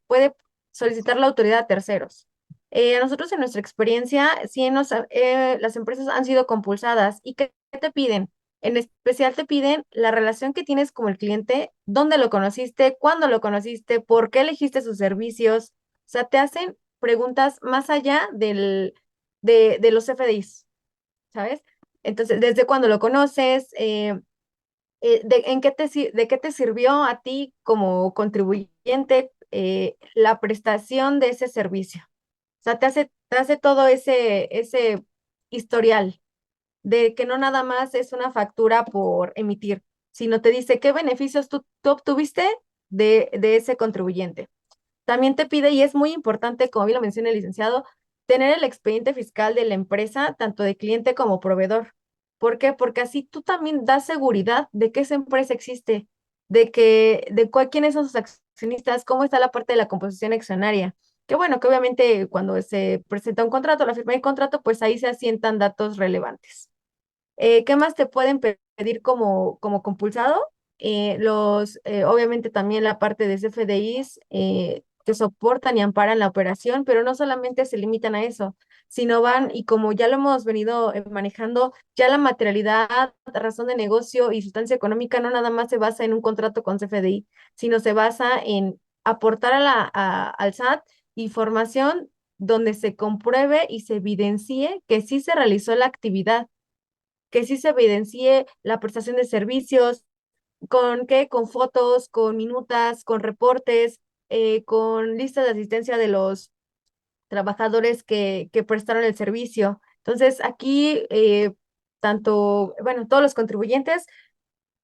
puede solicitar la autoridad a terceros? A nosotros, en nuestra experiencia, sí las empresas han sido compulsadas. ¿Y qué te piden? En especial te piden la relación que tienes con el cliente, dónde lo conociste, cuándo lo conociste, por qué elegiste sus servicios. O sea, te hacen preguntas más allá de los FDIs, ¿sabes? Entonces, ¿desde cuándo lo conoces? ¿De qué te sirvió a ti como contribuyente la prestación de ese servicio? O sea, te hace todo ese historial de que no nada más es una factura por emitir, sino te dice qué beneficios tú obtuviste de ese contribuyente. También te pide, y es muy importante, como bien lo menciona el licenciado, tener el expediente fiscal de la empresa, tanto de cliente como proveedor. ¿Por qué? Porque así tú también das seguridad de que esa empresa existe, quiénes son sus accionistas, cómo está la parte de la composición accionaria. Que bueno, que obviamente cuando se presenta un contrato, la firma de contrato, pues ahí se asientan datos relevantes. ¿Qué más te pueden pedir como compulsado? Obviamente también la parte de CFDIs que soportan y amparan la operación, pero no solamente se limitan a eso, sino van, y como ya lo hemos venido manejando, ya la materialidad, razón de negocio y sustancia económica no nada más se basa en un contrato con CFDI, sino se basa en aportar al SAT información donde se compruebe y se evidencie que sí se realizó la actividad, que sí se evidencie la prestación de servicios. ¿Con qué? Con fotos, con minutas, con reportes, con listas de asistencia de los trabajadores que prestaron el servicio. Entonces, aquí, todos los contribuyentes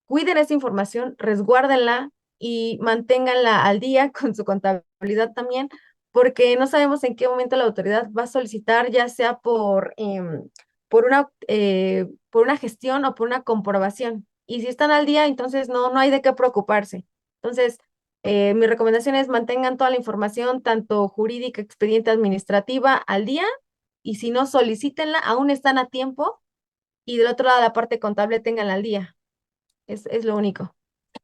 cuiden esa información, resguárdenla y manténganla al día con su contabilidad también, porque no sabemos en qué momento la autoridad va a solicitar, ya sea por una gestión o por una comprobación. Y si están al día, entonces no hay de qué preocuparse. Entonces, mi recomendación es mantengan toda la información, tanto jurídica, expediente administrativa, al día, y si no, solicítenla, aún están a tiempo, y del otro lado, la parte contable, ténganla al día. Es lo único.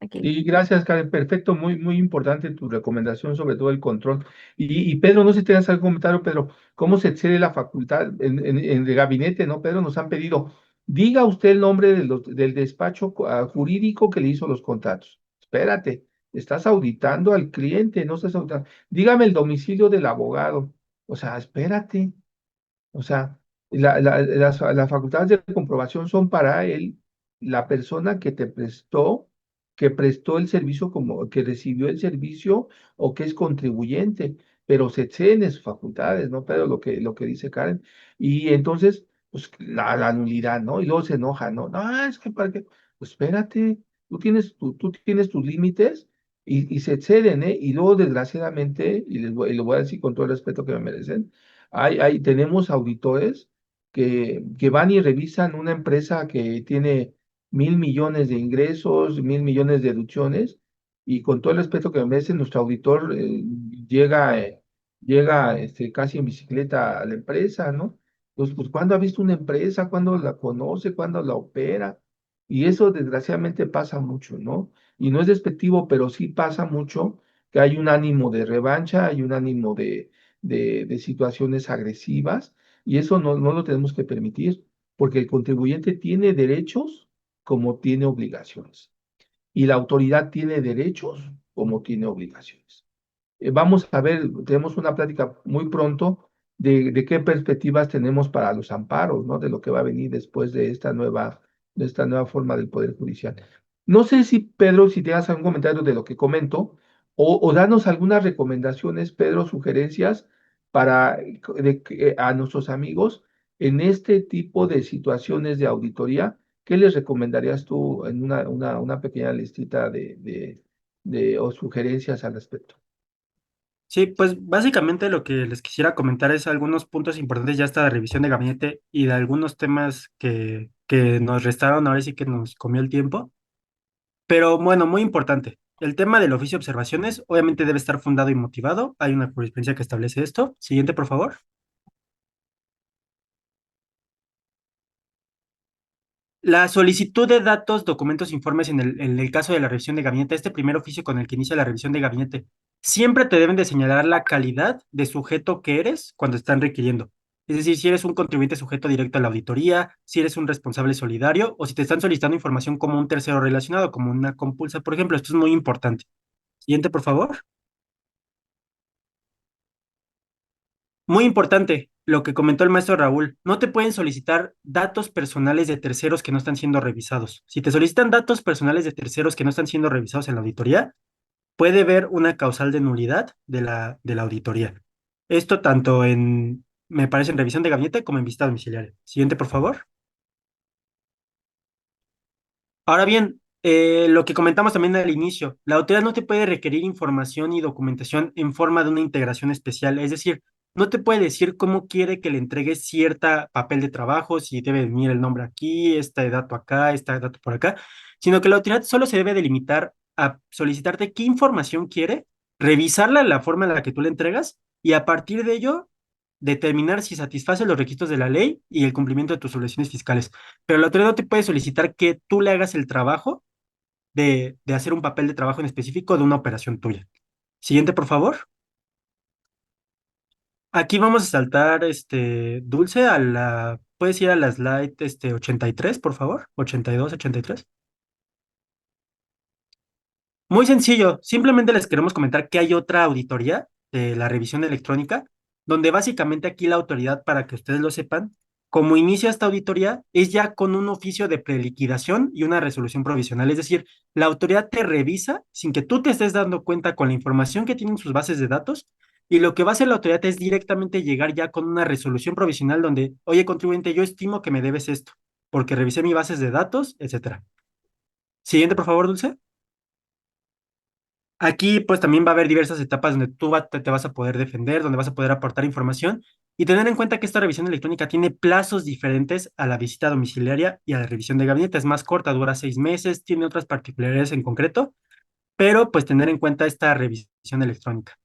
Aquí. Y gracias, Karen. Perfecto, muy importante tu recomendación, sobre todo el control. Y Pedro, no sé si tengas algún comentario, Pedro, ¿cómo se excede la facultad en el gabinete, no? Pedro, nos han pedido, diga usted el nombre del despacho jurídico que le hizo los contratos. Espérate, estás auditando al cliente, no estás auditando. Dígame el domicilio del abogado. O sea, espérate. O sea, las facultades de comprobación son para la persona que te prestó, que prestó el servicio, como que recibió el servicio o que es contribuyente, pero se exceden en sus facultades, ¿no? Pero lo que dice Karen. Y entonces, pues la nulidad, ¿no? Y luego se enoja, ¿no? No, es que para qué. Pues espérate, tú tienes tus límites y se exceden, ¿eh? Y luego, desgraciadamente, y les voy a decir con todo el respeto que me merecen, tenemos auditores que van y revisan una empresa que tiene 1.000 millones de ingresos, 1.000 millones de deducciones, y con todo el respeto que me merece, nuestro auditor llega casi en bicicleta a la empresa, ¿no? Pues, ¿cuándo ha visto una empresa? ¿Cuándo la conoce? ¿Cuándo la opera? Y eso desgraciadamente pasa mucho, ¿no? Y no es despectivo, pero sí pasa mucho que hay un ánimo de revancha, hay un ánimo de situaciones agresivas, y eso no lo tenemos que permitir, porque el contribuyente tiene derechos como tiene obligaciones, y la autoridad tiene derechos como tiene obligaciones. Vamos a ver, tenemos una plática muy pronto de qué perspectivas tenemos para los amparos, ¿no? De lo que va a venir después de esta nueva forma del Poder Judicial. No sé si, Pedro, si tengas algún comentario de lo que comento, o danos algunas recomendaciones, Pedro, sugerencias a nuestros amigos en este tipo de situaciones de auditoría. ¿Qué les recomendarías tú en una pequeña listita o sugerencias al respecto? Sí, pues básicamente lo que les quisiera comentar es algunos puntos importantes ya hasta de revisión de gabinete y de algunos temas que nos restaron, ahora sí que nos comió el tiempo. Pero bueno, muy importante. El tema del oficio de observaciones obviamente debe estar fundado y motivado. Hay una jurisprudencia que establece esto. Siguiente, por favor. La solicitud de datos, documentos, informes en el caso de la revisión de gabinete, este primer oficio con el que inicia la revisión de gabinete, siempre te deben de señalar la calidad de sujeto que eres cuando están requiriendo. Es decir, si eres un contribuyente sujeto directo a la auditoría, si eres un responsable solidario o si te están solicitando información como un tercero relacionado, como una compulsa, por ejemplo. Esto es muy importante. Siguiente, por favor. Muy importante, lo que comentó el maestro Raúl, no te pueden solicitar datos personales de terceros que no están siendo revisados. Si te solicitan datos personales de terceros que no están siendo revisados en la auditoría, puede haber una causal de nulidad de la auditoría. Esto tanto me parece, en revisión de gabinete como en visita domiciliaria. Siguiente, por favor. Ahora bien, lo que comentamos también al inicio, la autoridad no te puede requerir información y documentación en forma de una integración especial, es decir, no te puede decir cómo quiere que le entregues cierta papel de trabajo, si debe venir el nombre aquí, este dato acá, este dato por acá, sino que la autoridad solo se debe delimitar a solicitarte qué información quiere, revisarla en la forma en la que tú le entregas y a partir de ello determinar si satisface los requisitos de la ley y el cumplimiento de tus obligaciones fiscales. Pero la autoridad no te puede solicitar que tú le hagas el trabajo de hacer un papel de trabajo en específico de una operación tuya. Siguiente, por favor. Aquí vamos a saltar, Dulce, puedes ir a la slide, 83, por favor, 82, 83. Muy sencillo, simplemente les queremos comentar que hay otra auditoría de la revisión electrónica, donde básicamente aquí la autoridad, para que ustedes lo sepan, como inicia esta auditoría, es ya con un oficio de preliquidación y una resolución provisional. Es decir, la autoridad te revisa sin que tú te estés dando cuenta con la información que tienen sus bases de datos, y lo que va a hacer la autoridad es directamente llegar ya con una resolución provisional donde, oye, contribuyente, yo estimo que me debes esto, porque revisé mis bases de datos, etcétera. Siguiente, por favor, Dulce. Aquí pues también va a haber diversas etapas donde te vas a poder defender, donde vas a poder aportar información y tener en cuenta que esta revisión electrónica tiene plazos diferentes a la visita domiciliaria y a la revisión de gabinete. Es más corta, dura 6 meses, tiene otras particularidades en concreto, pero pues tener en cuenta esta revisión electrónica.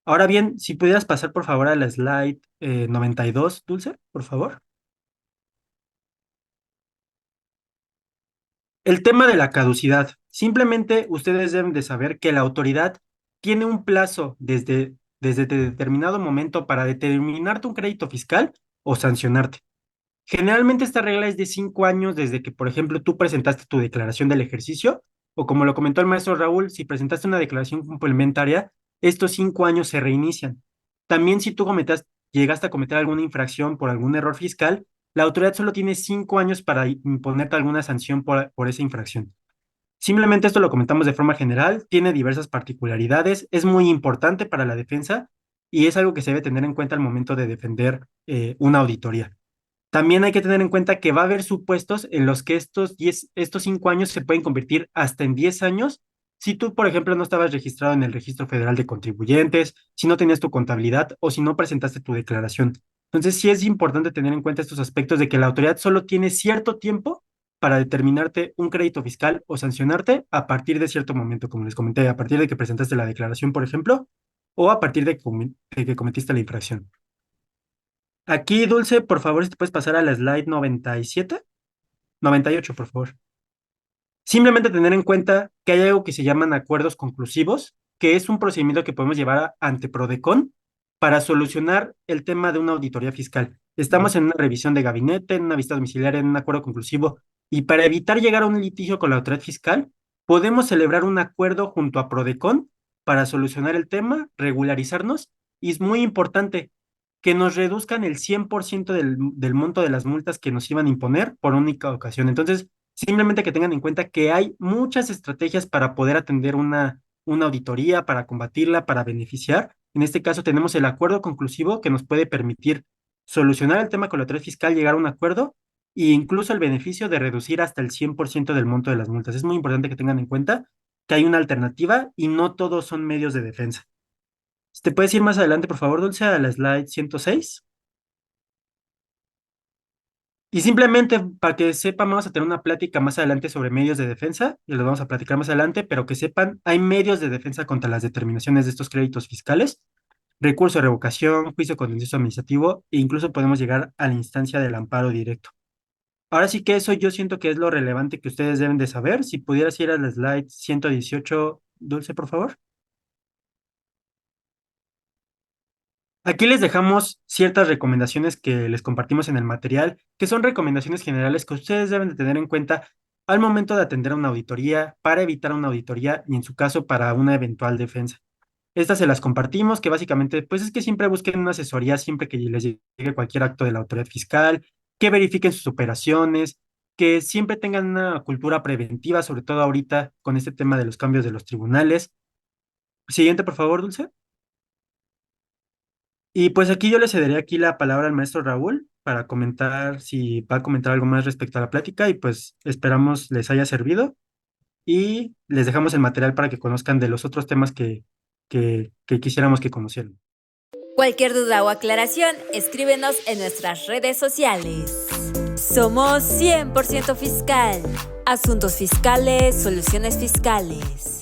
Ahora bien, si pudieras pasar por favor a la slide 92, Dulce, por favor. El tema de la caducidad. Simplemente ustedes deben de saber que la autoridad tiene un plazo desde determinado momento para determinarte un crédito fiscal o sancionarte. Generalmente esta regla es de 5 años desde que, por ejemplo, tú presentaste tu declaración del ejercicio o como lo comentó el maestro Raúl, si presentaste una declaración complementaria, estos 5 años se reinician. También si tú llegaste a cometer alguna infracción por algún error fiscal, la autoridad solo tiene 5 años para imponerte alguna sanción por esa infracción. Simplemente esto lo comentamos de forma general, tiene diversas particularidades, es muy importante para la defensa y es algo que se debe tener en cuenta al momento de defender una auditoría. También hay que tener en cuenta que va a haber supuestos en los que estos 5 años se pueden convertir hasta en 10 años si tú, por ejemplo, no estabas registrado en el Registro Federal de Contribuyentes, si no tenías tu contabilidad o si no presentaste tu declaración. Entonces, sí es importante tener en cuenta estos aspectos de que la autoridad solo tiene cierto tiempo para determinarte un crédito fiscal o sancionarte a partir de cierto momento, como les comenté, a partir de que presentaste la declaración, por ejemplo, o a partir de que cometiste la infracción. Aquí, Dulce, por favor, si te puedes pasar a la slide 97, 98, por favor. Simplemente tener en cuenta que hay algo que se llaman acuerdos conclusivos, que es un procedimiento que podemos llevar ante Prodecon para solucionar el tema de una auditoría fiscal. Estamos en una revisión de gabinete, en una visita domiciliaria, en un acuerdo conclusivo, y para evitar llegar a un litigio con la autoridad fiscal, podemos celebrar un acuerdo junto a Prodecon para solucionar el tema, regularizarnos, y es muy importante que nos reduzcan el 100% del monto de las multas que nos iban a imponer por única ocasión. Entonces, simplemente que tengan en cuenta que hay muchas estrategias para poder atender una auditoría, para combatirla, para beneficiar. En este caso tenemos el acuerdo conclusivo que nos puede permitir solucionar el tema con la autoridad fiscal, llegar a un acuerdo e incluso el beneficio de reducir hasta el 100% del monto de las multas. Es muy importante que tengan en cuenta que hay una alternativa y no todos son medios de defensa. ¿Te puedes ir más adelante, por favor, Dulce, a la slide 106? Y simplemente para que sepan, vamos a tener una plática más adelante sobre medios de defensa, y lo vamos a platicar más adelante, pero que sepan, hay medios de defensa contra las determinaciones de estos créditos fiscales, recurso de revocación, juicio contencioso administrativo, e incluso podemos llegar a la instancia del amparo directo. Ahora sí que eso yo siento que es lo relevante que ustedes deben de saber. Si pudieras ir a la slide 118, Dulce, por favor. Aquí les dejamos ciertas recomendaciones que les compartimos en el material, que son recomendaciones generales que ustedes deben de tener en cuenta al momento de atender a una auditoría, para evitar una auditoría y en su caso para una eventual defensa. Estas se las compartimos, que básicamente, pues es que siempre busquen una asesoría siempre que les llegue cualquier acto de la autoridad fiscal, que verifiquen sus operaciones, que siempre tengan una cultura preventiva, sobre todo ahorita con este tema de los cambios de los tribunales. Siguiente, por favor, Dulce. Y pues aquí yo le cederé aquí la palabra al maestro Raúl para comentar si va a comentar algo más respecto a la plática y pues esperamos les haya servido y les dejamos el material para que conozcan de los otros temas que quisiéramos que conocieran. Cualquier duda o aclaración, escríbenos en nuestras redes sociales. Somos 100% Fiscal. Asuntos fiscales, soluciones fiscales.